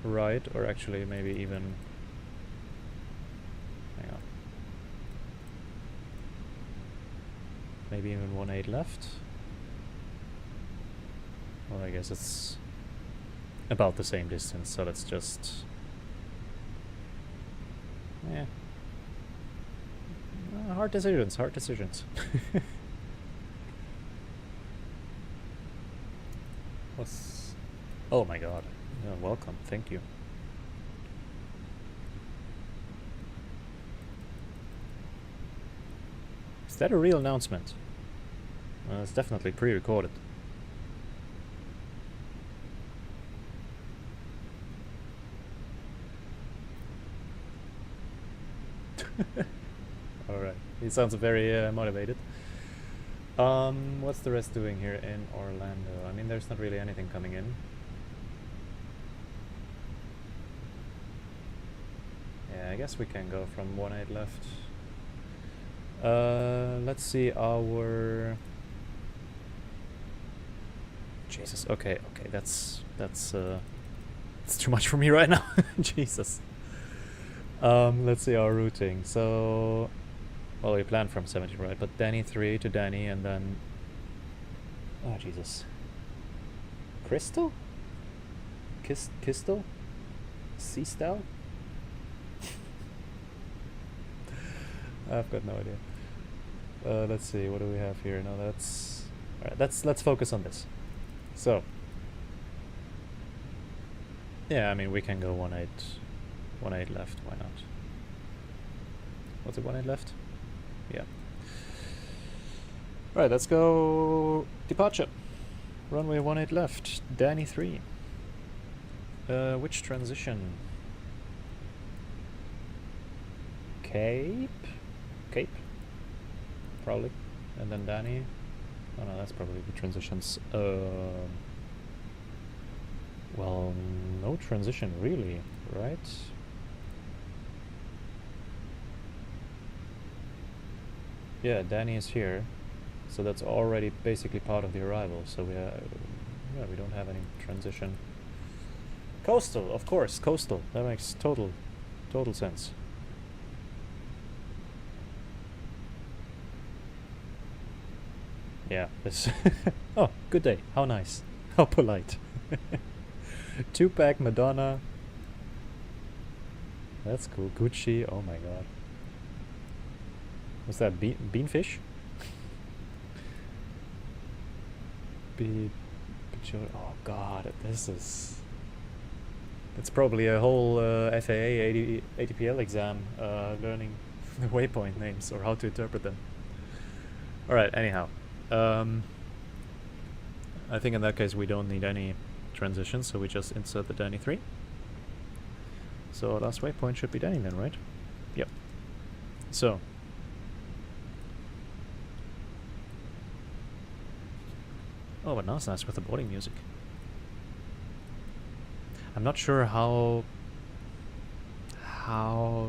right, or actually maybe even... hang on. Maybe even 18 left? Well, I guess it's about the same distance, so let's just... yeah. Hard decisions, hard decisions. What's... oh my god. Yeah, welcome, thank you. Is that a real announcement? It's definitely pre-recorded. Alright, he sounds very motivated. What's the rest doing here in Orlando? I mean, there's not really anything coming in. Yeah, I guess we can go from 18 left. Let's see our... Jesus, okay, that's too much for me right now. Jesus. Let's see our routing. So... well, we planned from 17 right, but Danny 3 to Danny, and then... oh, Jesus. Crystal? Kistel? Seastal? I've got no idea. Let's see, what do we have here? No, that's... alright, let's focus on this. So... yeah, I mean, we can go 18 left, why not? What's it, 18 left? Yeah. Right, let's go departure. Runway 18 left, Danny 3. Which transition? Cape? Cape? Probably. And then Danny. Oh no, that's probably the transitions. Well, no transition really, right? Yeah, Danny is here, so that's already basically part of the arrival. So we we don't have any transition. Coastal, of course, coastal. That makes total sense. Yeah, this. Oh, good day. How nice. How polite. 2-pack Madonna. That's cool. Gucci. Oh my god. What's that? Beanfish? Oh god, this is... it's probably a whole FAA ATPL exam learning the waypoint names or how to interpret them. Alright, anyhow. I think in that case we don't need any transitions, so we just insert the Danny 3. So our last waypoint should be Danny then, right? Yep. So... oh, but now it's nice with the boarding music. I'm not sure how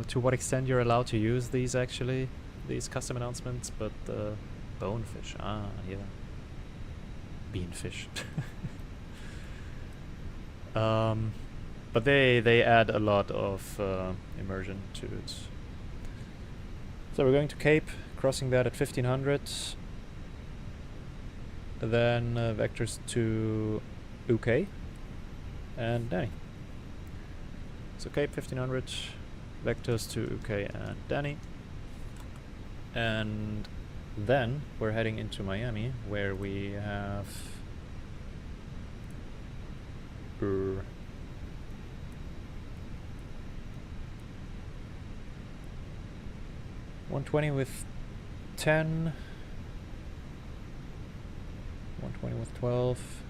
to what extent you're allowed to use these actually, these custom announcements, but bonefish, yeah. Beanfish. But they add a lot of immersion to it. So we're going to Cape, crossing that at 1500. Then vectors to UK and Danny. So Cape 1500, vectors to UK and Danny. And then we're heading into Miami, where we have 120 with 10, 120 with 12.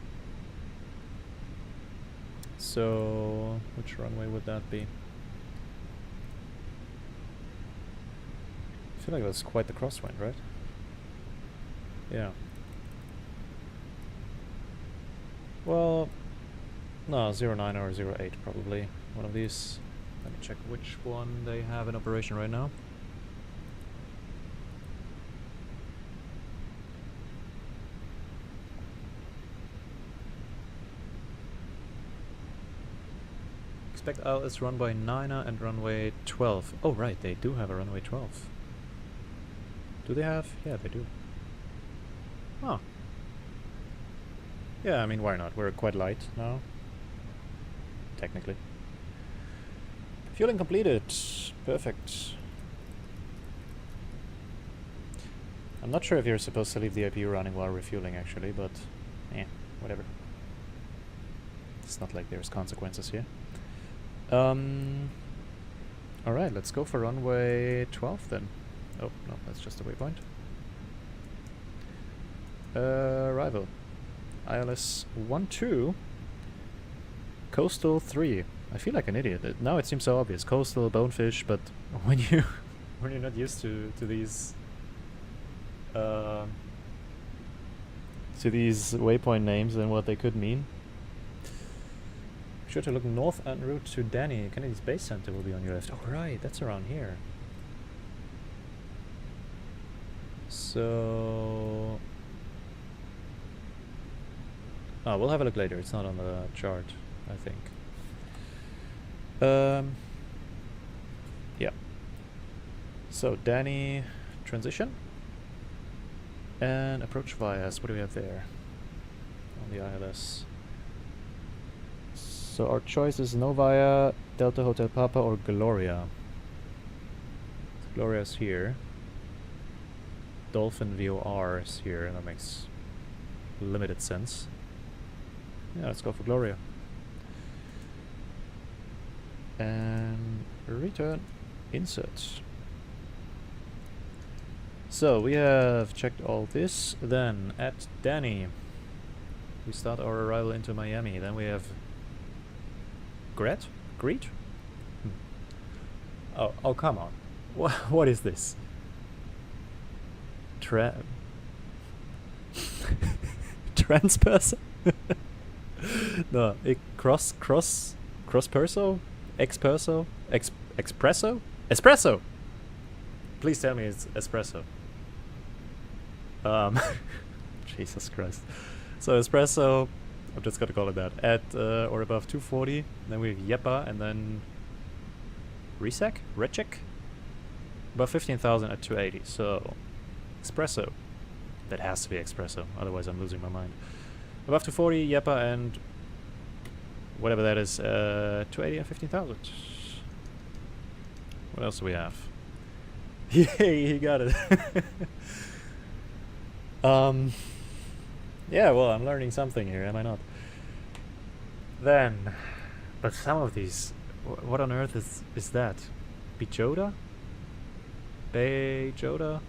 So which runway would that be? I feel like that's quite the crosswind, right? Yeah. Well, no, 09 or 08 probably. One of these. Let me check which one they have in operation right now. Expect ILS runway 9 and runway 12. Oh right, they do have a runway 12. Do they have? Yeah, they do. Oh. Yeah, I mean, why not? We're quite light now. Technically. Fueling completed. Perfect. I'm not sure if you're supposed to leave the APU running while refueling, actually, but whatever. It's not like there's consequences here. Alright, let's go for runway 12 then. Oh, no, that's just a waypoint. Arrival. ILS 12. Coastal 3. I feel like an idiot. Now it seems so obvious. Coastal, bonefish, but when you're not used to these waypoint names and what they could mean. Be sure to look north en route to Danny. Kennedy's Base Center will be on your left. Oh right, that's around here. So we'll have a look later. It's not on the chart, I think. Yeah. So Danny transition and approach vias. What do we have there on the ILS? So our choice is Novaya, Delta Hotel Papa, or Gloria. So Gloria's here. Dolphin VOR is here. That makes limited sense. Yeah, let's go for Gloria. And return, insert. So we have checked all this. Then at Danny, we start our arrival into Miami. Then we have Greet? Oh, come on. What is this? Transperso? No, cross-perso? Experso? Espresso? Espresso! Please tell me it's espresso. Jesus Christ. So espresso, I'm just gonna call it that, at or above 240. Then we have Yepa, and then Recek? Above 15,000 at 280. So espresso. That has to be espresso, otherwise I'm losing my mind. Above 240, Yepa, and whatever that is, 280 and 15,000. What else do we have? Yay, he got it. Yeah, well, I'm learning something here, am I not? Then, but some of these, what on earth is that? Bijoda? Bajoda?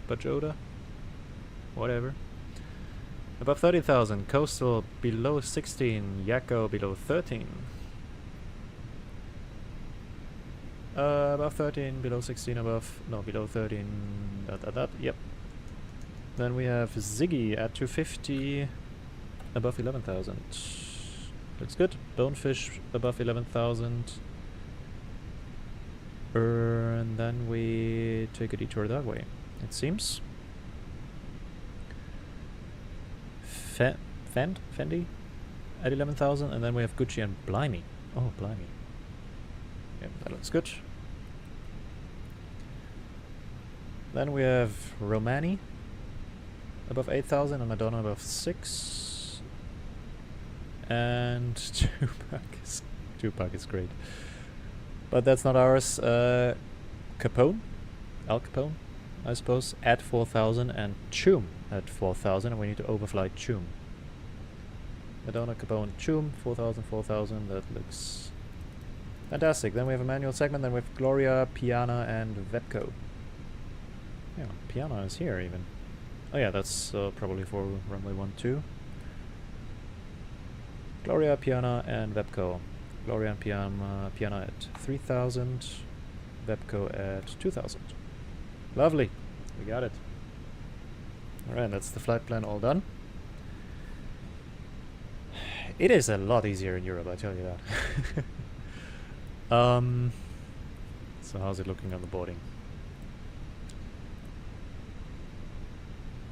Bajoda? Whatever. Above 30,000, coastal below 16, Yakko below 13. Above 13, below 16, below 13, yep. Then we have Ziggy at 250, above 11,000. Looks good. Bonefish above 11,000. And then we take a detour that way, it seems. Fendi at 11,000, and then we have Gucci and Blimey. Oh, Blimey. Yeah, that looks good. Then we have Romani above 8,000 and Madonna above 6. And Tupac is great. But that's not ours. Capone? Al Capone? I suppose, at 4,000 and Chum at 4,000, and we need to overfly Chum. Madonna, Capone, Chum, 4,000, 4,000, that looks fantastic. Then we have a manual segment, then we have Gloria, Piana, and Vepco. Yeah, Piana is here even. Oh yeah, that's probably for runway 12. Gloria, Piana, and Vepco. Gloria and Piana at 3,000, Vepco at 2,000. Lovely, we got it. Alright, that's the flight plan all done. It is a lot easier in Europe, I tell you that. So how's it looking on the boarding?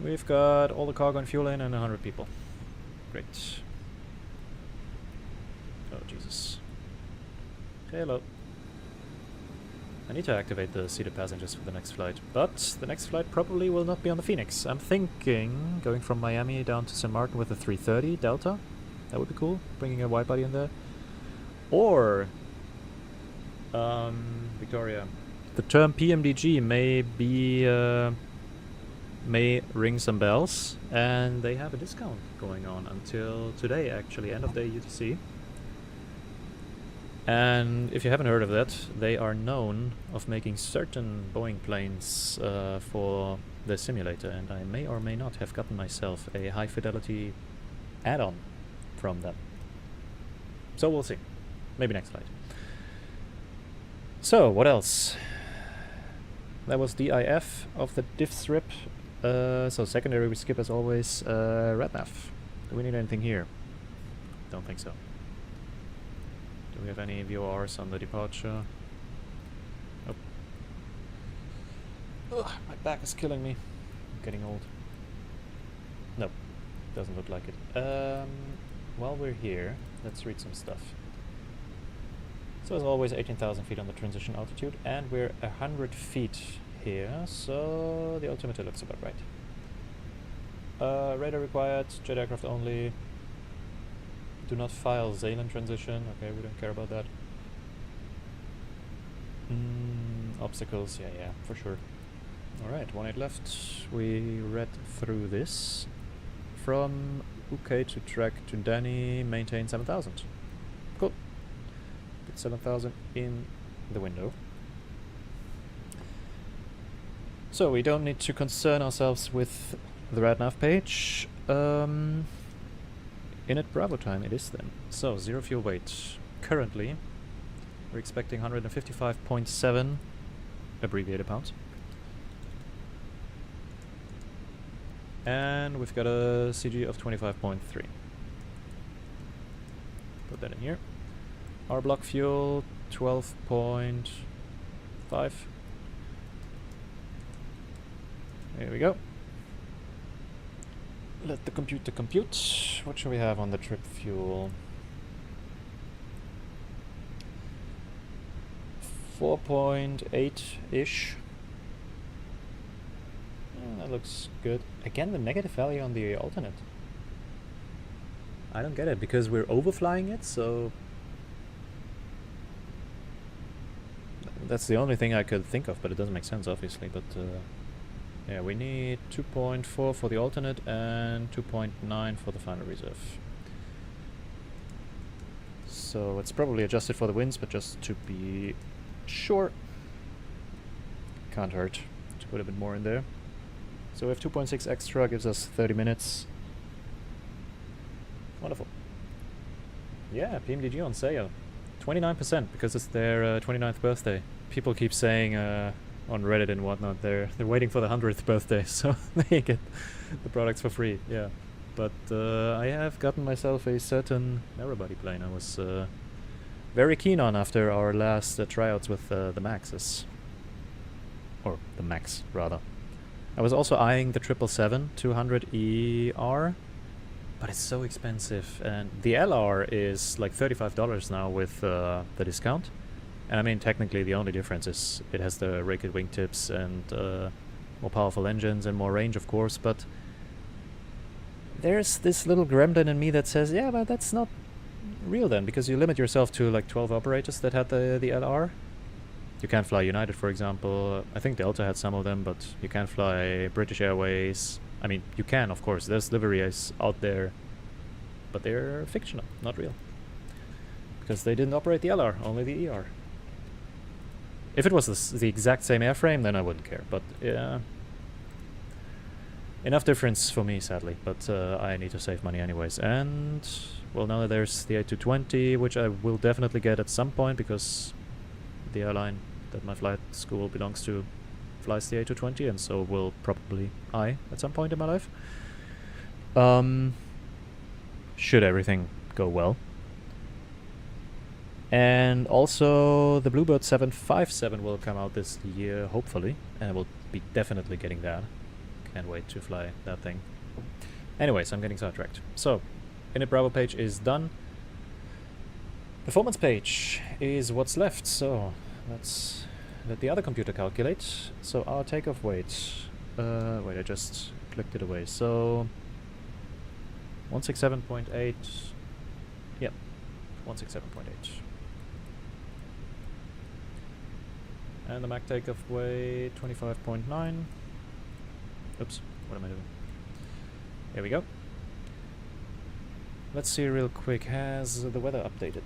We've got all the cargo and fuel in and 100 people. Great. Oh, Jesus. Hello. I need to activate the seated passengers for the next flight, but the next flight probably will not be on the Fenix. I'm thinking going from Miami down to San Martin with a 330 Delta. That would be cool, bringing a wide body in there. Or Victoria. The term PMDG may ring some bells, and they have a discount going on until today, actually, end of day UTC. And if you haven't heard of that, they are known of making certain Boeing planes for the simulator, and I may or may not have gotten myself a high fidelity add-on from them. So we'll see. Maybe next flight. So, what else? That was DIF of the diff strip. So secondary we skip as always. RadNav. Do we need anything here? Don't think so. Do we have any VORs on the departure? Nope. Ugh, my back is killing me. I'm getting old. Nope. Doesn't look like it. While we're here, let's read some stuff. So as always, 18,000 feet on the transition altitude, and we're 100 feet here, so the altimeter looks about right. Radar required, jet aircraft only. Do not file Zealand transition. Okay, we don't care about that. Obstacles, yeah, for sure. Alright, 18 left. We read through this. From UK to track to Danny, maintain 7,000. Cool. Put 7,000 in the window. So we don't need to concern ourselves with the RadNav page. Init Bravo time it is then. So, zero fuel weight. Currently, we're expecting 155.7 abbreviated pounds. And we've got a CG of 25.3. Put that in here. Our block fuel, 12.5. There we go. Let the computer compute. What should we have on the trip fuel? 4.8-ish. That looks good. Again, the negative value on the alternate. I don't get it, because we're overflying it, so... That's the only thing I could think of, but it doesn't make sense, obviously, but... yeah, we need 2.4 for the alternate and 2.9 for the final reserve. So it's probably adjusted for the winds, but just to be sure, can't hurt to put a bit more in there. So we have 2.6 extra, gives us 30 minutes. Wonderful. Yeah, PMDG on sale. 29% because it's their 29th birthday. People keep saying on Reddit and whatnot, they're waiting for the 100th birthday, so they get the products for free. Yeah, but I have gotten myself a certain narrow-body plane. I was very keen on after our last tryouts with the Maxes, or the Max rather. I was also eyeing the 777-200 ER, but it's so expensive, and the LR is like $35 now with the discount. And I mean, technically the only difference is it has the rated wingtips and more powerful engines and more range, of course, but there's this little gremlin in me that says, yeah, but that's not real then, because you limit yourself to like 12 operators that had the LR. You can't fly United, for example. I think Delta had some of them, but you can't fly British Airways. I mean, you can, of course. There's liveries out there, but they're fictional, not real. Because they didn't operate the LR, only the ER. If it was the exact same airframe, then I wouldn't care. But yeah, enough difference for me, sadly. But I need to save money anyways. And well, now there's the A220, which I will definitely get at some point because the airline that my flight school belongs to flies the A220, and so will probably I at some point in my life. Should everything go well. And also the Bluebird 757 will come out this year, hopefully, and I will be definitely getting that. Can't wait to fly that thing. Anyways, I'm getting sidetracked. So, init Bravo page is done. Performance page is what's left, so let's let the other computer calculate. So our takeoff weight, wait, I just clicked it away. So 167.8, yep, 167.8. And the Mac takeoff weight, 25.9. Oops, what am I doing? Here we go. Let's see real quick, has the weather updated?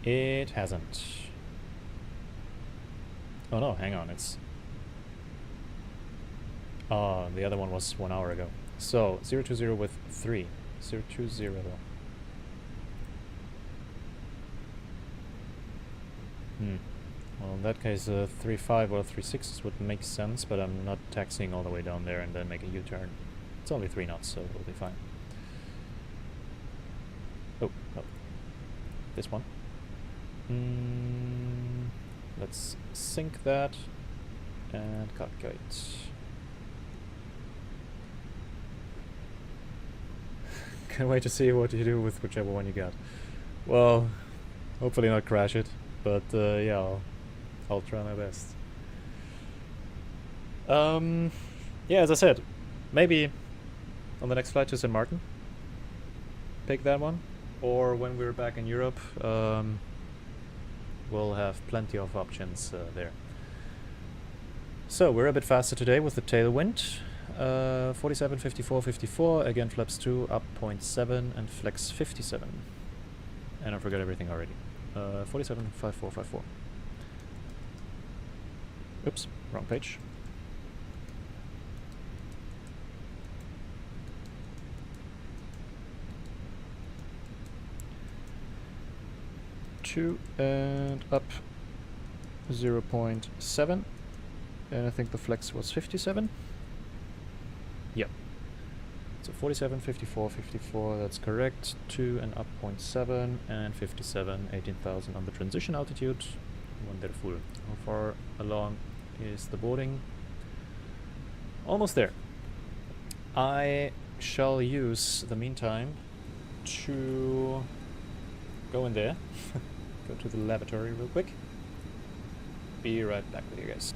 It hasn't. Oh no, hang on, it's... Oh, the other one was 1 hour ago. So, 020 with 3. 020. Well, in that case, 3.5 or 3.6 would make sense, but I'm not taxiing all the way down there and then make a U-turn. It's only 3 knots, so we'll be fine. Oh, no. This one. Let's sync that and calculate. Can't wait to see what you do with whichever one you got. Well, hopefully not crash it, but yeah, I'll try my best. Yeah, as I said, maybe on the next flight to St. Martin, pick that one, or when we're back in Europe, we'll have plenty of options there. So we're a bit faster today with the tailwind. 47, 54, 54, again flaps 2, up 0.7, and flex 57. And I forgot everything already. 47, 54, 54. Oops, wrong page. Two and up 0.7, and I think the flex was 57. Yep. So 47, 54, 54, that's correct. 2 and up 0.7 and 57, 18,000 on the transition altitude. Wonderful. How far along is the boarding? Almost there. I shall use the meantime to go in there. Go to the lavatory real quick. Be right back with you guys.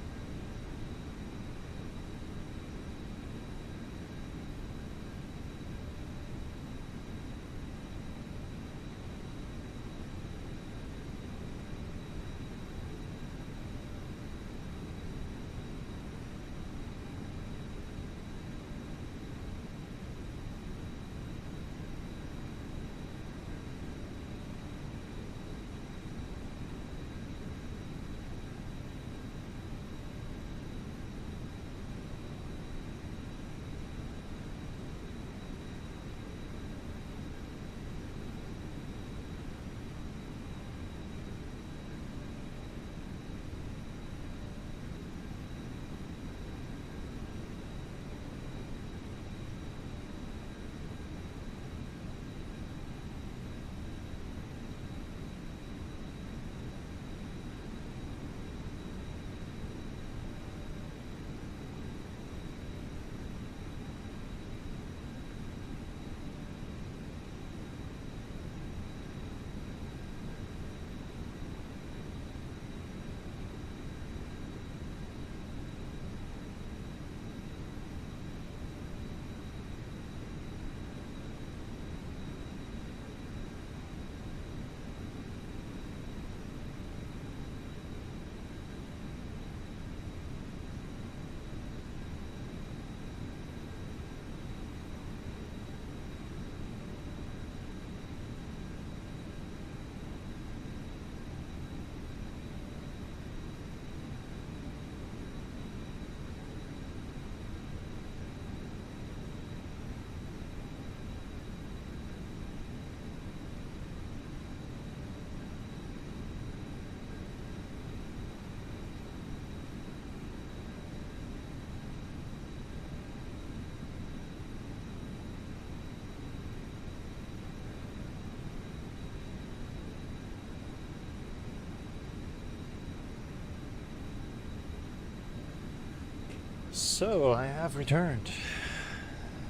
So, I have returned.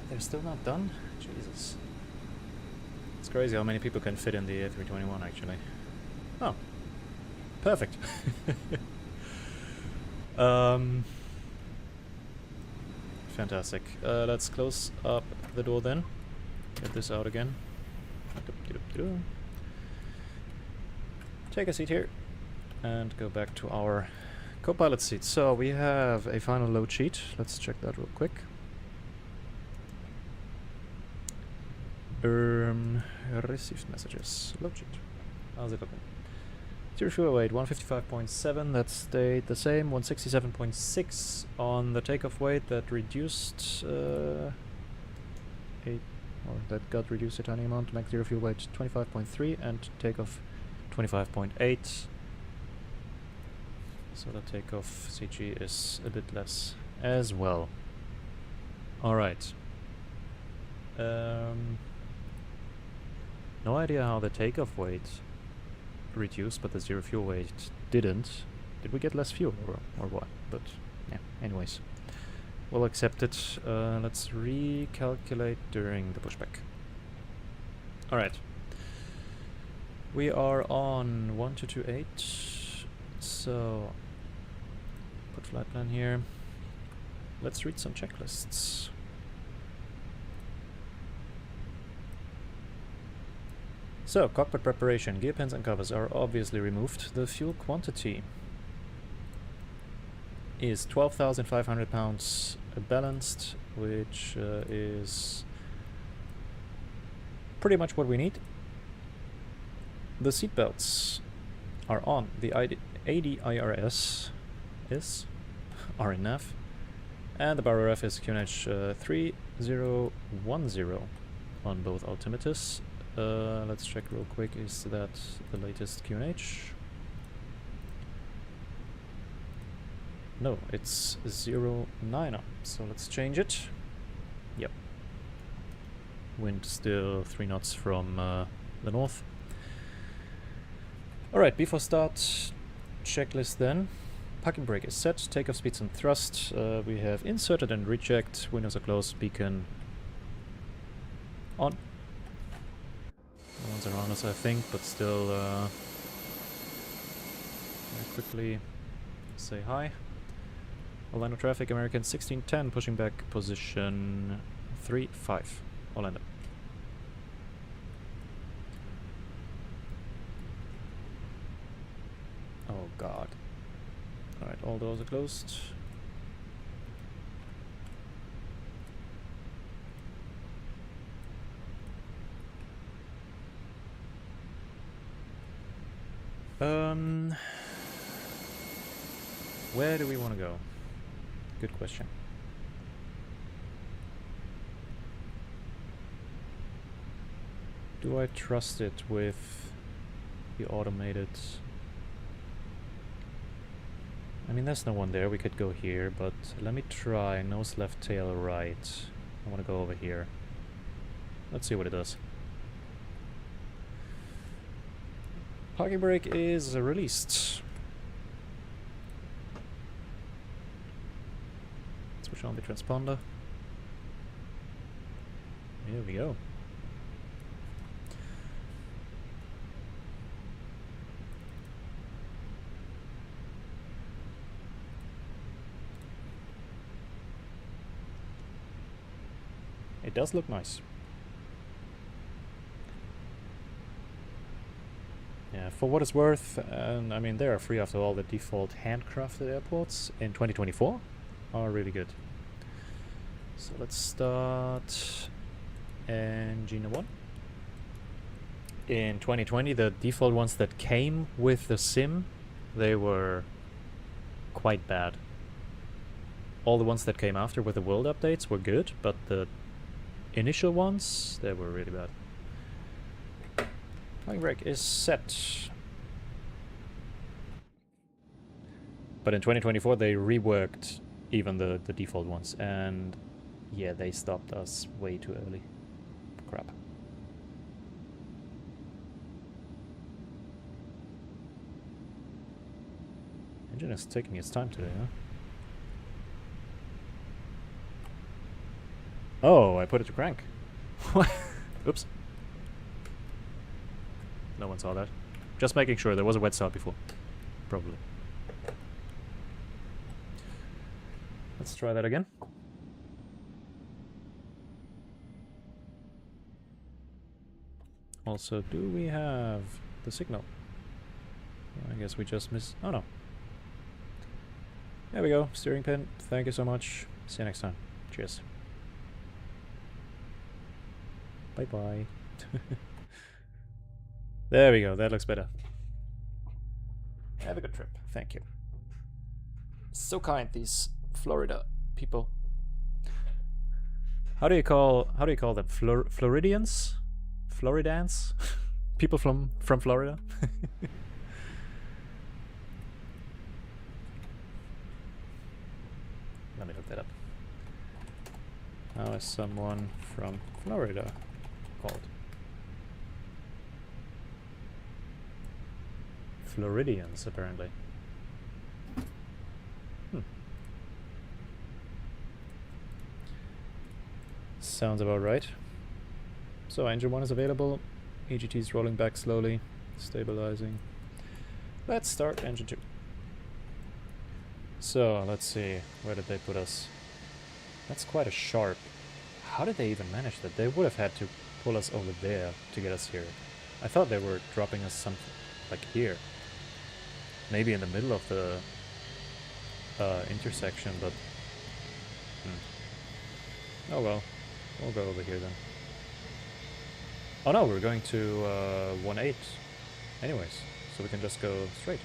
They're still not done? Jesus. It's crazy how many people can fit in the A321 actually. Oh. Perfect. Fantastic. Let's close up the door then. Get this out again. Take a seat here. And go back to our co-pilot seat. So we have a final load sheet. Let's check that real quick. Received messages. Load sheet. How's it looking? Zero fuel weight 155.7. That stayed the same. 167.6 on the takeoff weight. That reduced that got reduced a tiny amount. Max zero fuel weight 25.3 and takeoff 25.8. So the takeoff CG is a bit less as well. Alright. No idea how the takeoff weight reduced, but the zero fuel weight didn't. Did we get less fuel or what? But yeah, anyways. We'll accept it. Let's recalculate during the pushback. Alright. We are on 1228. So put flight plan here. Let's read some checklists. So, cockpit preparation. Gear pins and covers are obviously removed. The fuel quantity is 12,500 pounds balanced, which is pretty much what we need. The seatbelts are on. The ADIRS is RNF, and the bar RF is QNH 3010 on both altimeters. Let's check real quick, is that the latest QNH? No, it's 09, so let's change it. Yep. Wind still 3 knots from the north. Alright, before start, checklist then. Parking brake is set, takeoff speeds and thrust. We have inserted and rechecked, windows are closed, beacon on. No one's around us, I think, but still quickly say hi. Orlando traffic, American 1610, pushing back position 3-5, Orlando. Oh god. Alright, all doors are closed. Where do we want to go? Good question. Do I trust it with the automated? I mean, there's no one there. We could go here, but let me try nose left, tail right. I want to go over here. Let's see what it does. Parking brake is released. Switch on the transponder. Here we go. It does look nice. Yeah, for what it's worth, and I mean they are free after all. The default handcrafted airports in 2024 are really good. So let's start engine 1. In 2020, the default ones that came with the sim, they were quite bad. All the ones that came after with the world updates were good, but the initial ones, they were really bad. Parking brake is set. But in 2024 they reworked even the default ones, and yeah, they stopped us way too early. Crap. Engine is taking its time today, huh? Oh, I put it to crank. What? Oops. No one saw that. Just making sure there was a wet start before. Probably. Let's try that again. Also, do we have the signal? I guess we just missed. Oh no. There we go. Steering pin. Thank you so much. See you next time. Cheers. Bye bye. There we go. That looks better. Have a good trip. Thank you. So kind, these Florida people. How do you call them? Floridians? Floridans? People from Florida? Let me look that up. How is someone from Florida called? Floridians, apparently. Sounds about right. So engine 1 is available. EGT is rolling back slowly, stabilizing. Let's start engine 2. So let's see, where did they put us? That's quite a sharp. How did they even manage that? They would have had to pull us over there to get us here. I thought they were dropping us something like here. Maybe in the middle of the intersection, but oh well, we'll go over here then. Oh no, we're going to 18 anyways, so we can just go straight.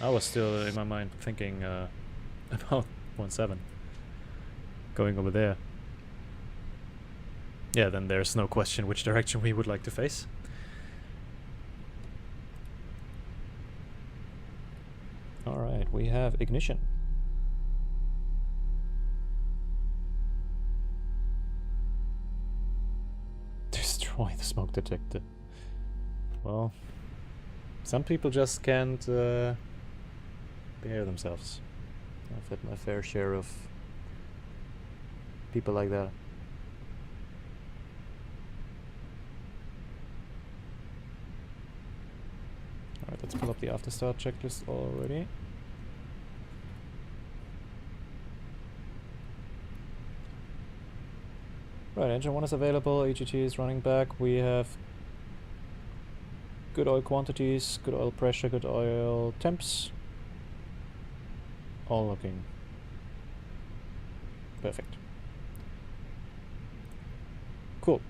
I was still in my mind thinking about 17 going over there. Yeah, then there's no question which direction we would like to face. Alright, we have ignition. Destroy the smoke detector. Well, some people just can't behave themselves. I've had my fair share of people like that. Alright, let's pull up the after start checklist already. Right, engine 1 is available, EGT is running back, we have good oil quantities, good oil pressure, good oil temps. All looking perfect. Cool.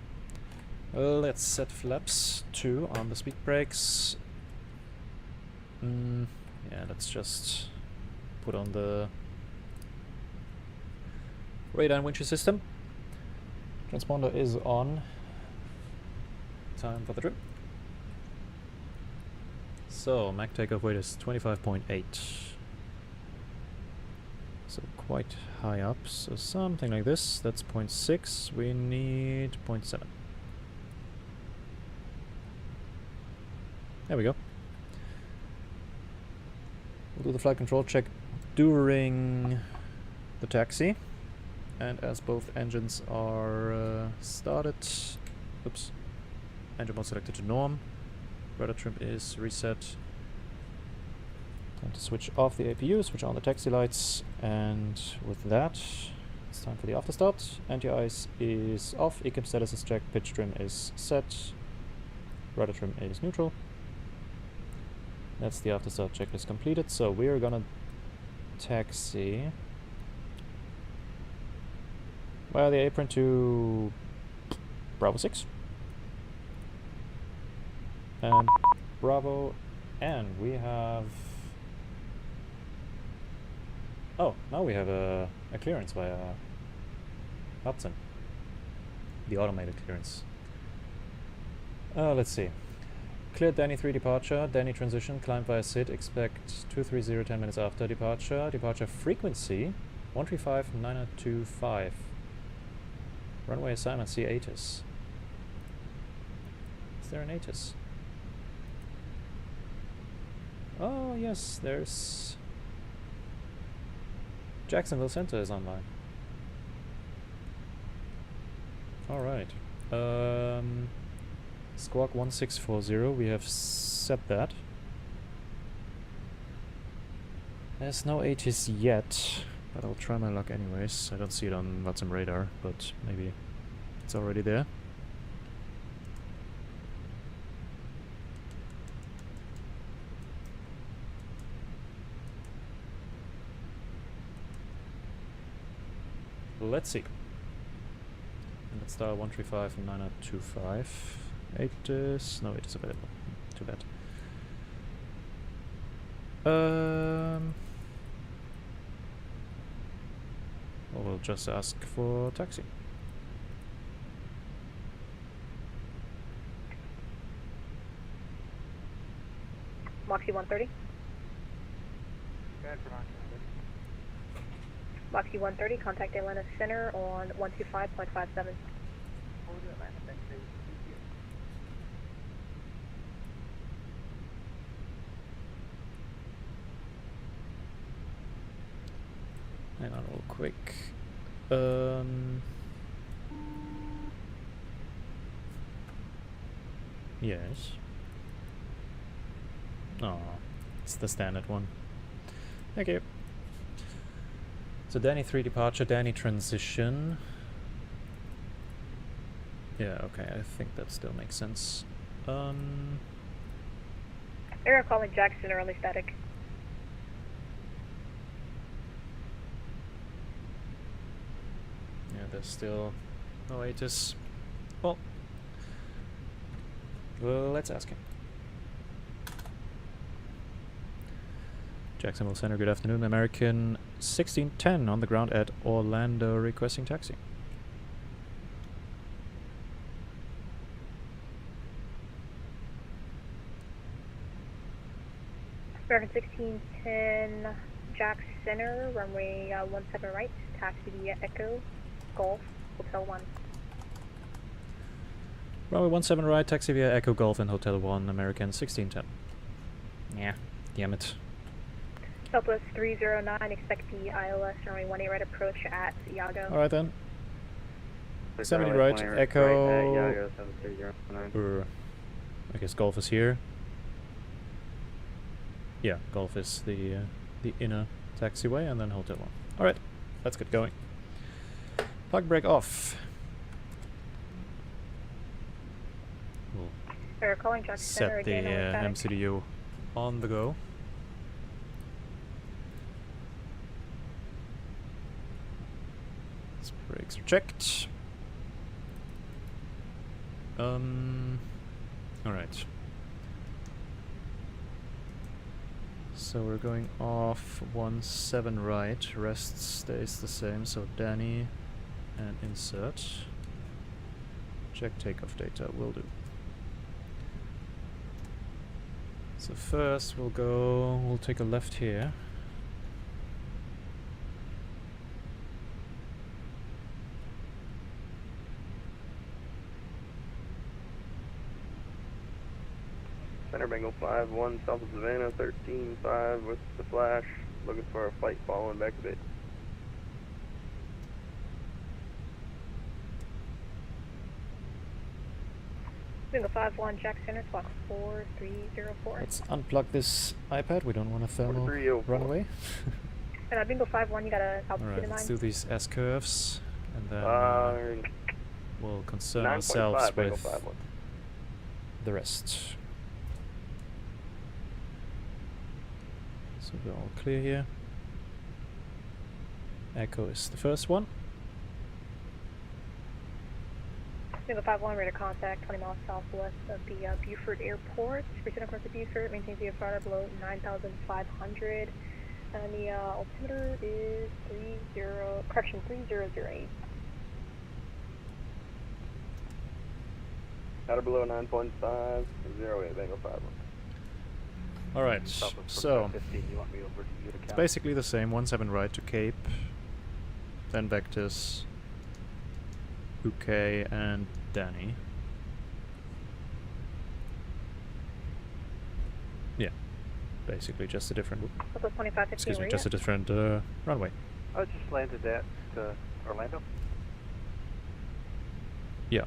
Let's set flaps 2 on the speed brakes. Yeah, let's just put on the radar and windshield system. Transponder is on. Time for the trip. So, Mach takeoff weight is 25.8. So quite high up. So something like this. That's 0.6. We need 0.7. There we go. We'll do the flight control check during the taxi. And as both engines are started, oops, engine mode selected to norm, rudder trim is reset. Time to switch off the APU, switch on the taxi lights, and with that, it's time for the after start. Anti-ice is off, ECAM status is checked, pitch trim is set, rudder trim is neutral. That's the after start checklist completed, so we're gonna taxi via the apron to Bravo 6 and Bravo, and we have, oh, now we have a clearance via Vatsim, the automated clearance. Let's see. Cleared Danny 3 departure, Danny transition, climb via SID, expect 230 10 minutes after departure. Departure frequency 135-925. Runway assignment C ATIS. Is there an ATIS? Oh yes, there's Jacksonville Center is online. Alright. Squawk 1640, we have set that. There's no H's yet, but I'll try my luck anyways. I don't see it on Vatsim radar, but maybe it's already there. Let's see. And let's dial 135 and 9025. 8 is... no, 8 is available. Too bad. Well, we'll just ask for taxi. Moxie 130. Moxie 130, contact Atlanta Center on 125.57. Hang on real quick. Yes. Oh, it's the standard one. Thank you. So Danny 3 departure, Danny transition. Yeah, okay, I think that still makes sense. Error calling Jackson, early static. Yeah, there's still no Atis. Well, let's ask him. Jacksonville Center, good afternoon. American 1610 on the ground at Orlando, requesting taxi. American 1610, Jack Center, runway 17 right, taxi via Echo, Golf, Hotel 1. Runway 17 right, taxi via Echo Golf and Hotel 1, American 1610. Yeah, damn it. Southwest 309, expect the ILS runway 18 right approach at Iago. Alright then. 70 right, Echo. I guess Golf is here. Yeah, Golf is the inner taxiway and then Hotel 1. Alright, let's get going. Park brake off. We'll They're calling Jack Center set the again. MCDU on the go. Brakes are checked. Alright. So we're going off 17 right, rest stays the same, so Danny and insert. Check takeoff data, will do. So first we'll take a left here. Center Bengal 5-1, south of Savannah, 13-5 with the flash. Looking for a flight following back a bit. Bingo 5-1, Jack Center, squawk 4304. Let's unplug this iPad, we don't want a thermal 4304. runaway. And Bingo 5-1, you got a altitude Alright, in let's mind? do these S-curves, and then we'll concern 9.5, ourselves Bengal with 5-1. the rest. So we're all clear here. Echo is the first one. Bingo 5-1, radar contact 20 miles southwest of the Beaufort Airport. Return across the Beaufort, maintain VFR below 9,500. And the altimeter is 3008. Outer below 9.5, 08, Bengal 5-1. Alright, so it's basically the same, 17 right to Cape, then vectors, UK and Danny. Yeah, basically just a different, Also 2515, excuse me, where just a you different runway. I just landed at Orlando. Yeah.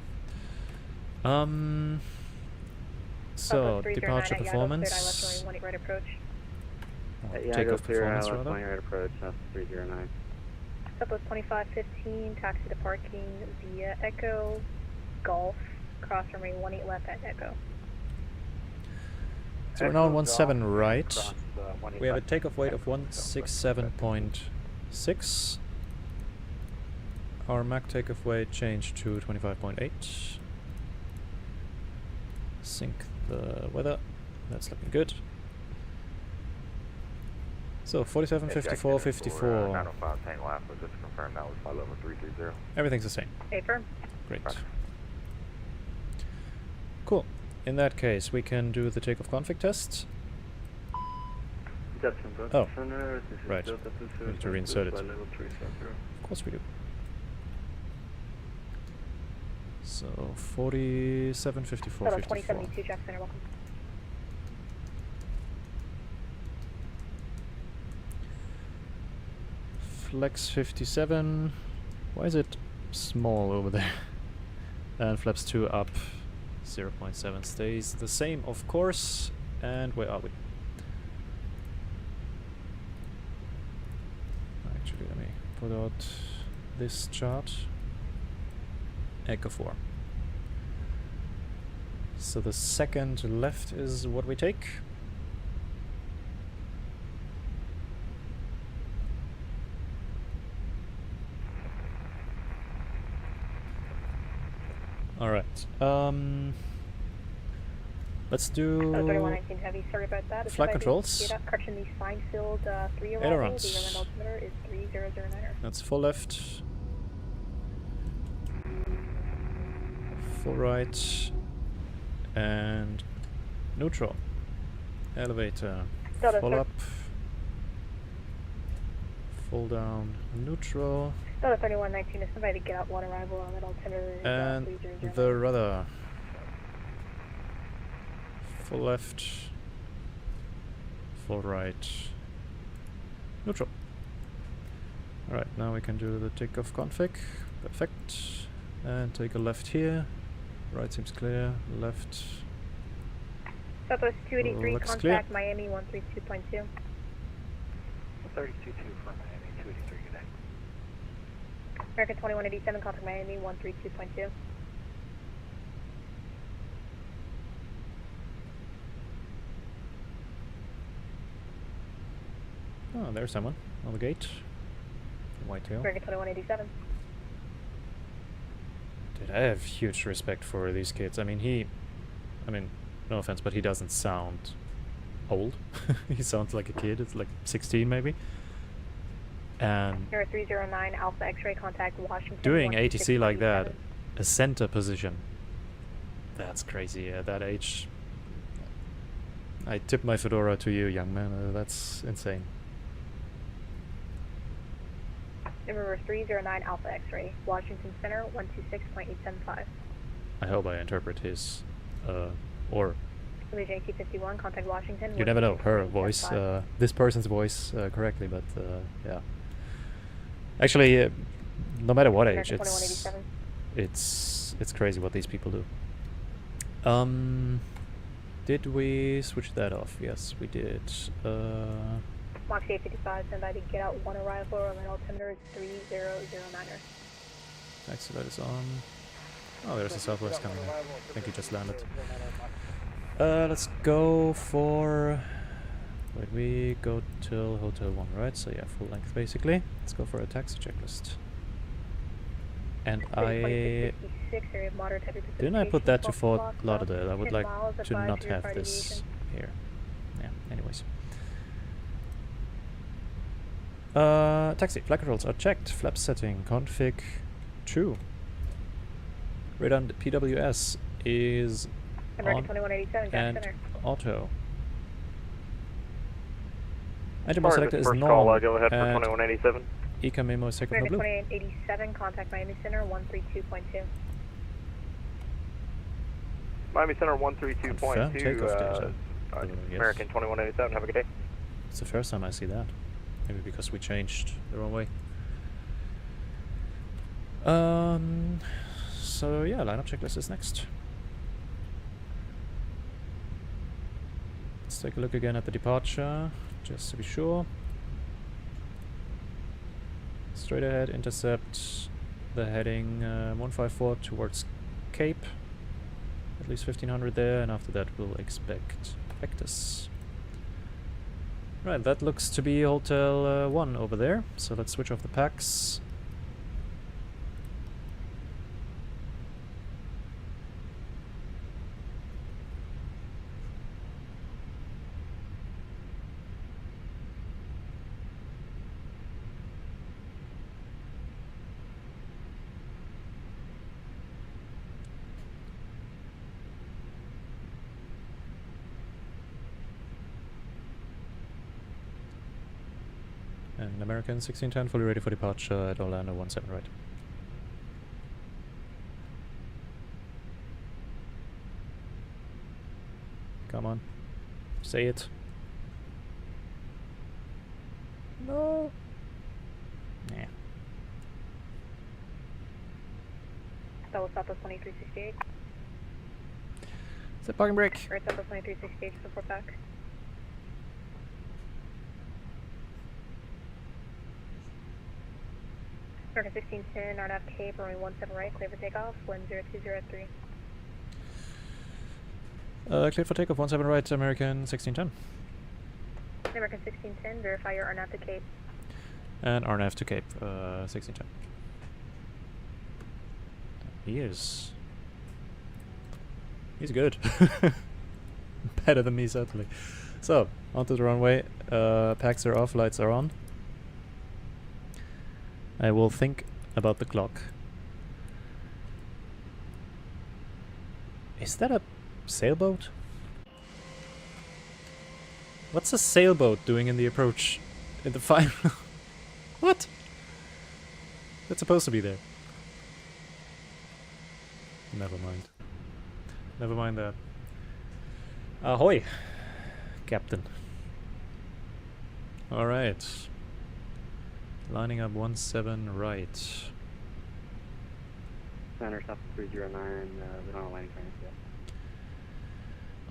So, departure performance. Right approach. Or Yeah, takeoff performance, left rather. wing right approach, that's 309. Southwest 2515, taxi to parking via Echo, Golf, cross runway 18 left at Echo. So we're now on 17 right. We have a takeoff weight of 167.6. Our Mach takeoff weight changed to 25.8. Sync the weather. That's looking good. So 47, 54, 54. 905 St. Last, just to confirm that was flight level 330. Everything's the same. Affirm. Great. Roger. Cool. In that case, we can do the takeoff config test. Oh, right. We need to reinsert it. Of course we do. So 47, 54, 54. 2072, Jack Center, welcome. Flex 57. Why is it small over there? And flaps 2 up. 0.7 stays the same, of course. And where are we? Actually, let me put out this chart. Echo 4. So the second left is what we take. Alright. Let's do 3119 Heavy, sorry about that. flight controls. Correction, the Feinfield 3 arrival, Ailerons. the German altimeter is 3009er. That's full left. Full right. And neutral. Elevator. Delta, Full sir. up. Full down. Neutral. Delta 3119, is somebody to get out one arrival on that altimeter is And 3009. the rudder. Full left. Full right. Neutral. Alright, now we can do the takeoff config. Perfect. And take a left here. Right seems clear. Left. Southwest 283, Looks contact clear. Miami 132.2. 32-2 for Miami, 283, good day. American 2187, contact Miami 132.2. Oh, there's someone on the gate. Whitetail. American 2187. Dude, I have huge respect for these kids. I mean, no offense, but he doesn't sound old. He sounds like a kid. It's like 16 maybe. And Air 309, Alpha X-ray, contact Washington. doing ATC like that, 126.87. a center position, that's crazy. At that age, I tip my fedora to you, young man. That's insane. Number 309, Alpha X-ray, Washington Center, 126.875. I hope I interpret his, or Allegiant 1851, contact Washington. you never know, her 126.875. voice, this person's voice correctly, but yeah. Actually, no matter what age, American 2187. it's crazy what these people do. Did we switch that off? Yes, we did. Mox 855, send by to get out one arrival, and then altimeter is 3009er. Taxi light is on. Oh, there's a Southwest coming in. I think he just landed. Let's go for... Wait, we go till Hotel 1, right? So yeah, full length basically. Let's go for a taxi checklist. And didn't I put that to Fort Lauderdale? I would like to not have this here. Yeah, anyways. Taxi, flight controls are checked. Flap setting, config, true. Radar PWS is American on 2187, Jack and Center. auto. Engine mode selector is first norm. call, go ahead for and 2187. ECA memo is second American blue. 2887, contact Miami Center, 132.2. Miami Center Confirm 132.2, takeoff data. Yes. American 2187, have a good day. It's the first time I see that. Maybe because we changed the wrong way. So yeah, lineup checklist is next. Let's take a look again at the departure, just to be sure. Straight ahead, intercept the heading 154 towards Cape. At least 1500 there, and after that we'll expect Vectus. Right, that looks to be Hotel 1 over there, so let's switch off the packs. And American 1610 fully ready for departure at Orlando 17 right. Come on. Say it. No. Nah. That was Southwest 2368. Set parking brake. Or Southwest 2368, just report back. American 1610, RNAV Cape, runway 17 right, clear for takeoff, wind 0203. Cleared for takeoff 17 right, American 1610. American 1610, verify your RNAV to Cape. And RNAV to Cape, 1610. He is. He's good. Better than me, certainly. So, onto the runway. Packs are off, lights are on. I will think about the clock. Is that a sailboat? What's a sailboat doing in the approach in the final? What? That's supposed to be there. Never mind. Never mind that. Ahoy, Captain. Alright. Lining up 17 right. Center South 309, we don't have landing clearance yet.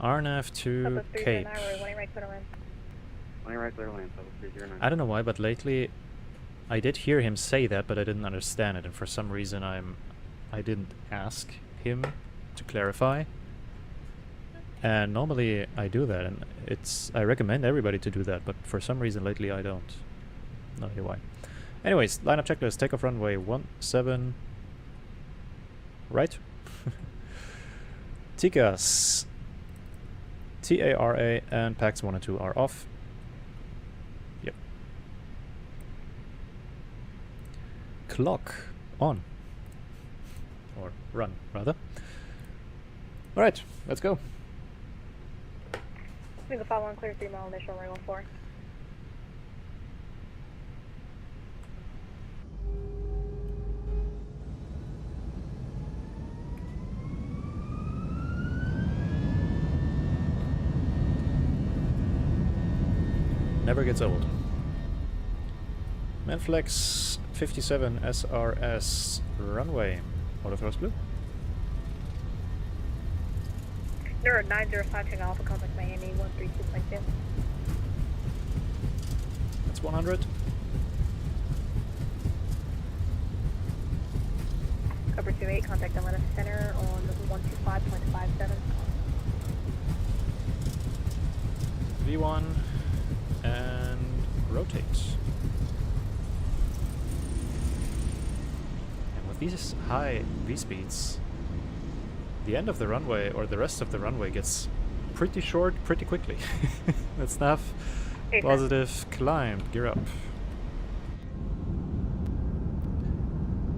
RNAV to Cape. Landing right, clear to land. Landing right, clear to land, South 309. I don't know why, but lately I did hear him say that, but I didn't understand it, and for some reason I didn't ask him to clarify. And normally I do that, and I recommend everybody to do that, but for some reason lately I don't. No idea why. Anyways, lineup checklist, takeoff runway 17 right. TCAS, TARA, and packs 1 and 2 are off. Yep. Clock on. Or run, rather. Alright, let's go. We can follow on clear 3 mile initial runway 14. Never gets old. Manflex 57 SRS runway. Auto thrust blue. Neuro 905 Tango Alpha, contact Miami 132.2. That's 100. Cover 28, contact Atlanta Center on 125.57. V1 and rotate. And with these high V speeds, the end of the runway or the rest of the runway gets pretty short pretty quickly. That's nav. Positive climbed. Gear up.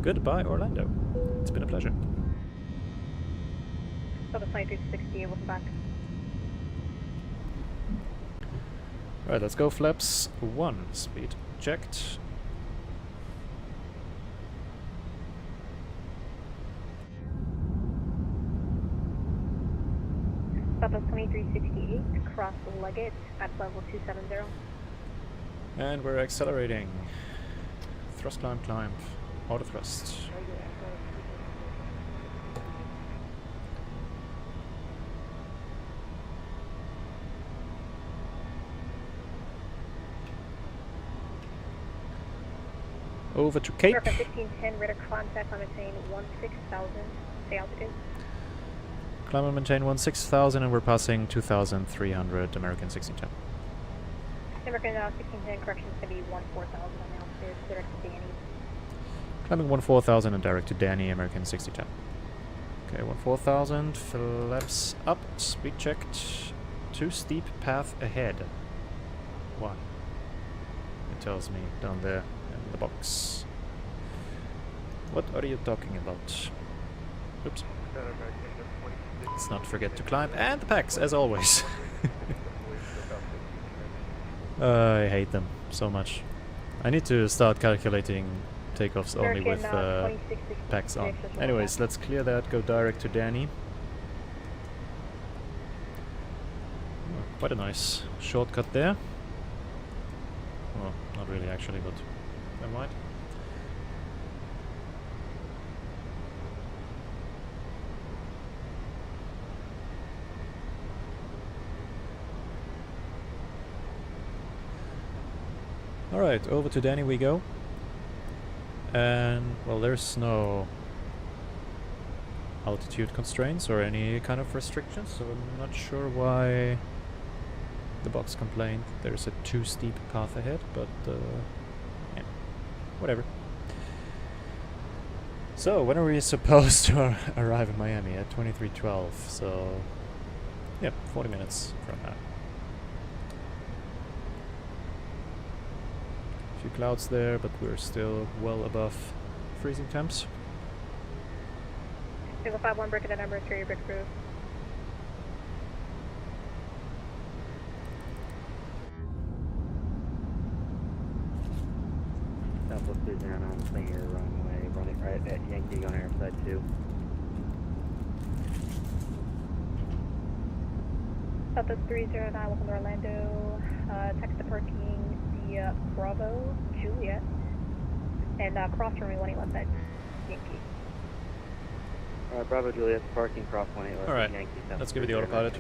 Goodbye, Orlando. It's been a pleasure. Southwest 2360, welcome back. Alright, let's go flaps 1. Speed checked. Southwest 2368, cross Leggett at level 270. And we're accelerating. Thrust climb, auto thrust. over to Cape. American 1610, radar contact, climb maintain 16,000, stay altitude. Climb and maintain 16,000 and we're passing 2,300 American 1610. American 1610, correction is going to be 14,000 on altitude, clear to Danny. Climbing 14,000 and direct to Danny, American 6010. Okay, 14,000, flaps up, speed checked, too steep path ahead. Why? It tells me down there in the box. What are you talking about? Oops. Let's not forget to climb, and the packs, as always. I hate them so much. I need to start calculating takeoffs only with packs on. Anyways, let's clear that, go direct to Danny. Oh, quite a nice shortcut there. Well, not really actually, but never mind. Alright, over to Danny we go. And, well, there's no altitude constraints or any kind of restrictions, so I'm not sure why the box complained there's a too steep path ahead, but yeah, whatever. So, when are we supposed to arrive in Miami? At 23:12, so yeah, 40 minutes from now. Few clouds there, but we're still well above freezing temps. Single 51, break at that number, secure your brick crew. Southwest 309, swing your runway, running right at Yankee on airside 2. Southwest 309, welcome to Orlando. Text the parking via Bravo, Juliet, and cross runway 18 left at Yankee. Bravo, Juliet, parking cross 18 left Alright, at Yankee. let's give it the autopilot.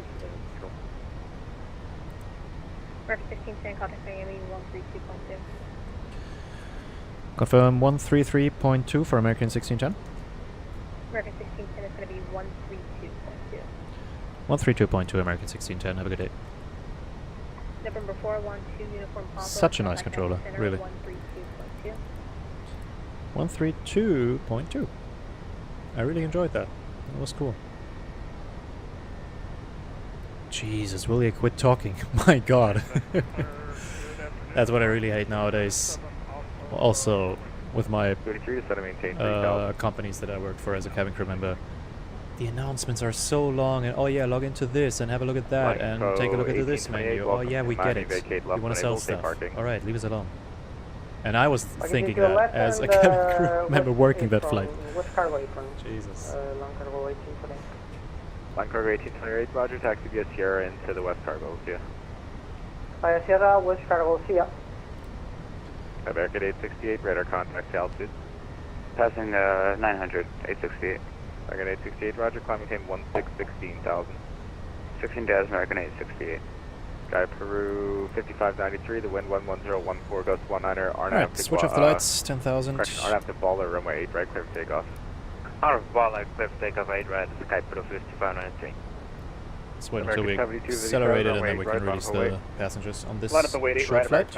American 1610, contact Miami 132.2. Confirm 133.2 for American 1610. American 1610 is going to be 132.2. 132.2 American 1610, have a good day. November 412, uniform Papa. Such a nice controller, really. 132.2. 132.2. I really enjoyed that. That was cool. Jesus, will you quit talking? My god. That's what I really hate nowadays. Also, with my companies that I worked for as a cabin crew member, the announcements are so long, and oh yeah, log into this and have a look at that, and take a look at this menu. Oh yeah, we get it. You want to sell stuff. Alright, leave us alone. And I was thinking that as a cabin crew member working that flight. What cargo are you from? Jesus. Long cargo 1828. Line cargo 1828, roger, taxi via Sierra into the West Cargo, see ya. Via Sierra, West Cargo, see ya. American 868, radar contact altitude. Passing 900, 868. American 868, roger, climbing maintain 16,000. 16,000, American 868. Sky Peru 5593, the wind 11014, ghost 19er, Alright, switch off the lights, 10,000. Correction, RNAV to Baller, runway 8 right, clear for takeoff. Out of Baller, clear for takeoff 8 right, Sky Peru 5593. Let's wait until we accelerate it and then we can release the passengers on this short flight.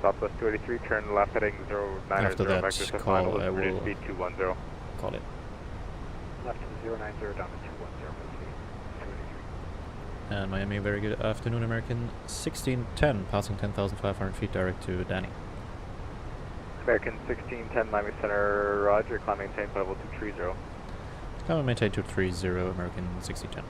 Southwest 283, turn left heading 090, After that vector call, I reduce will speed 210. call it. Left to 090 down to 210 for speed. 283. And Miami, very good afternoon, American 1610, passing 10,500 feet direct to Danny. American 1610, Miami Center, roger, climb maintain level 230. Climb and maintain 230, American 1610.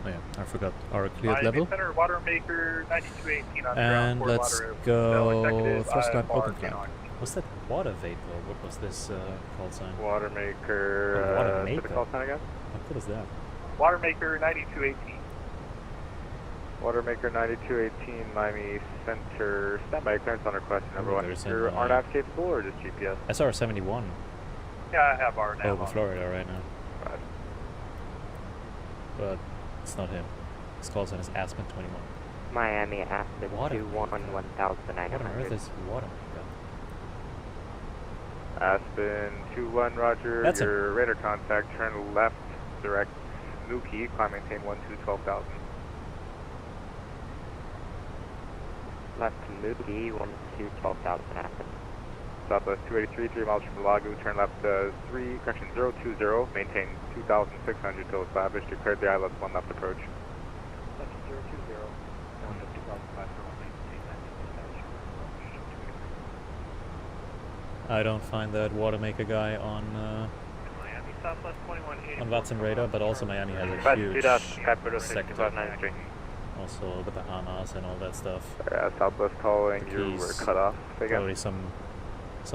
Oh yeah, I forgot our cleared Miami level. Center, water maker 9218 on And ground. let's go thrust climb open climb. Was that water vapor? What was this call sign? Water maker, Oh, water maker. the call sign again? What is that? Water maker 9218. Water maker 9218, Miami Center, standby clearance on request number 1. There's You're an, RNAV capable or just GPS? SR-71 Yeah, I have our nav over on. Florida right now. Right. But it's not him. His call sign is Aspen 21. Miami Aspen Water. 21 What on earth 1900. is water? Aspen 2-1, roger. That's it. Your radar contact, turn left, direct Mookie, climb maintain 12,000. Left to Moody 12,000 Aspen. Southwest 283, 3 miles from Lago, turn left 020, maintain 2,600 till established, declared the ILS 1 left approach. That's 020. Down to 2005 for 1 I don't find that Watermaker guy on Miami Southwest 2180. on Vatsim radar, but also Miami has a huge sector. Also the Bahamas and all that stuff. Southwest calling, The you were Keys. cut off again. Probably some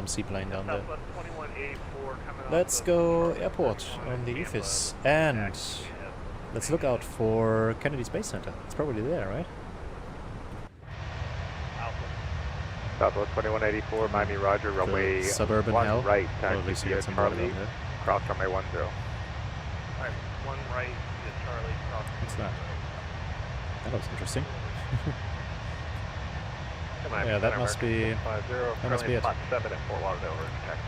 seaplane down there. Southwest 2184 coming off Let's the go shore. airport on the EFIS, and let's look out for Kennedy Space Center. It's probably there, right? Southwest 2184, Miami Roger, runway suburban 1 hell. right, Well, at taxi least you via get some water Charlie, down there. cross runway 10. Alright, 1 right to Charlie, cross. What's that? That looks interesting. Come on, Yeah, that must be- 50, that must be it. Spot 7 at Fort Lauderdale, we're in Texas.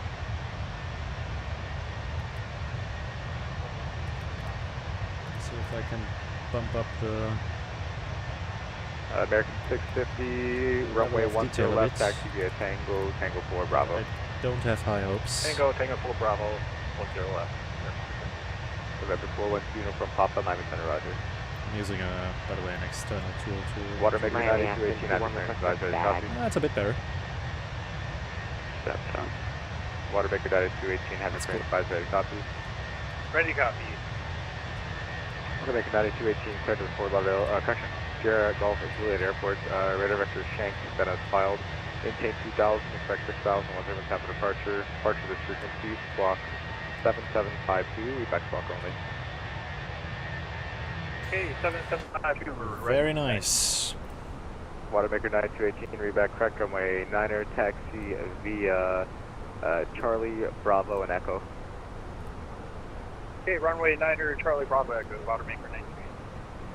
Let's see if I can bump up the. American 650, runway 10 detail left, a bit. taxi via Tango 4 Bravo. I don't have high hopes. Tango 4 Bravo, 10 left. November 41 uniform Papa, Miami Center, Roger. I'm using by the way, an external tool to. Watermaker Miami 9218, Aspen, Aspen, 21 Roger, bag. copy. That's a bit better. That's Watermaker 9218, have That's your cool. advised ready, copy. Ready, copy. Watermaker 9218, clear to the Fort Lauderdale, correction. Sierra Golf Affiliate Airport, radar vector Shanks, then as filed. Maintain 2000, expect 6,000, 17 time for departure. Departure this frequency, squawk 7752, we back squawk only. Okay, 7752, we're ready. Very nice. Watermaker 9218, reback correct runway 9er, taxi via Charlie, Bravo, and Echo. Okay, runway 9er, Charlie Bravo, Echo, Watermaker 92.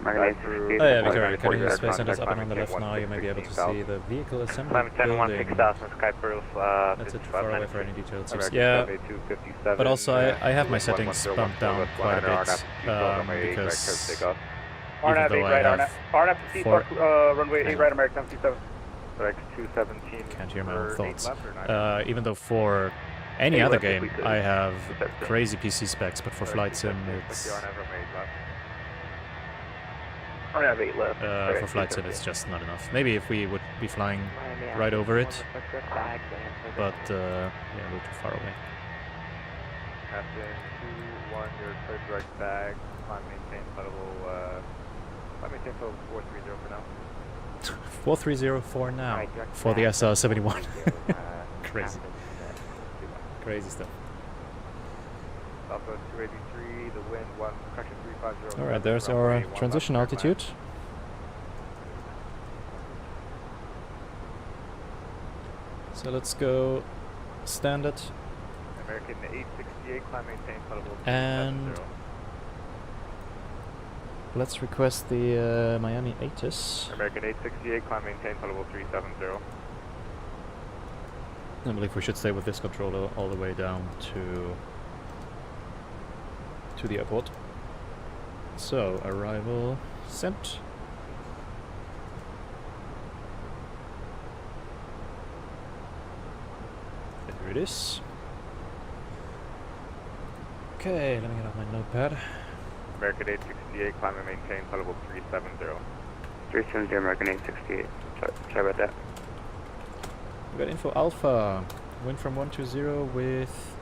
Oh yeah, Victoria, Kennedy Space Center is up and on the left now. You may be able to see the vehicle assembly Climb 10 building. 6000 Sky Proof. That's it, far away for any details. Yeah, but also I have my settings bumped down quite a bit because RNAV 8 right, RNAV to for- runway 8 right, American 727. X217. can't hear my own for 8 thoughts. left or 9? Even though for any Hey, other left if we game could. I have That's it. crazy PC specs, but for Flight Sim it's RNAV 8 left. for Flight Sim it's just not enough. Maybe if we would be flying right over it, but yeah, we're too far away. Captain 2-1, your clear direct bag. Climb maintain level, climb maintain level 430 for now. 430 for now for the SR-71. Crazy. Crazy stuff. Southwest 283, the wind 1, correction 350. Alright, there's our transition altitude. So let's go standard American 868, climb maintain level and 370. let's request the Miami ATIS. American 868, climb maintain level 370. I believe we should stay with this controller all the way down to the airport. So, arrival sent. There it is. Okay, let me get out my notepad. American 868, climb and maintain level 370. 370 American 868. Sorry about that. We got info alpha. Wind from 120 with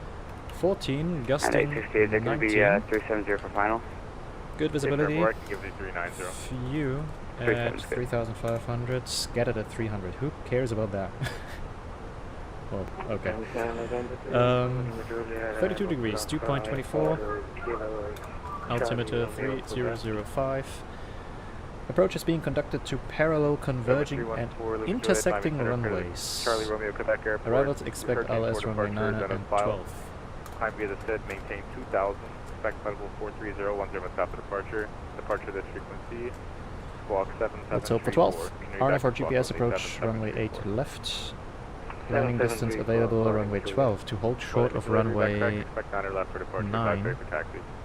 14, And gusting 868, they're going to 19. be 370 for final. Good visibility. I can give you 390. Few at 370. 3,500. Scattered at 300. Who cares about that? Well, okay. 32 degrees, 2.24. Altimeter 3005. Approach is being conducted to parallel converging and intersecting runways. Charlie Romeo, Quebec Airport. Arrivals expect LS runway 9 departure, and file. 12. Climb via the SID, maintain 2000. Expect level 430, 10 stop for departure. Departure this frequency. Squawk 7734. Let's hope for 12. RNF or GPS approach, runway 8 left. Landing distance available, runway 12. To hold short of runway 9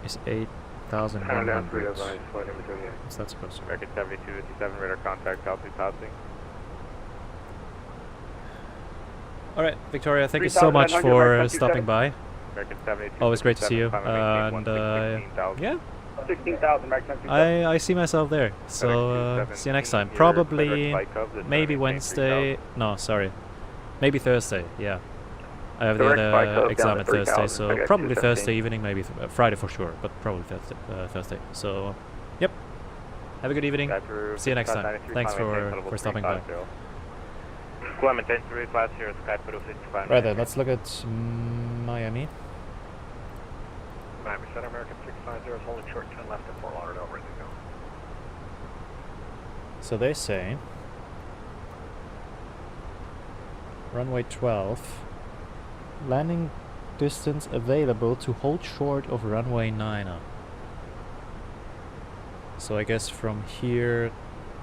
is 8,100. What's that supposed to be? American 7257, radar contact, altitude passing. Alright, Victoria, thank you so much for stopping by. American 72. Always great to see you. And yeah, 16,000, I see myself there. So see you next time. Probably, maybe Wednesday. No, sorry. Maybe Thursday, yeah. I have the other exam at Thursday, so probably Thursday evening, maybe Friday for sure, but probably Thursday. So, yep. Have a good evening. See you next time. Thanks for stopping by. Right then, let's look at Miami. Miami Center, American 650 is holding short 10 left at Fort Lauderdale, ready to go. So they say runway 12, landing distance available to hold short of runway 9. So I guess from here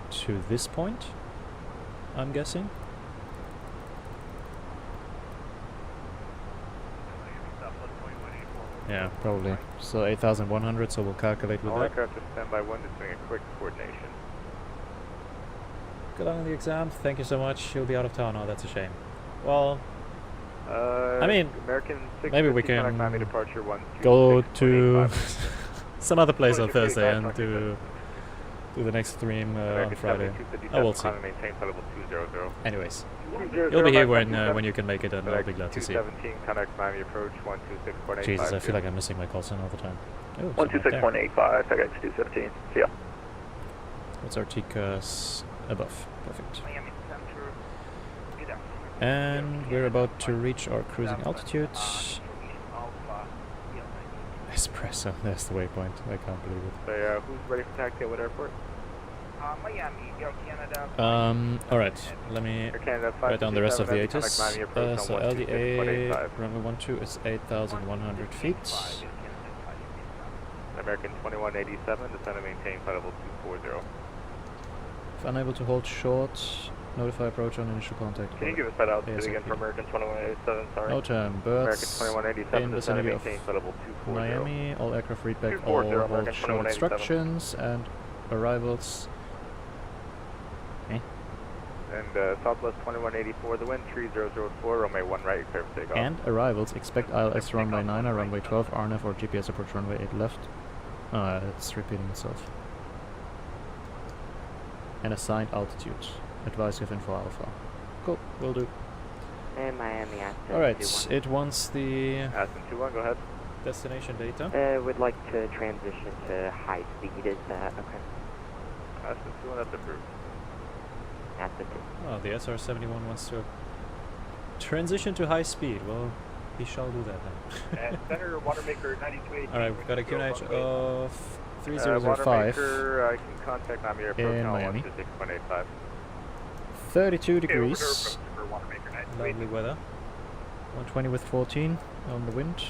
to this point, I'm guessing. Yeah, probably. So 8,100, so we'll calculate with All that. aircraft just stand by one, just doing a quick coordination. Good luck on the exam. Thank you so much. You'll be out of town. Oh, that's a shame. Well, I mean, American maybe we can departure go to some other place on Thursday and do the next stream on Friday. Oh, we'll see. Anyways, you'll be here when you can make it, and I'll be glad to see you. Jesus, I feel like I'm missing my call sign all the time. Oh, 126.185, Fenix 217. See ya. What's our TCAS above? Perfect. And we're about to reach our cruising altitude. Espresso, that's the waypoint. I can't believe it. So, who's ready for taxi at what airport? Alright, let me write down the rest of the ATIS. So LDA runway 12 is 8,100 feet. American 2187, descend and maintain flight level 240. If unable to hold short, notify approach on initial contact. Can you give us that altitude again for American 2187, sorry? No time, birds in vicinity of Miami, all aircraft read back all hold short instructions, and arrivals. And Southwest 2184, the wind 3004, runway 1 right, clear for takeoff. And arrivals, expect ILS runway 9 or runway 12, RNF or GPS approach runway 8 left. It's repeating itself. And assigned altitude. Advise give info alpha. Cool, will do. And Miami Aston. Alright, it wants the Aston 21, go ahead. destination data. Would like to transition to high speed, is that okay? Aston 21, that's approved. Aston 2. Oh, the SR-71 wants to transition to high speed. Well, he shall do that then. And Center Watermaker 9218. Alright, we've got a QNH of 3005 Watermaker, I can contact Miami Airport in now, Miami. 126.85. 32 degrees. For Watermaker 9218. Lovely weather. 120 with 14 on the wind.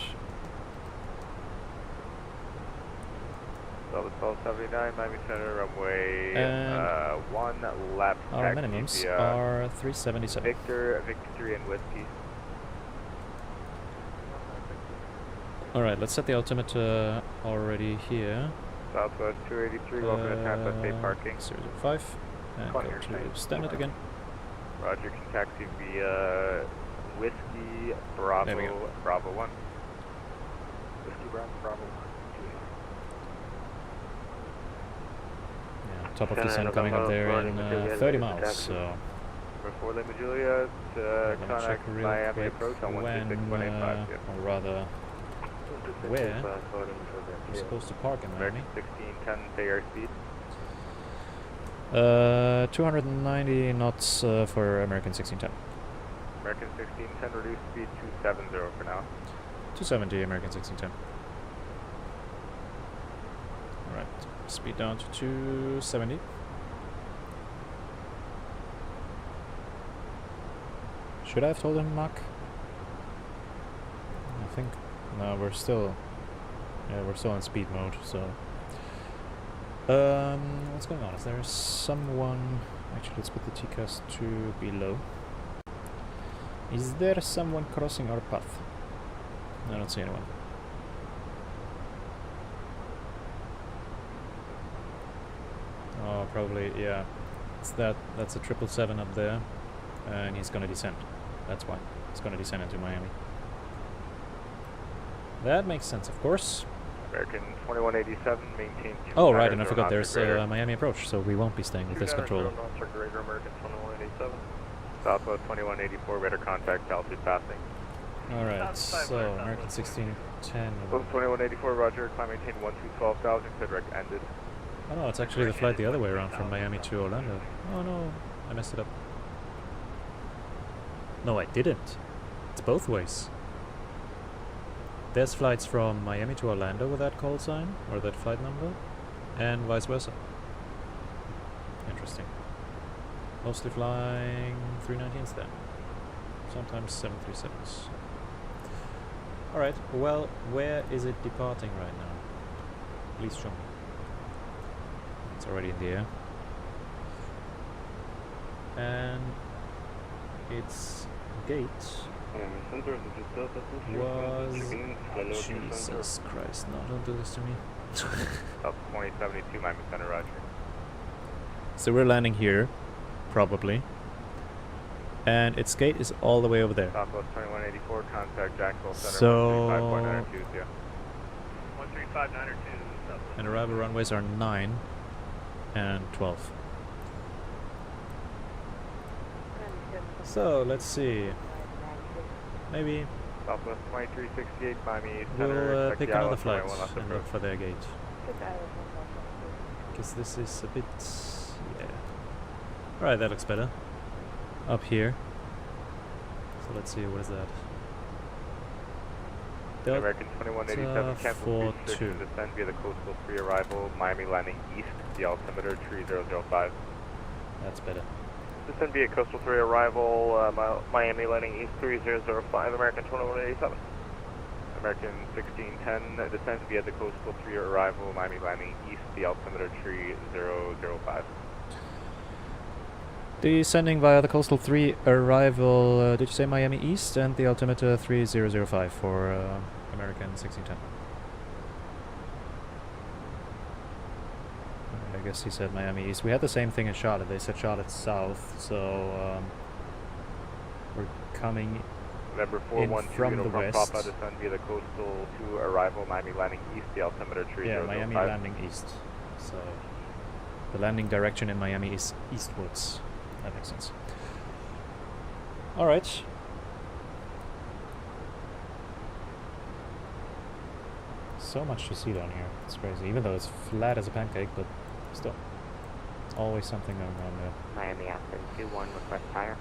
Southwest 1279, Miami Center, runway And 1 left. Our taxi minimums via are 377. Victor 3 and Whiskey. Alright, let's set the altimeter already here. Southwest 283, welcome to Tampa State Parking. 005. And go to standard again. Roger, can taxi via Whiskey Bravo, There we go. Bravo 1. Whiskey Bravo, Bravo 1. Yeah, top of the sun coming up there in 30 miles, so Before Lima Julia to let me check contact real Miami quick approach on when, 126.185. or rather, where we're supposed to park in Miami. American 1610, stay airspeed. 290 knots for American 1610. American 1610, reduce speed 270 for now. 270 American 1610. Alright, speed down to 270. Should I have told him Mach? I think, no, we're still in speed mode, so What's going on? Is there someone... Actually, let's put the TCAS to below. Is there someone crossing our path? I don't see anyone. Oh, probably, yeah. That's a 777 up there, and he's gonna descend. That's why. He's gonna descend into Miami. That makes sense, of course. American 2187, maintain 2. Oh, right, and I forgot there's Miami approach, so we won't be staying with this controller. Greater American 2187. Southwest 2184, radar contact, altitude passing. Alright, so American 1610. Southwest 2184, roger, climb maintain 12,000, clear direct ended. Oh no, it's actually the flight the other way around from Miami to Orlando. Oh no, I messed it up. No, I didn't. It's both ways. There's flights from Miami to Orlando with that call sign, or that flight number, and vice versa. Interesting. Mostly flying 319s then. Sometimes 737s. Alright, well, where is it departing right now? Please show me. It's already in the air. And its gate was... Jesus Christ, no, don't do this to me. South 2072, Miami Center, roger. So we're landing here, probably. And its gate is all the way over there. Southwest 2184, contact Jacksonville Center, So... 135.902, yeah. 135.902. And arrival runways are 9 and 12. So, let's see. Maybe Southwest 2368, Miami we'll Center, pick Seattle, another flight runway 1 left and look approach. for their gate. Because this is a bit... yeah. Alright, that looks better. Up here. So let's see, what is that? American 2187, cancel 42. descend via the coastal 3 arrival, Miami landing east, the altimeter 3005. That's better. Descend via coastal 3 arrival, Miami landing east 3005, American 2187. American 1610, descend via the coastal 3 arrival, Miami landing east, the altimeter 3005. Descending via the coastal 3 arrival, did you say Miami East and the altimeter 3005 for American 1610? I guess he said Miami East. We had the same thing in Charlotte. They said Charlotte South, so we're coming November in 412 from the Uniform west. Papa, descend via the coastal 2 arrival, Miami landing east, the altimeter 3005. Yeah, Miami landing east. So the landing direction in Miami is eastwards. That makes sense. Alright. So much to see down here. It's crazy. Even though it's flat as a pancake, but still. Always something going on there. Miami Aspen 21, request fire.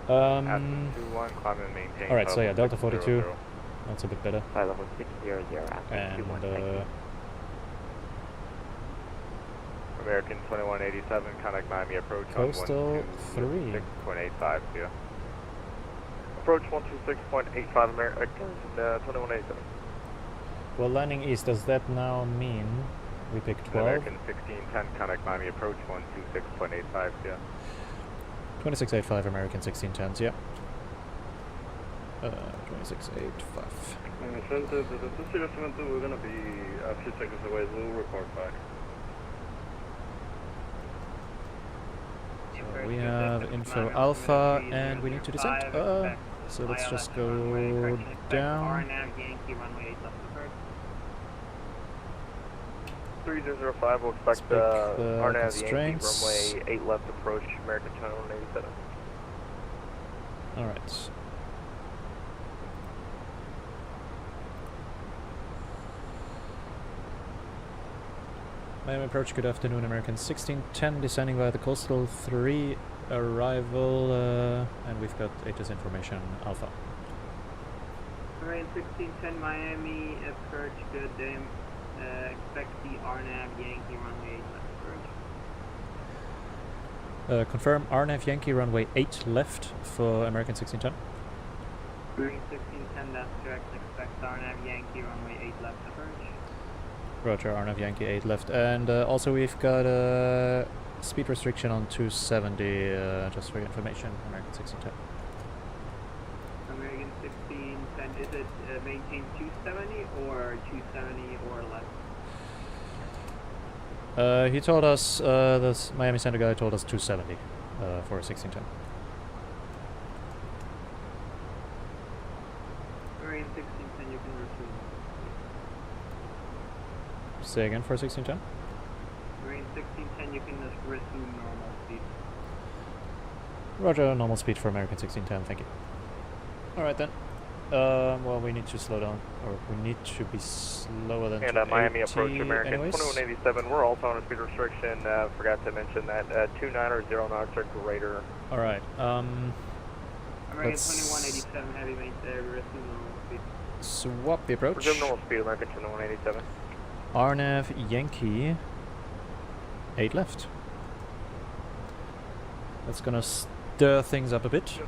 Aspen 21, climb and maintain. Alright, so yeah, Delta 42. 00. That's a bit better. Flight level 600, Aspen And 21, thank you. American 2187, contact Miami approach Coastal on 3. 126.85, yeah. Approach 126.85, American 2187. Well, landing east, does that now mean we pick 12? American 1610, contact Miami approach 126.85, yeah. 2685 American 1610s, yeah. 2685. Center, the 2072, we're going to be a few seconds away, we'll report back. So we have info alpha and we need to descend. So let's just go down. 3005 will expect Speak the RNAV Yankee constraints. runway 8 left approach, American 2187. Alright. Miami approach, good afternoon, American 1610, descending via the coastal 3 arrival, and we've got HS information alpha. American 1610 Miami approach, good day. Expect the RNAV Yankee runway 8 left approach. Confirm RNAV Yankee runway 8 left for American 1610. American 1610, that's correct. Expect RNAV Yankee runway 8 left approach. Roger, RNAV Yankee 8 left. And also we've got a speed restriction on 270, just for your information, American 1610. American 1610, is it maintain 270 or 270 or less? He told us, this Miami Center guy told us 270 for 1610. American 1610, you can resume. Say again for 1610? Marine 1610, you can just resume normal speed. Roger, normal speed for American 1610, thank you. Alright then. Well, we need to slow down, or we need to be slower than And Miami approach American anyways. 2187. We're also on a speed restriction. Forgot to mention that 29 or 0 knots or greater. Alright, American 2187, heavy resume normal speed. swap the approach. Resume normal speed, American 2187. RNAV Yankee 8 left. That's gonna stir things up a bit.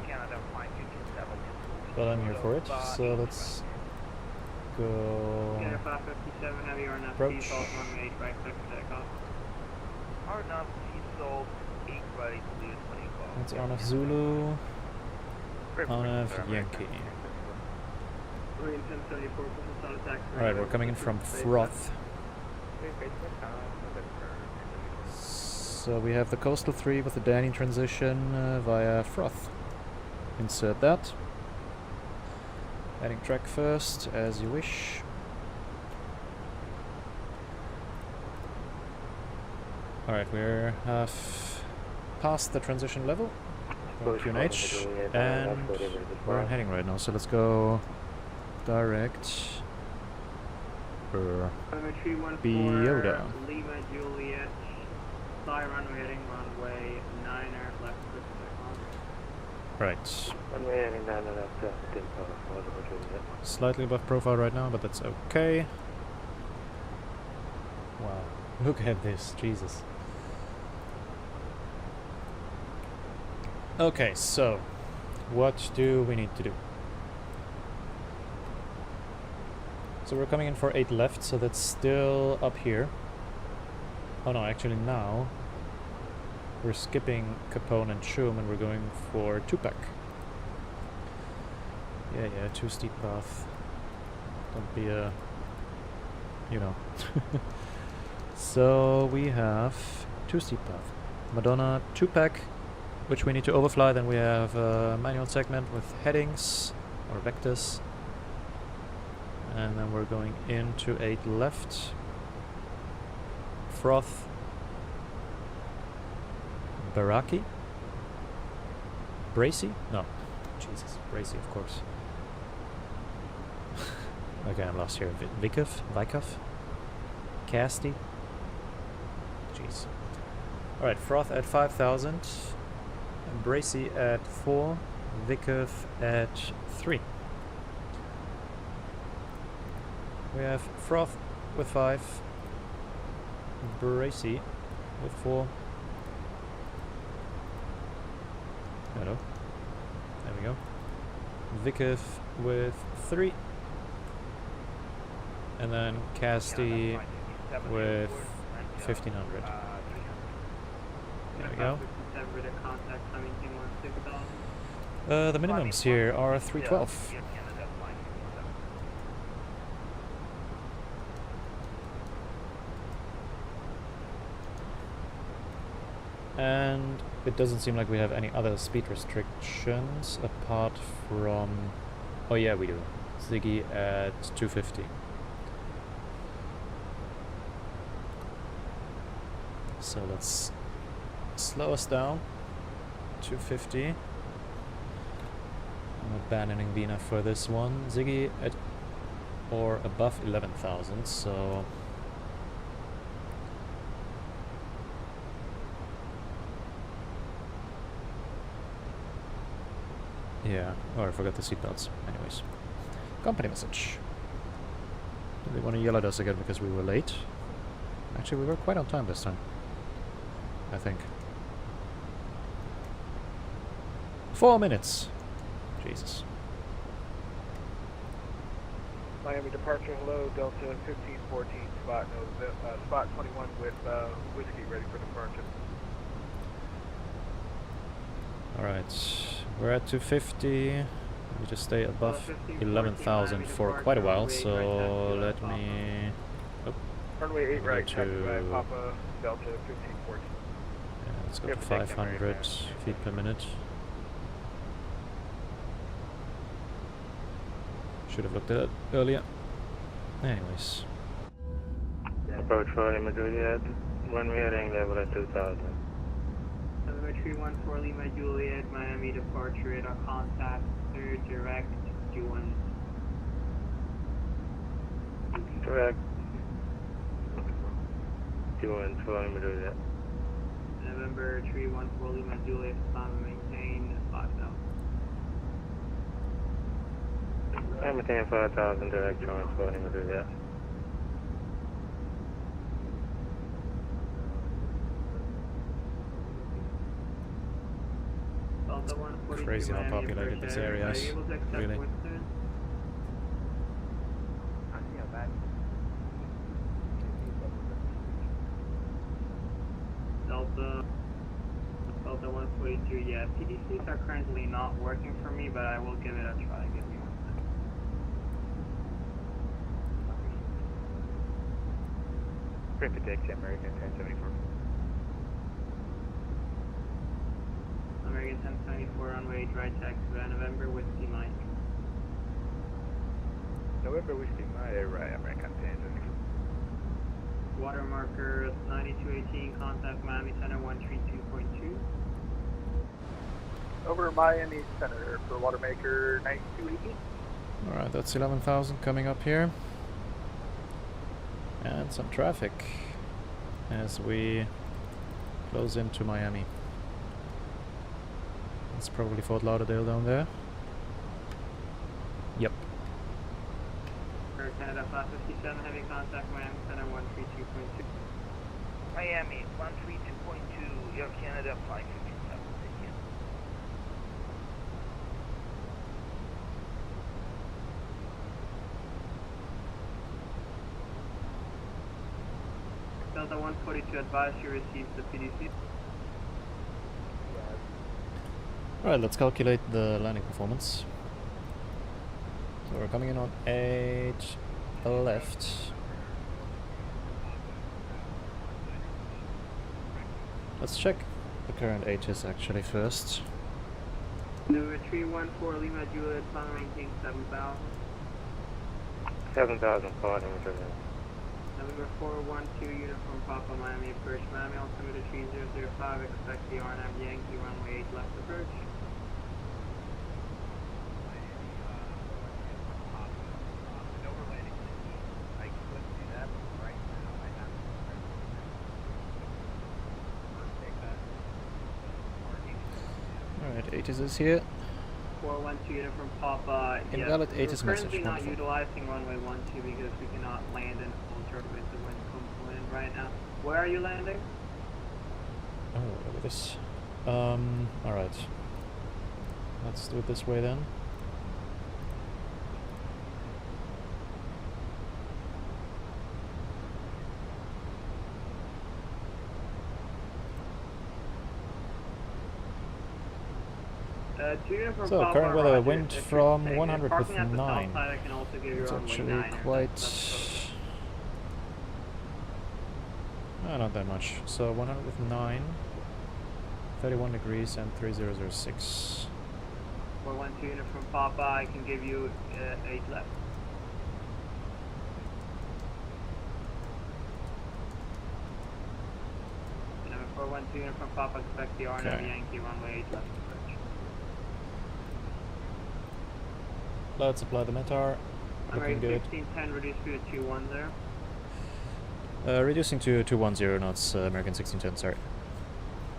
But I'm here for it, so let's go. Yeah, 557, heavy RNAV Approach. speed, false runway 8 right, click for takeoff. RNAV sold 8 right, lead 20 call. That's RNAV Zulu, RNAV Yankee. Marine 1074, position on attack. Alright, we're coming in from Froth. So we have the Coastal 3 with the Danny transition via Froth. Insert that. Adding track first, as you wish. Alright, we're past the transition level. QNH, and we're on heading right now, so let's go direct for Telemetry 14, Biota. Lima Juliet, fly runway heading runway 9er, left click for takeoff. Right. Runway heading 9 and left, Slightly above profile right now, but that's okay. Wow. Look at this, Jesus. Okay, so what do we need to do? So we're coming in for 8 left, so that's still up here. Oh no, actually now we're skipping Capone and Chum and we're going for 2-pack. Yeah, too steep path. Don't be a... you know. So we have 2 steep path. Madonna 2-pack, which we need to overfly. Then we have a manual segment with headings or vectors. And then we're going into 8 left. Froth. Baraki. Bracy? No. Jesus. Bracy, of course. Okay, I'm lost here. Vikov? Casty? Jeez. Alright, Froth at 5,000. Bracy at 4. Vikov at 3. We have Froth with 5. Bracy with 4. Hello. There we go. Vikov with 3. And then Casty with 1,500. There we go. The minimums here are 312. And it doesn't seem like we have any other speed restrictions apart from... oh yeah, we do. Ziggy at 250. So let's slow us down. 250. I'm abandoning Vina for this one. Ziggy at or above 11,000, so... yeah, oh, I forgot the seatbelts. Anyways. Company message. Do they want to yell at us again because we were late? Actually, we were quite on time this time. I think. 4 minutes. Jesus. Miami departure, hello, Delta 1514, spot 21 with whiskey ready for departure. Alright, we're at 250. We just stay above 11,000 for quite a while, so let me... Oh, Runway 8 go right, to... taxiway Papa, Delta 1514. Yeah, let's go to 500 feet per minute. Should have looked at it earlier. Anyways. Approach for Lima Juliet, runway heading level at 2000. November 314 Lima Juliet, Miami departure, radar contact, third direct, Q1. Direct. Q1 for Lima Juliet. November 314 Lima Juliet, climb and maintain 5,000. I maintain 5,000 direct charge for Lima Juliet. Crazy how populated this area is. Really. Delta 142, yeah, PDCs are currently not working for me, but I will give it a try. Give me 1 second. Rapid taxi, American 1074. American 1074, runway 8 right taxi, November Whiskey Mike. November Whiskey Mike, right, American 1074. Water marker 9218, contact Miami Center 132.2. Over Miami Center for Watermaker 9218. Alright, that's 11,000 coming up here. And some traffic as we close into Miami. It's probably Fort Lauderdale down there. Yep. For Canada 557, heavy contact Miami Center 132.2. Miami 132.2, Air Canada 557. Thank you. Delta 142, advise you received the PDC. Alright, let's calculate the landing performance. So we're coming in on 8 left. Let's check the current H's actually first. Number 314 Lima Juliet, final ranking 7,000. 7,000 for Lima Juliet. Number 412 Uniform Papa Miami approach Miami altimeter 3005, expect the RNAV Yankee runway 8 left approach. Alright, H's is here. 412 Uniform Papa. Invalid Yes, H's we're message. currently not Wonderful. utilizing runway 12 because we cannot land in ultra with the wind component right now. Where are you landing? Oh, look at this. Alright. Let's do it this way then. So, Papa, current weather, Roger. wind If from you're 100 parking with at the 9. south side, I can also give you It's runway actually 9 if quite... that's not that much. So 100 with 9, 31 degrees and 3006. 412 unit from Papa, I can give you 8 left. Number 412 unit from Papa, expect the RNAV Okay. Yankee runway 8 left approach. Let's apply the METAR. Looking American good. 1610, reduce speed to 210. Reducing to 210 knots, American 1610, sorry.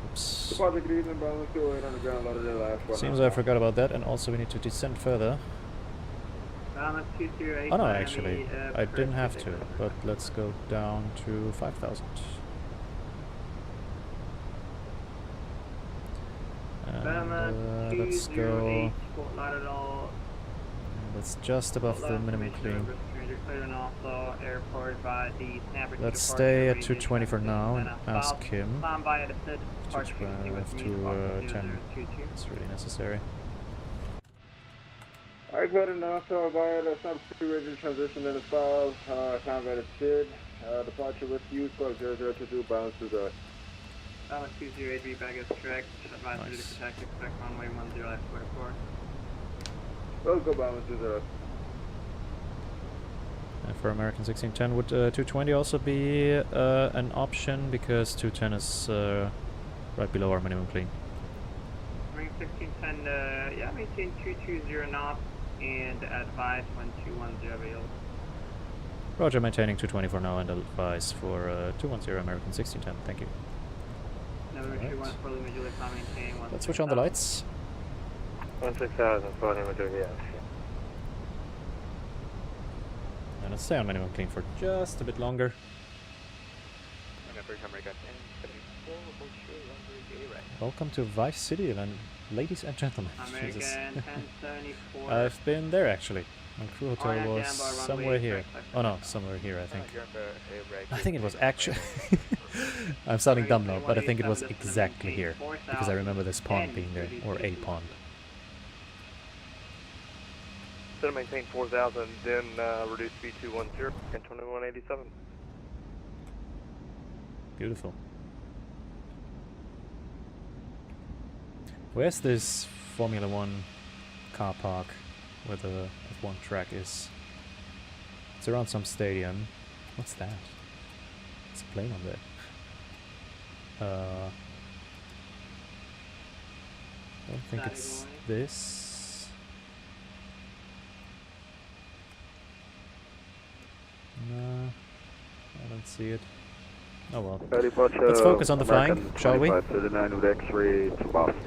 Oops. Deposit good evening, Bravo 28 on the ground, Lauderdale last. Seems I forgot about that, and also we need to descend further. Brahma 208, Oh no, Miami, actually, I didn't have to, but let's go down to 5,000. And Brahma let's 208, go... Fort Lauderdale. That's just above the minimum clean. Let's stay at 220 for now and ask him to 10. It's really necessary. Alright, go ahead and also via the sub-2 rigid transition in 5, combat is SID, departure with you, squawk 0022, bounce to the... Balance 208, back is correct, advise to protect, expect runway 10 left quarter 4. Let's go balance to the... And for American 1610, would 220 also be an option, because 210 is right below our minimum clean. American 1610, yeah, maintain 220 knots and advise 1210 available. Roger, maintaining 220 for now and advise for 210 American 1610. Thank you. Right. Let's switch on the lights. 16,000 for Lima Juliet. And let's stay on minimum clean for just a bit longer. Welcome to Vice City, ladies and gentlemen. Jesus. I've been there actually. My crew hotel was somewhere here. Oh no, somewhere here I think. I think it was actually... I'm sounding dumb now, but I think it was exactly here. Because I remember this pond being there, or a pond. Instead of maintain 4,000, then reduce speed to 10 and 2187. Beautiful. Where's this Formula 1 car park where the F1 track is? It's around some stadium. What's that? It's a plane on there. I don't think it's this. No, I don't see it. Oh well. Let's focus on the flying, shall we? 39 with X-ray to Boston.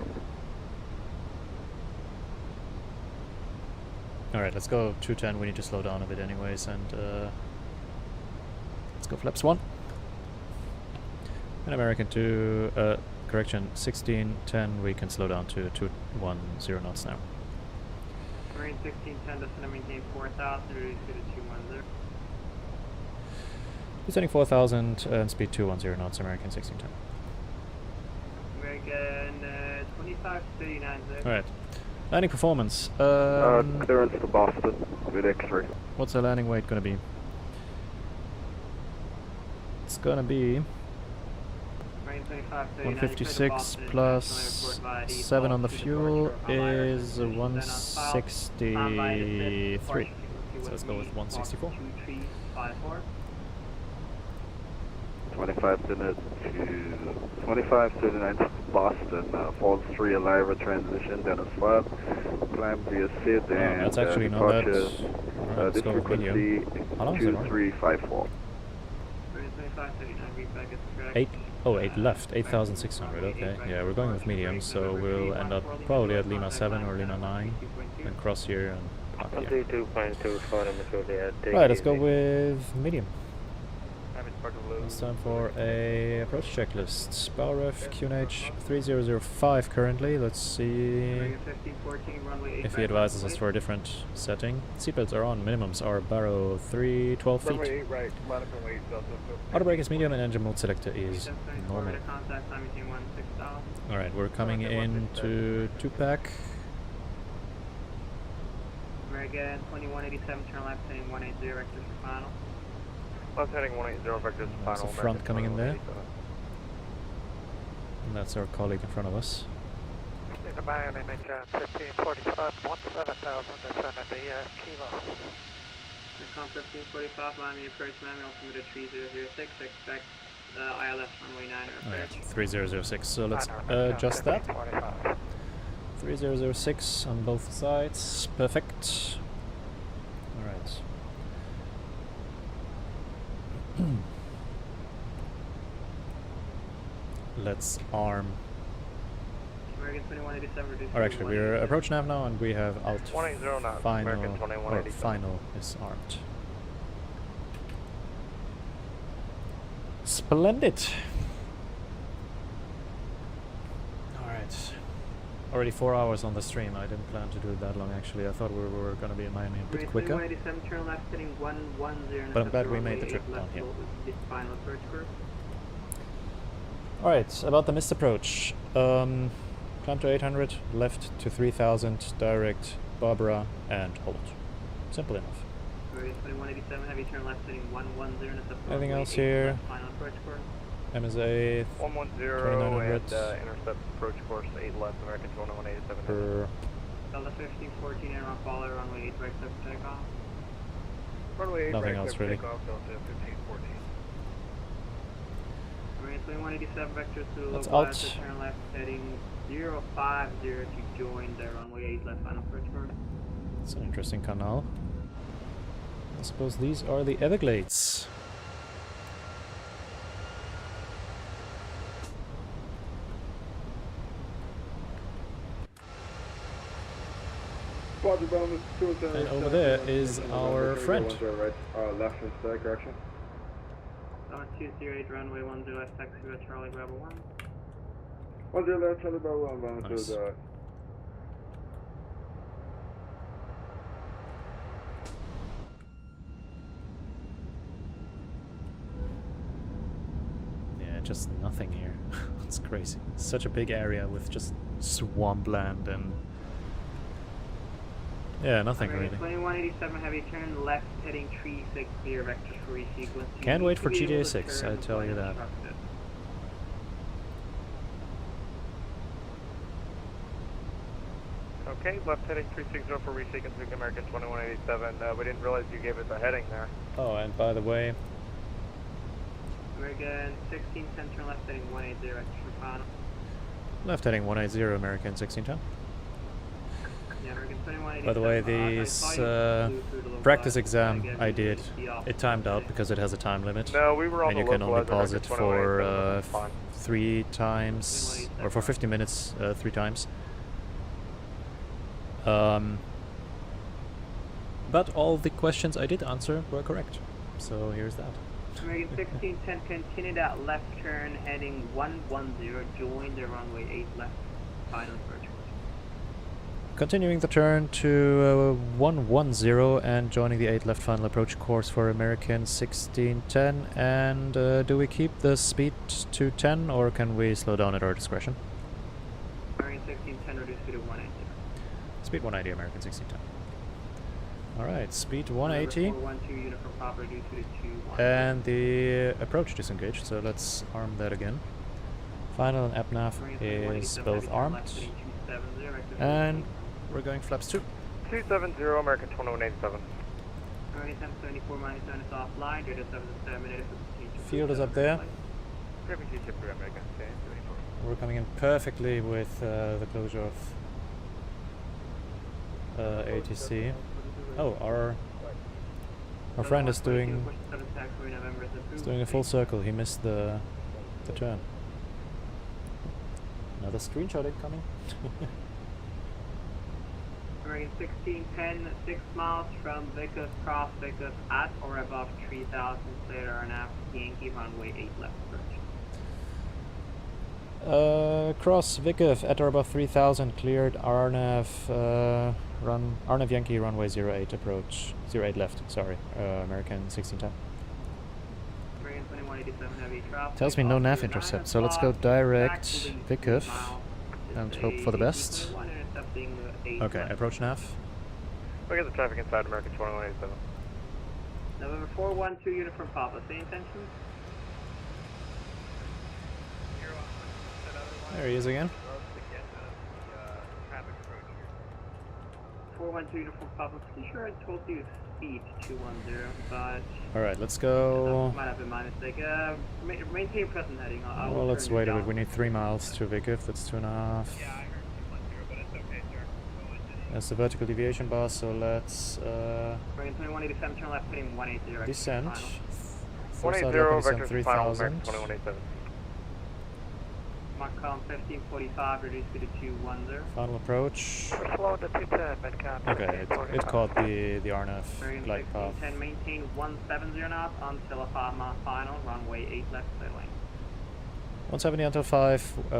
Alright, let's go 210. We need to slow down a bit anyways, and let's go flaps 1. And American 2, correction, 1610, we can slow down to 210 knots now. Marine 1610, descend maintain 4,000, reduce to 210. Descending 4,000 and speed 210 knots, American 1610. American 2539. Alright. Landing performance. Clearance to Boston with X-ray. What's the landing weight gonna be? It's gonna be 156 plus 7 on the fuel is 163. So let's go with 164. 25 to the 9th Boston, falls 3 alive transition, then a swap, climb via SID, and that's actually not that. Right, this frequency 2354. 8 left, 8,600, okay. Yeah, we're going with medium, so we'll end up probably at Lima 7 or Lima 9, and cross here and park here. Right, let's go with medium. It's time for a approach checklist. Powerref QNH 3005 currently. Let's see if he advises us for a different setting. Seatbelts are on. Minimums are barrow 12 feet. Auto brake is medium and engine mode selector is normal. Alright, we're coming into 2-pack. American 2187, turn left, heading 180, vectors for final. Left heading 180, vectors for final. There's a front coming in there. And that's our colleague in front of us. The Miami image 1545, 17,000, descend at the kilo. Recon 1545, Miami approach, Miami altimeter 3006, expect ILS runway 9 or Alright, 3006, so let's adjust that. 3006 on both sides, perfect. Alright. Let's arm. Or actually, we're approach nav now, and we have alt final is armed. Splendid. All right. Already 4 hours on the stream. I didn't plan to do it that long actually. I thought we were going to be in Miami a bit quicker. 187, turn left heading 110. But I'm glad we made the trip down here. Final approach course. Alright, about the missed approach. Climb to 800, left to 3000, direct Barbara, and hold. Simple enough. 187, heavy turn left heading 110. Anything else here? Final approach course. MSA 110 and intercept approach course 8 left, American 2187. per Delta 1514 and follow runway 8 right clear for takeoff. Runway 8 nothing right else clear really. for takeoff, Delta 1514. American 2187 vector to That's low out. turn left heading 050 to join the runway 8 left final approach course. It's an interesting canal. I suppose these are the Everglades. And over there is our friend. Right, left and stack direction. 208 runway 10 left taxi to Charlie Bravo 1. 10 left, Charlie Bravo 1, bound to Nice. the... Yeah, just nothing here. It's crazy. Such a big area with just swampland and... yeah, nothing really. 2187 heavy turn left heading 36 clear vector for resequence. Can't wait for GTA 6, I tell you that. Okay, left heading 360 for resequencing American 2187. We didn't realize you gave it the heading there. Oh, and by the way, American 1610 turn left heading 180 vector for final. left heading 180 American 1610. Yeah, American 2187. By the way, this practice exam I did, it timed out because it has a time limit. No, we were on And the you can only localizer, pause it American for 2187, 3 times, or for 50 minutes 3 times. But all the questions I did answer were correct, so here's that. American 1610 continue that left turn heading 110, join the runway 8 left final approach. Continuing the turn to 110 and joining the 8 left final approach course for American 1610. And do we keep the speed to 10 or can we slow down at our discretion? American 1610 reduce speed to 180. Speed 180 American 1610. Alright, speed 180. 412 uniform Papa reduce speed to 21. And the approach disengaged, so let's arm that again. Final and APNAV is both armed. And we're going flaps 2. 270 American 2187. American 774 minus 7 is offline, data 7 minutes. Field is up there. American 1024. We're coming in perfectly with the closure of ATC. Oh, our friend is doing a full circle. He missed the turn. Another screenshot incoming. American 1610, 6 miles from Vickers, cross Vickers at or above 3000, clear RNAV, Yankee runway 8 left approach. Cross Vickers at or above 3000, cleared RNAV, RNAV Yankee runway 08 approach, 08 left, sorry, American 1610. American 2187 heavy traffic. Tells me no nav intercept, so let's go direct Vickers and hope for the best. Okay, approach nav. Look at the traffic inside American 2187. November 412 uniform Papa, same intentions? There he is again. 412 uniform Papa, pretty sure I told you speed 210, but... Alright, let's go. Might have been my mistake. Maintain present heading. Well, let's wait a bit. We need 3 miles to Vickers, that's 2.5. Yeah, I heard 210, but it's okay, sir. That's the vertical deviation bar, so let's American 2187, turn left heading 180. descend. 180, vector 3000. final, American 2187. Macron 1545, reduce speed to 210. Final approach. Slow to 210, mid-cap. Okay, it caught the RNF American glide path. 1610, maintain 170 knots until a 5 mile final, runway 8 left clear lane. 170 until 5,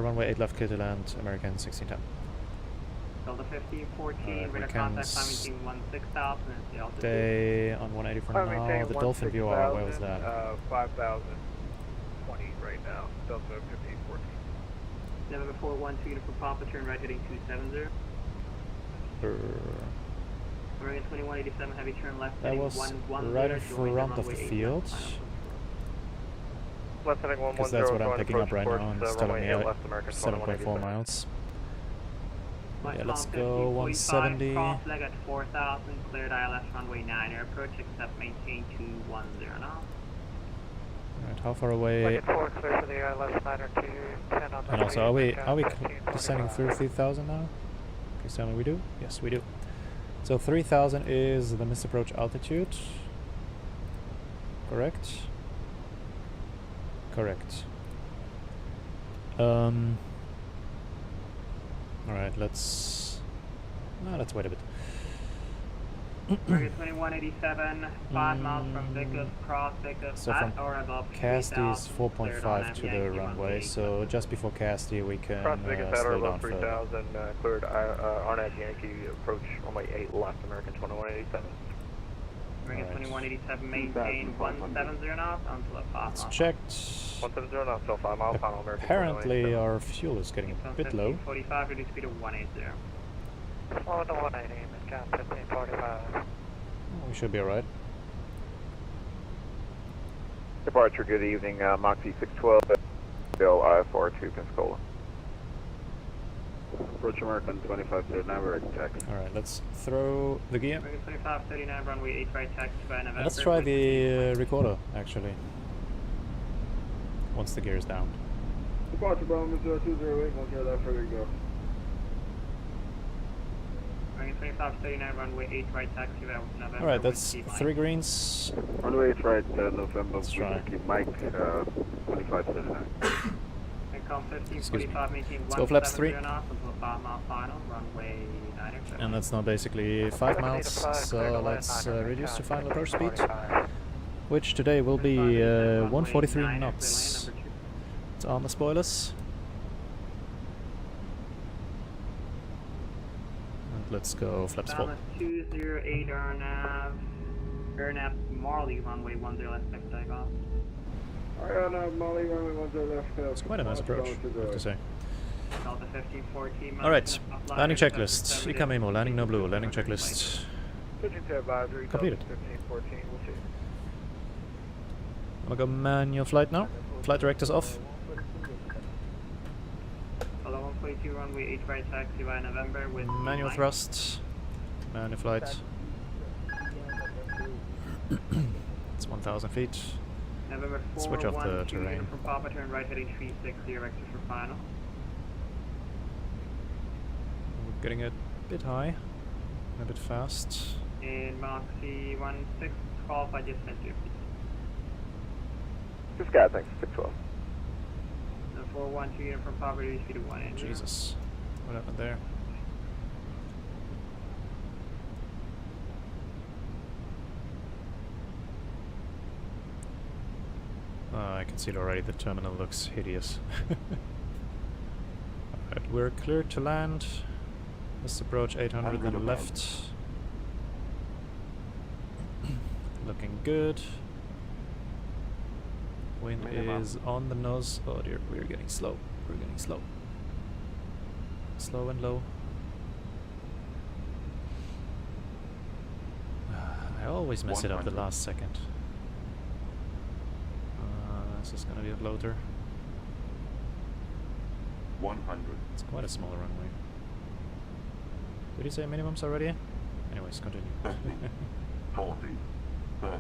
runway 8 left, clear to land, American 1610. Delta 1514, we radar can contact, climb maintain 16,000 is the altitude. Stay on 180 for now. The Dolphin VR, where was that? 5,020 right now, Delta 1514. November 412, uniform Papa, turn right heading 270. American 2187, heavy turn left That heading was 110. right in front of the field. Because that's what I'm picking up right now, and it's telling me 7.4 miles. Yeah, let's go 170. Cross leg at 4,000, cleared ILS runway 9 air approach, except maintain 210 now. Alright, how far away? Clear for the ILS 9 or 210 on the And also, are we descending through 3,000 now? Please tell me we do? Yes, we do. So 3,000 is the missed approach altitude. Correct? Correct. Alright, let's wait a bit. American 2187, 5 miles from Vicus, cross Vicus, So at from or above Casti is 3,000, cleared on 4.5 to the Yankee runway, so just before Casti we can Cross Vegas at or slow down above further. 3,000, cleared RNAV Yankee approach runway 8 left, American 2187. American Alright. 2187, maintain 170 knots until a 5 It's miles. checked. 170 knots, still 5 miles, final American Apparently 2187. our fuel is getting a bit low. 1545, reduce speed of 180. Slow to 180, midcount 1545. We should be alright. Departure, good evening, Moxie 612, Bill I-42 Pensacola. Approach American 2539, we're at taxi. Alright, let's throw the gear. American 2539, runway 8 right taxi by November. And let's try the recorder, actually. Once the gear is down. Departure Brahma 0208, we'll get that further to go. American 2539, runway 8 right taxi by November. Alright, that's 3 greens. Runway 8 right, November, Let's try. keep Mike 2539. Income 1545, maintain Let's go flaps 3. 170 knots until a 5 mile final, runway 9 or And that's now basically 5 miles, so let's reduce to final approach speed, which today will be 143 knots. It's armor spoilers. And let's go flaps 4. 208 Airnav Marley, runway 10 left next takeoff. Alright, Molly, runway 10 left. It's quite a nice approach, I have to say. Delta 1514. Alright, landing checklist. Ikamemo, landing no blue, landing checklist. Switching to advisory, Completed. 1514, we'll see. I'm gonna go manual flight now. Flight director's off. Hello 142, runway 8 right taxi by November with Manual line. thrust. Manual flight. It's 1,000 feet. November 4, Switch off the 1, terrain. From Papa, turn right heading 360, exit for final. We're getting a bit high. A bit fast. And Moxie 1612, I just sent you. Just got thanks, 612. The 412 unit from Papa, reduce speed to 1 Jesus. What happened there? I can see it already, the terminal looks hideous. Alright, we're clear to land. Let's approach 800 then left. Looking good. Wind is on the nose. Oh dear, we're getting slow. We're getting slow. Slow and low. I always mess it up the last second. This is gonna be a floater. 100. It's quite a small runway. Did you say minimums already? Anyways, continue. 50, 40, 30,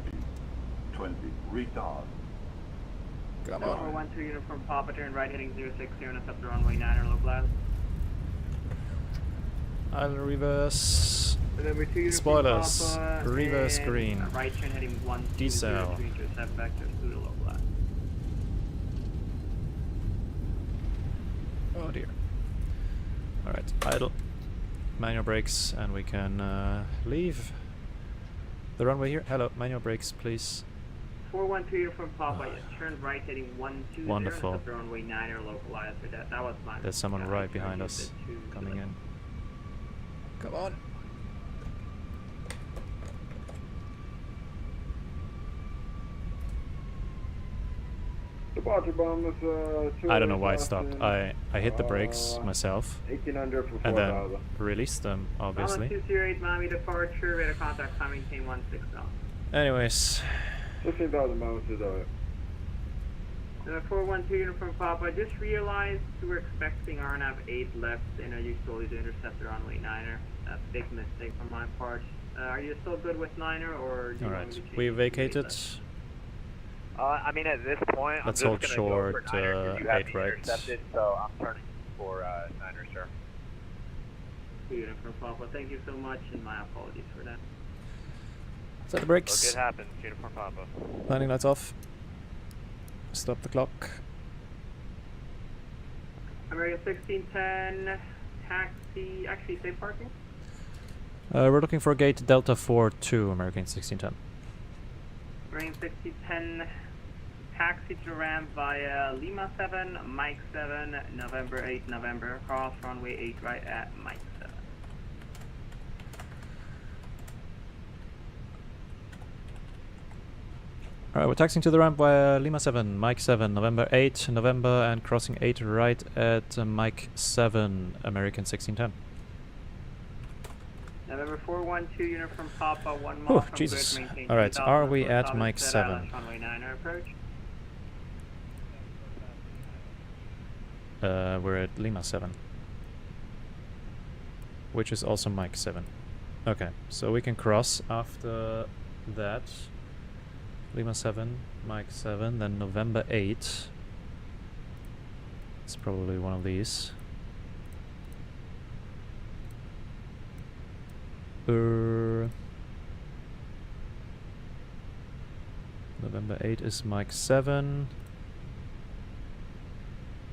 20, retard. Come Number on. 12 unit from Papa, turn right heading 060 and up the runway 9 or low cloud. I'll reverse. Number 2 unit Spoilers. from Papa, Reverse and green. Right turn heading 120 Decel. to intercept vectors through the low cloud. Oh dear. Alright, idle. Manual brakes, and we can leave the runway here. Hello, manual brakes, please. 412 uniform Papa, you turn right heading 120. Wonderful. And runway 9 or localized for that. That was my There's someone mistake. right behind us coming in. Come on. Departure bomb is I don't know why it stopped. I hit the brakes myself 1800 for and then 4000. released them, obviously. 208 Miami departure, radar contact timing team 16 down. Anyways. 16,000 miles to the 412 uniform Papa, I just realized we were expecting RNAV 8 left and you told you to intercept the runway 9er. Big mistake on my part. Are you still good with 9er or do you want me to change we vacated. I mean, at this point, Let's I'm hold just short, go for 9er 'cause you have 8 me right. intercepted, so I'm turning for 9er, sir. Uniform Papa, thank you so much and my apologies for that. Set the brakes. Look, it happens, Uniform Papa. Landing lights off. Stop the clock. American 1610, taxi, actually stay parking. We're looking for gate Delta 42, American 1610. American 1610, taxi to ramp via Lima 7, Mike 7, November 8, November, cross runway 8 right at Mike 7. Alright, we're taxiing to the ramp via Lima 7, Mike 7, November 8, November, and crossing 8 right at Mike 7, American 1610. November 412, uniform Papa, 1 Oh, mile from Jesus. grid, maintain Alright, 2000 are we for at solid Mike set 7? island, runway 9 approach. We're at Lima 7. Which is also Mike 7. Okay, so we can cross after that. Lima 7, Mike 7, then November 8. It's probably one of these. November 8 is Mike 7.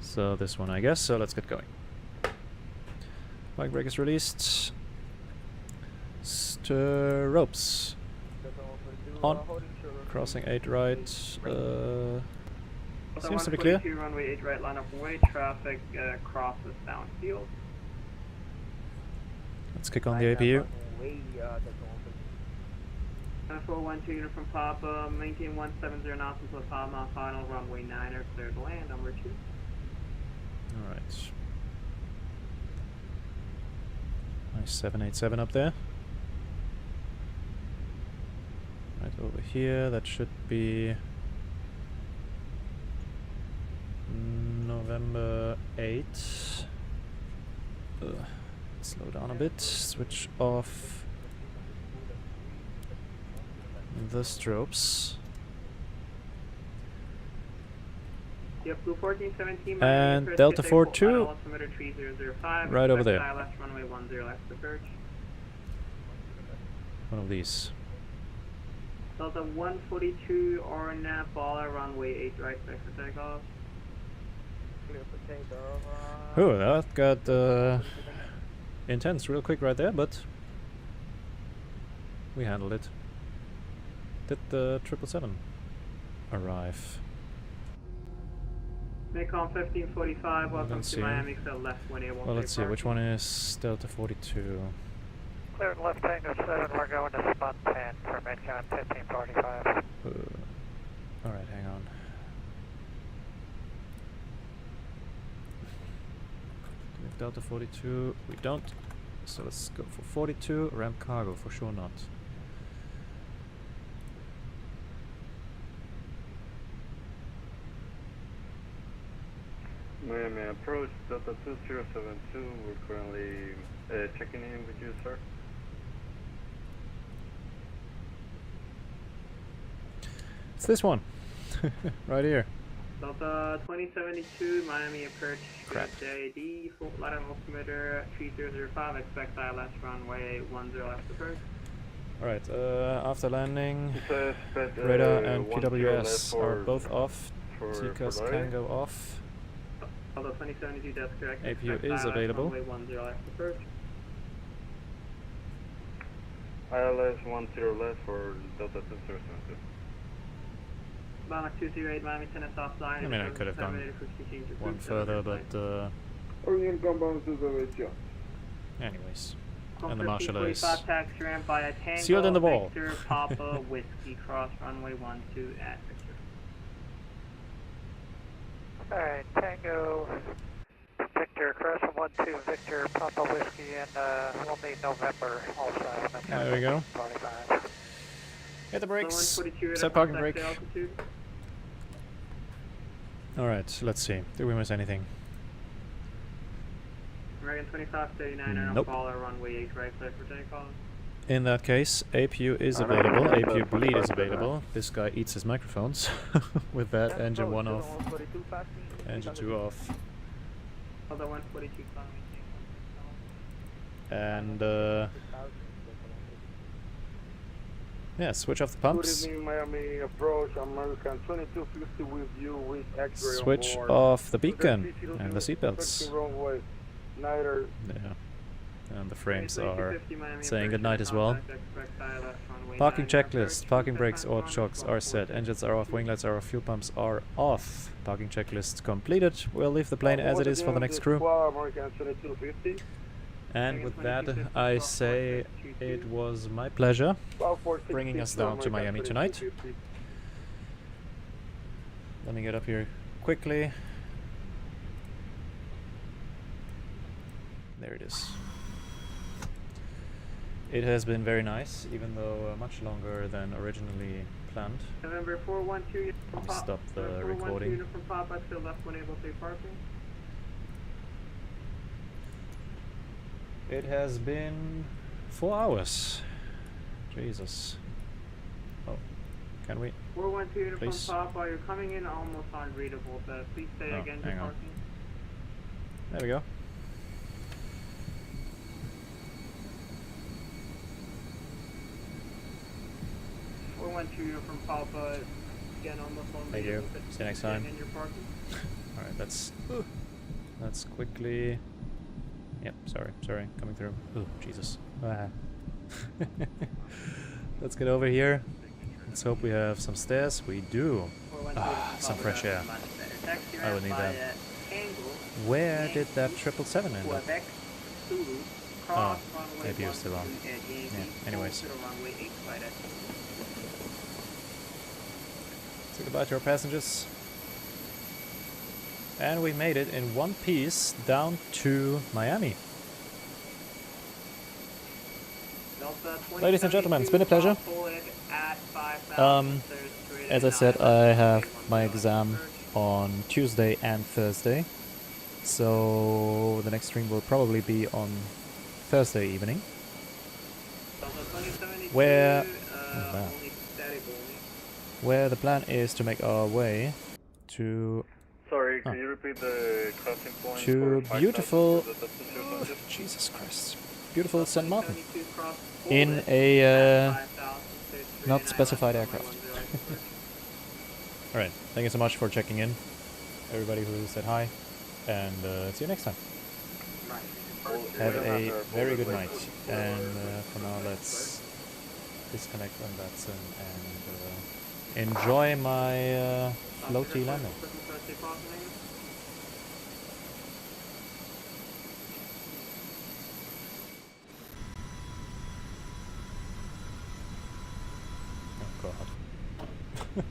So this one, I guess. So let's get going. Bike brake is released. Stir ropes. On. Crossing 8 right. Seems to be clear. Runway 8 right, line up way. Traffic crosses downfield. Let's kick on the APU. 412 uniform Papa, maintain 170 knots until 5 mile final, runway 9er, clear to land, number 2. Alright. Nice 787 up there. Right over here, that should be November 8. Slow down a bit, switch off the strobes. Yep, Blue 1417. And Delta 42 right over there. Runway 10 left approach. One of these. Delta 142 or Napala, runway 8 right, back for takeoff. Oh, that got intense real quick right there, but we handled it. Did the 777 arrive? Macon 1545, welcome Let's to see. Miami, so left when it Well, let's see, which one is Delta 42? Cleared left Tango 7, we're going to spot 10 for Midcon 1545. Alright, hang on. Do we have Delta 42? We don't. So let's go for 42. Ramp cargo, for sure not. Miami approach, Delta 2072, we're currently checking in with you, sir. It's this one. Right here. Delta 2072, Miami approach. Crap. JD, full line altimeter 3005, expect ILS runway 10 left approach. Alright, after landing, radar and PWS are both off. TCAS can go off. Delta 2072, that's correct. APU Expect is ILS available. runway 10 left approach. ILS 10 left for Delta 2072. Boeing 208 Miami 10 soft line. I mean, I could have gone one further, but Oriental compound 208. anyways. And the marshal is taxi ramp via Tango, sealed in the wall. Victor, Papa, Whiskey, cross runway 12 at Victor. Alright, Tango, Victor, cross 12, Victor, Papa Whiskey, and we'll need November also. There we go. 45. Hit the brakes. Set Set parking brake. Alright, let's see. Did we miss anything? American 2539 Nope. on runway 8 right, clear for takeoff. In that case, APU is available. APU bleed is available. This guy eats his microphones. With that, engine 1 off. Engine 2 off. Other 142 And yeah, switch off the pumps. Good evening, Miami approach, American 2250 with you with X-ray on Switch board. off the beacon and the seatbelts. Runway, Niter. Yeah, and the frames are saying goodnight as well. Parking checklist, parking brakes or chocks are set, engines are off, winglets are off, fuel pumps are off. Parking checklist completed. We'll leave the plane as it is for the next crew. American 2250. And with that, I say it was my pleasure bringing us down to Miami tonight. Let me get up here quickly. There it is. It has been very nice, even though much longer than originally planned. November 412 Let me stop the recording. from Papa, still left when able to parking. It has been 4 hours. Jesus. Oh, can we? 412 Please. from Papa, you're coming in almost unreadable, but please say Oh, again to hang on. parking. There we go. From Papa, again almost unreadable. Thank you. but See you next say time. again you're parking. Alright, let's quickly. Yep, sorry, coming through. Oh, Jesus. Ah. Let's get over here. Let's hope we have some stairs. We do. Some fresh air. I would need that. Where did that 777 end up? Oh, maybe you're still on. Yeah, anyways. Say goodbye to our passengers. And we made it in one piece down to Miami. Ladies and gentlemen, it's been a pleasure. As I said, I have my exam on Tuesday and Thursday. So the next stream will probably be on Thursday evening. Where the plan is to make our way to Sorry, can you repeat the crossing point? to beautiful Jesus Christ, beautiful St. Martin in a not specified aircraft. Alright, thank you so much for checking in, everybody who said hi, and see you next time. Have a very good night, and for now let's disconnect on Vatsim and enjoy my floaty landing. Oh God.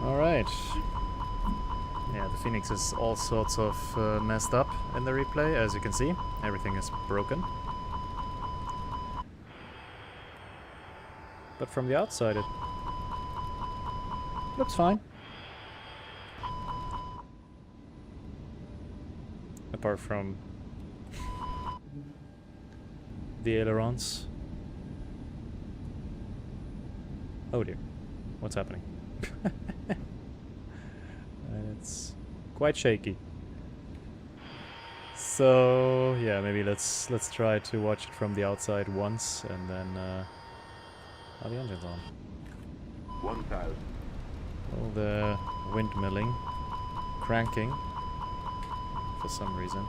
Alright. Yeah, the Fenix is all sorts of messed up in the replay, as you can see. Everything is broken. but from the outside it looks fine. Apart from the ailerons. Oh dear, what's happening? It's quite shaky. So yeah, maybe let's try to watch it from the outside once, and then are the engines on? 1000. All the windmilling, cranking for some reason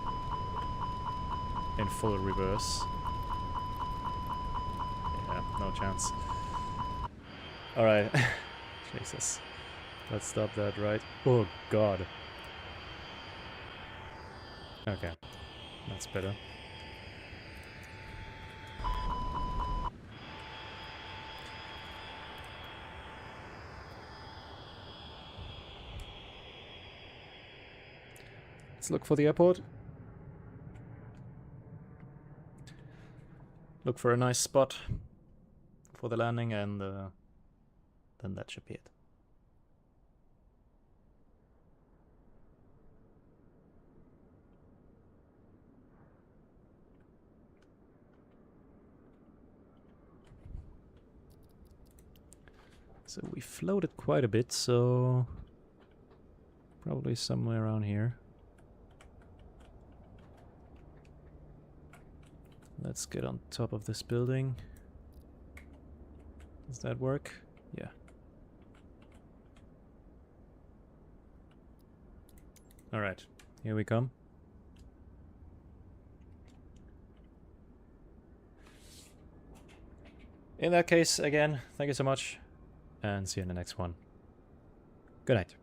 in full reverse. Yeah, no chance. All right, Jesus. Let's stop that, right? Oh God. Okay, that's better. Let's look for the airport. Look for a nice spot for the landing, and then that should be it. So we floated quite a bit, so probably somewhere around here. Let's get on top of this building. Does that work? Yeah. Alright, here we come. In that case, again, thank you so much, and see you in the next one. Good night.